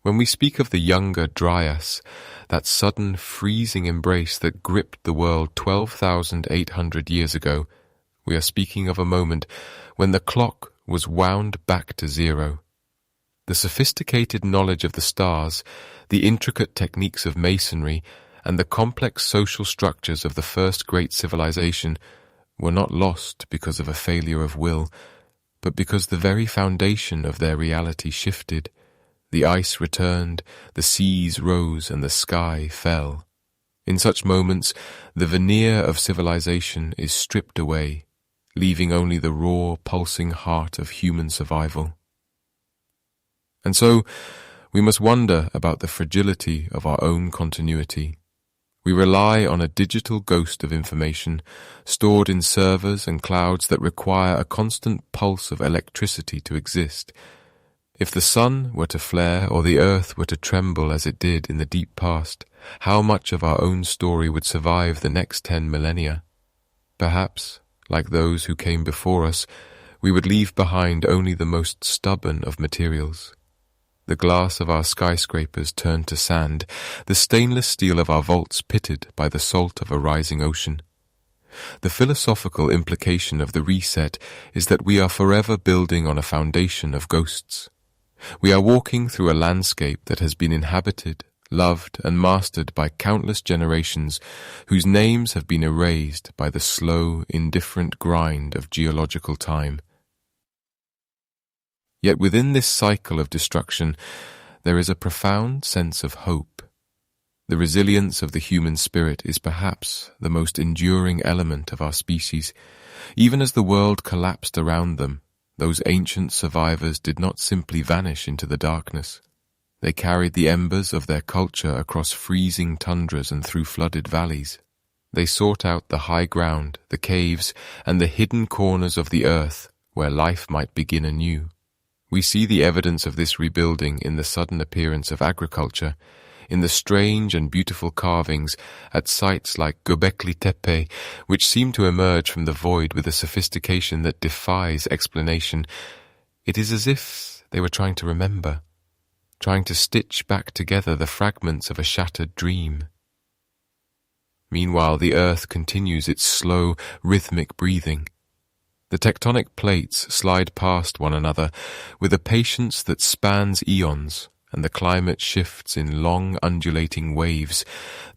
When we speak of the Younger Dryas, that sudden freezing embrace that gripped the world 12,800 years ago, we are speaking of a moment when the clock was wound back to zero. The sophisticated knowledge of the stars, the intricate techniques of masonry, and the complex social structures of the first great civilization were not lost because of a failure of will, but because the very foundation of their reality shifted. The ice returned, the seas rose, and the sky fell. In such moments, the veneer of civilization is stripped away, leaving only the raw, pulsing heart of human survival. And so, we must wonder about the fragility of our own continuity. We rely on a digital ghost of information, stored in servers and clouds that require a constant pulse of electricity to exist. If the sun were to flare or the earth were to tremble as it did in the deep past, how much of our own story would survive the next 10 millennia? Perhaps, like those who came before us, we would leave behind only the most stubborn of materials. The glass of our skyscrapers turned to sand, the stainless steel of our vaults pitted by the salt of a rising ocean. The philosophical implication of the reset is that we are forever building on a foundation of ghosts. We are walking through a landscape that has been inhabited, loved, and mastered by countless generations whose names have been erased by the slow, indifferent grind of geological time. Yet within this cycle of destruction, there is a profound sense of hope. The resilience of the human spirit is perhaps the most enduring element of our species. Even as the world collapsed around them, those ancient survivors did not simply vanish into the darkness. They carried the embers of their culture across freezing tundras and through flooded valleys. They sought out the high ground, the caves, and the hidden corners of the earth where life might begin anew. We see the evidence of this rebuilding in the sudden appearance of agriculture, in the strange and beautiful carvings at sites like Göbekli Tepe, which seem to emerge from the void with a sophistication that defies explanation. It is as if they were trying to remember, trying to stitch back together the fragments of a shattered dream. Meanwhile, the earth continues its slow, rhythmic breathing. The tectonic plates slide past one another with a patience that spans eons, and the climate shifts in long, undulating waves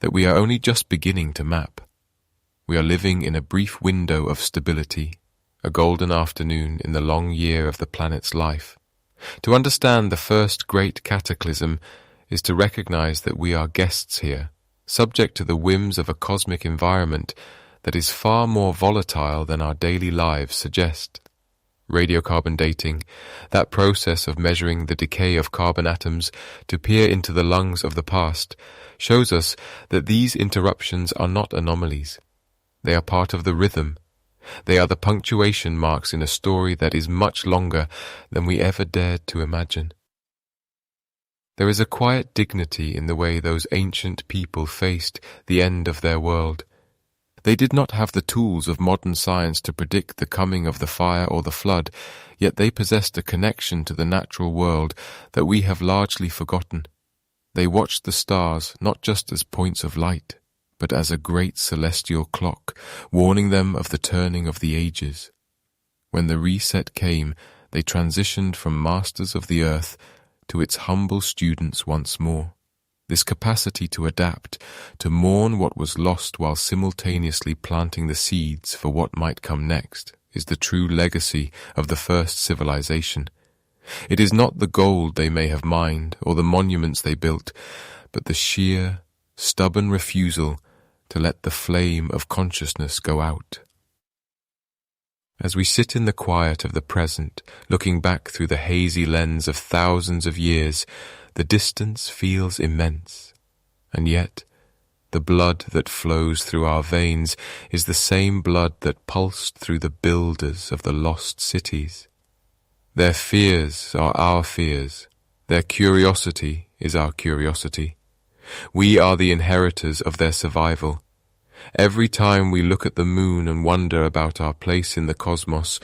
that we are only just beginning to map. We are living in a brief window of stability, a golden afternoon in the long year of the planet's life. To understand the first great cataclysm is to recognize that we are guests here, subject to the whims of a cosmic environment that is far more volatile than our daily lives suggest. Radiocarbon dating, that process of measuring the decay of carbon atoms to peer into the lungs of the past, shows us that these interruptions are not anomalies. They are part of the rhythm. They are the punctuation marks in a story that is much longer than we ever dared to imagine. There is a quiet dignity in the way those ancient people faced the end of their world. They did not have the tools of modern science to predict the coming of the fire or the flood, yet they possessed a connection to the natural world that we have largely forgotten. They watched the stars not just as points of light, but as a great celestial clock, warning them of the turning of the ages. When the reset came, they transitioned from masters of the earth to its humble students once more. This capacity to adapt, to mourn what was lost while simultaneously planting the seeds for what might come next, is the true legacy of the first civilization. It is not the gold they may have mined or the monuments they built, but the sheer, stubborn refusal to let the flame of consciousness go out. As we sit in the quiet of the present, looking back through the hazy lens of thousands of years, the distance feels immense, and yet the blood that flows through our veins is the same blood that pulsed through the builders of the lost cities. Their fears are our fears, their curiosity is our curiosity. We are the inheritors of their survival. Every time we look at the moon and wonder about our place in the cosmos,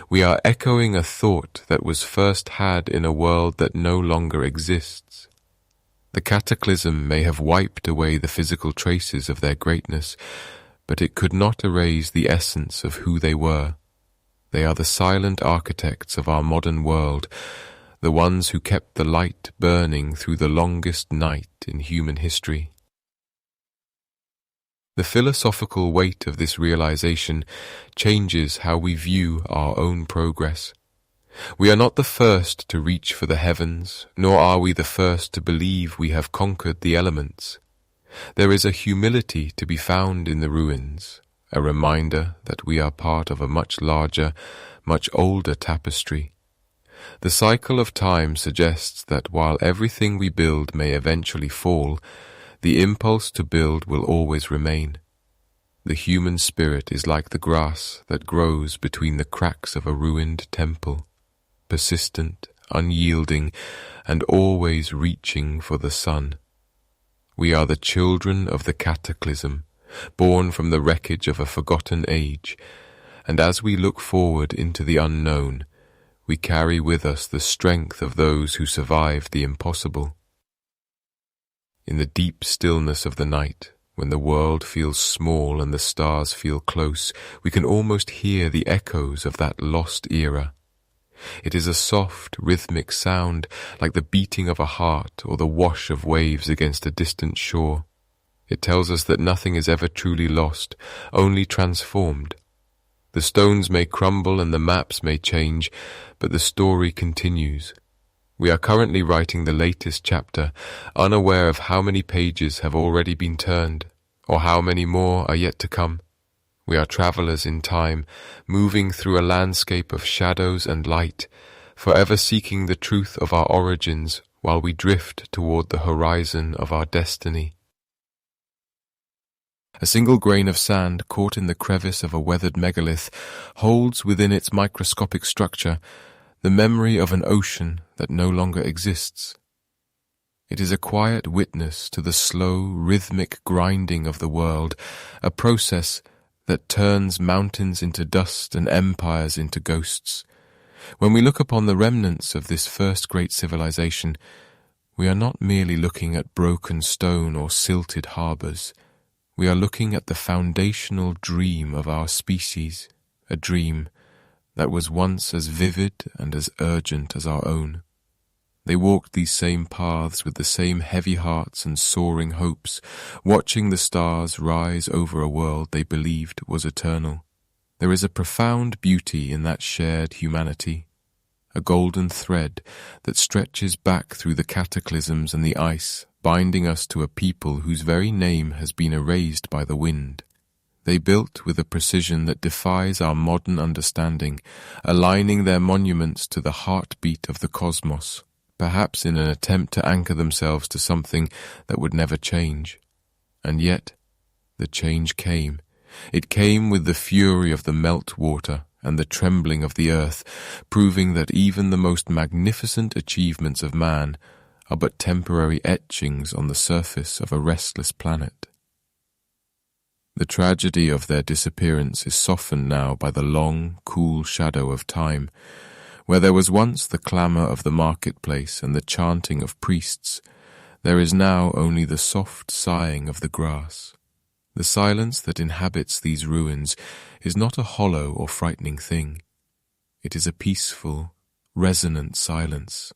we are echoing a thought that was first had in a world that no longer exists. The cataclysm may have wiped away the physical traces of their greatness, but it could not erase the essence of who they were. They are the silent architects of our modern world, the ones who kept the light burning through the longest night in human history. The philosophical weight of this realization changes how we view our own progress. We are not the first to reach for the heavens, nor are we the first to believe we have conquered the elements. There is a humility to be found in the ruins, a reminder that we are part of a much larger, much older tapestry. The cycle of time suggests that while everything we build may eventually fall, the impulse to build will always remain. The human spirit is like the grass that grows between the cracks of a ruined temple, persistent, unyielding, and always reaching for the sun. We are the children of the Cataclysm, born from the wreckage of a forgotten age, and as we look forward into the unknown, we carry with us the strength of those who survived the impossible. In the deep stillness of the night, when the world feels small and the stars feel close, we can almost hear the echoes of that lost era. It is a soft, rhythmic sound, like the beating of a heart or the wash of waves against a distant shore. It tells us that nothing is ever truly lost, only transformed. The stones may crumble and the maps may change, but the story continues. We are currently writing the latest chapter, unaware of how many pages have already been turned, or how many more are yet to come. We are travelers in time, moving through a landscape of shadows and light, forever seeking the truth of our origins while we drift toward the horizon of our destiny. A single grain of sand caught in the crevice of a weathered megalith holds within its microscopic structure the memory of an ocean that no longer exists. It is a quiet witness to the slow, rhythmic grinding of the world, a process that turns mountains into dust and empires into ghosts. When we look upon the remnants of this first great civilization, we are not merely looking at broken stone or silted harbors. We are looking at the foundational dream of our species, a dream that was once as vivid and as urgent as our own. They walked these same paths with the same heavy hearts and soaring hopes, watching the stars rise over a world they believed was eternal. There is a profound beauty in that shared humanity, a golden thread that stretches back through the cataclysms and the ice, binding us to a people whose very name has been erased by the wind. They built with a precision that defies our modern understanding, aligning their monuments to the heartbeat of the cosmos, perhaps in an attempt to anchor themselves to something that would never change. And yet, the change came. It came with the fury of the meltwater and the trembling of the earth, proving that even the most magnificent achievements of man are but temporary etchings on the surface of a restless planet. The tragedy of their disappearance is softened now by the long, cool shadow of time. Where there was once the clamour of the marketplace and the chanting of priests, there is now only the soft sighing of the grass. The silence that inhabits these ruins is not a hollow or frightening thing. It is a peaceful, resonant silence,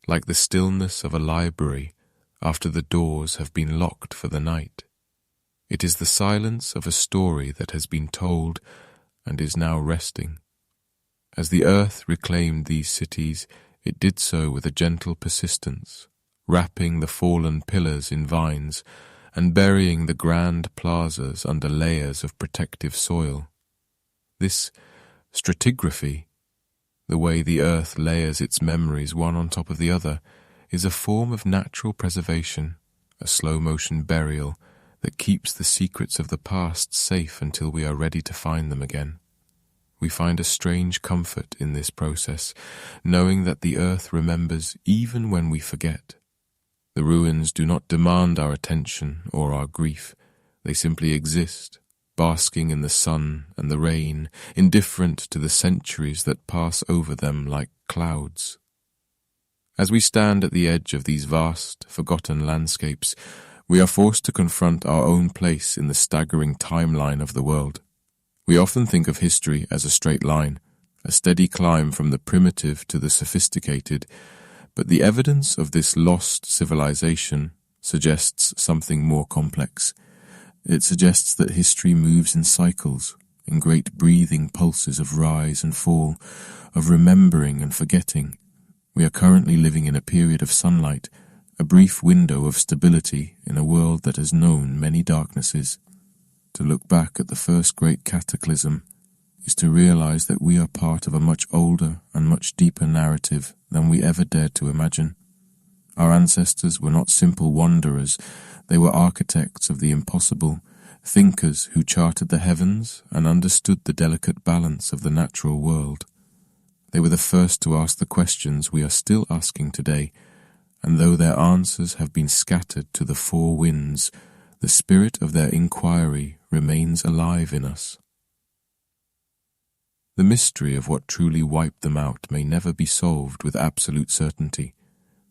like the stillness of a library after the doors have been locked for the night. It is the silence of a story that has been told and is now resting. As the earth reclaimed these cities, it did so with a gentle persistence, wrapping the fallen pillars in vines and burying the grand plazas under layers of protective soil. This stratigraphy, the way the earth layers its memories one on top of the other, is a form of natural preservation, a slow-motion burial that keeps the secrets of the past safe until we are ready to find them again. We find a strange comfort in this process, knowing that the earth remembers even when we forget. The ruins do not demand our attention or our grief. They simply exist, basking in the sun and the rain, indifferent to the centuries that pass over them like clouds. As we stand at the edge of these vast, forgotten landscapes, we are forced to confront our own place in the staggering timeline of the world. We often think of history as a straight line, a steady climb from the primitive to the sophisticated, but the evidence of this lost civilization suggests something more complex. It suggests that history moves in cycles, in great breathing pulses of rise and fall, of remembering and forgetting. We are currently living in a period of sunlight, a brief window of stability in a world that has known many darknesses. To look back at the first great cataclysm is to realize that we are part of a much older and much deeper narrative than we ever dared to imagine. Our ancestors were not simple wanderers, they were architects of the impossible, thinkers who charted the heavens and understood the delicate balance of the natural world. They were the first to ask the questions we are still asking today, and though their answers have been scattered to the four winds, the spirit of their inquiry remains alive in us. The mystery of what truly wiped them out may never be solved with absolute certainty.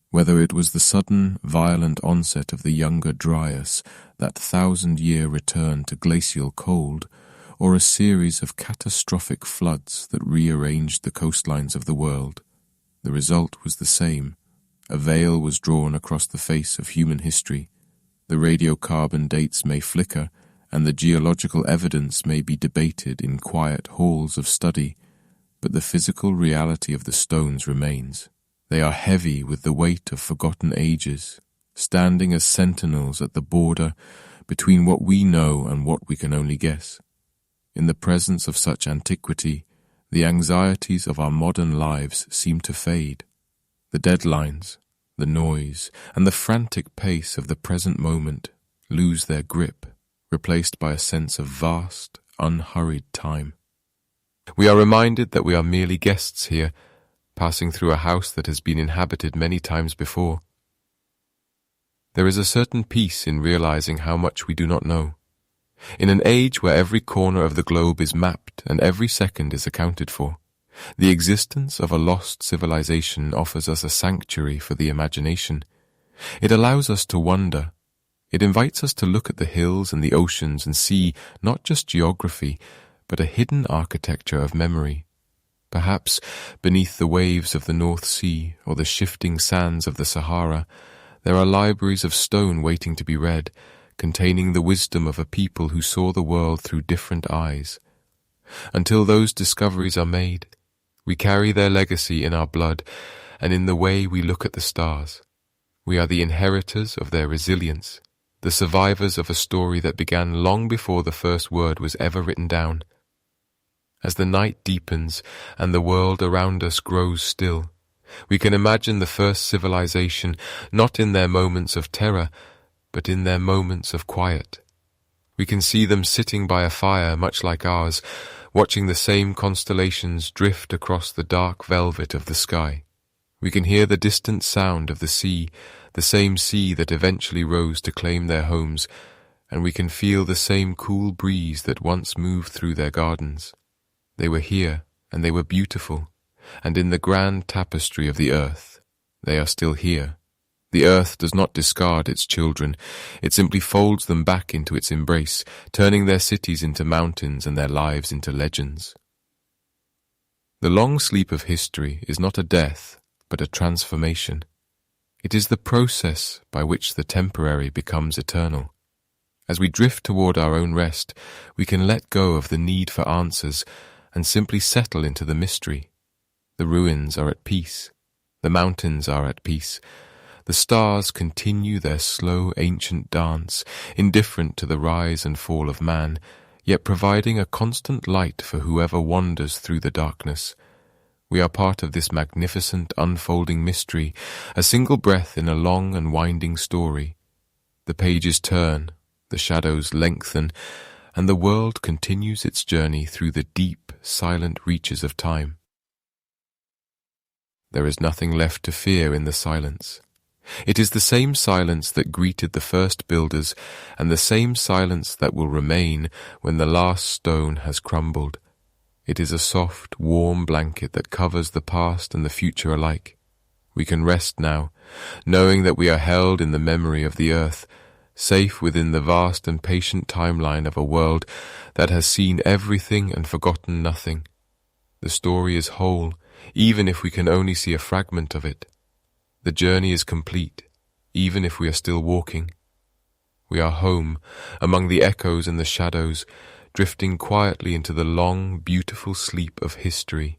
Whether it was the sudden, violent onset of the Younger Dryas, that 1,000-year return to glacial cold, or a series of catastrophic floods that rearranged the coastlines of the world, the result was the same. A veil was drawn across the face of human history. The radiocarbon dates may flicker, and the geological evidence may be debated in quiet halls of study, but the physical reality of the stones remains. They are heavy with the weight of forgotten ages, standing as sentinels at the border between what we know and what we can only guess. In the presence of such antiquity, the anxieties of our modern lives seem to fade. The deadlines, the noise, and the frantic pace of the present moment lose their grip, replaced by a sense of vast, unhurried time. We are reminded that we are merely guests here, passing through a house that has been inhabited many times before. There is a certain peace in realizing how much we do not know. In an age where every corner of the globe is mapped and every second is accounted for, the existence of a lost civilization offers us a sanctuary for the imagination. It allows us to wonder. It invites us to look at the hills and the oceans and see not just geography, but a hidden architecture of memory. Perhaps beneath the waves of the North Sea or the shifting sands of the Sahara, there are libraries of stone waiting to be read, containing the wisdom of a people who saw the world through different eyes. Until those discoveries are made, we carry their legacy in our blood and in the way we look at the stars. We are the inheritors of their resilience, the survivors of a story that began long before the first word was ever written down. As the night deepens and the world around us grows still, we can imagine the first civilization not in their moments of terror, but in their moments of quiet. We can see them sitting by a fire much like ours, watching the same constellations drift across the dark velvet of the sky. We can hear the distant sound of the sea, the same sea that eventually rose to claim their homes, and we can feel the same cool breeze that once moved through their gardens. They were here, and they were beautiful, and in the grand tapestry of the earth, they are still here. The earth does not discard its children, it simply folds them back into its embrace, turning their cities into mountains and their lives into legends. The long sleep of history is not a death, but a transformation. It is the process by which the temporary becomes eternal. As we drift toward our own rest, we can let go of the need for answers and simply settle into the mystery. The ruins are at peace. The mountains are at peace. The stars continue their slow ancient dance, indifferent to the rise and fall of man, yet providing a constant light for whoever wanders through the darkness. We are part of this magnificent unfolding mystery, a single breath in a long and winding story. The pages turn, the shadows lengthen, and the world continues its journey through the deep, silent reaches of time. There is nothing left to fear in the silence. It is the same silence that greeted the first builders, and the same silence that will remain when the last stone has crumbled. It is a soft, warm blanket that covers the past and the future alike. We can rest now, knowing that we are held in the memory of the earth, safe within the vast and patient timeline of a world that has seen everything and forgotten nothing. The story is whole, even if we can only see a fragment of it. The journey is complete, even if we are still walking. We are home, among the echoes and the shadows, drifting quietly into the long, beautiful sleep of history.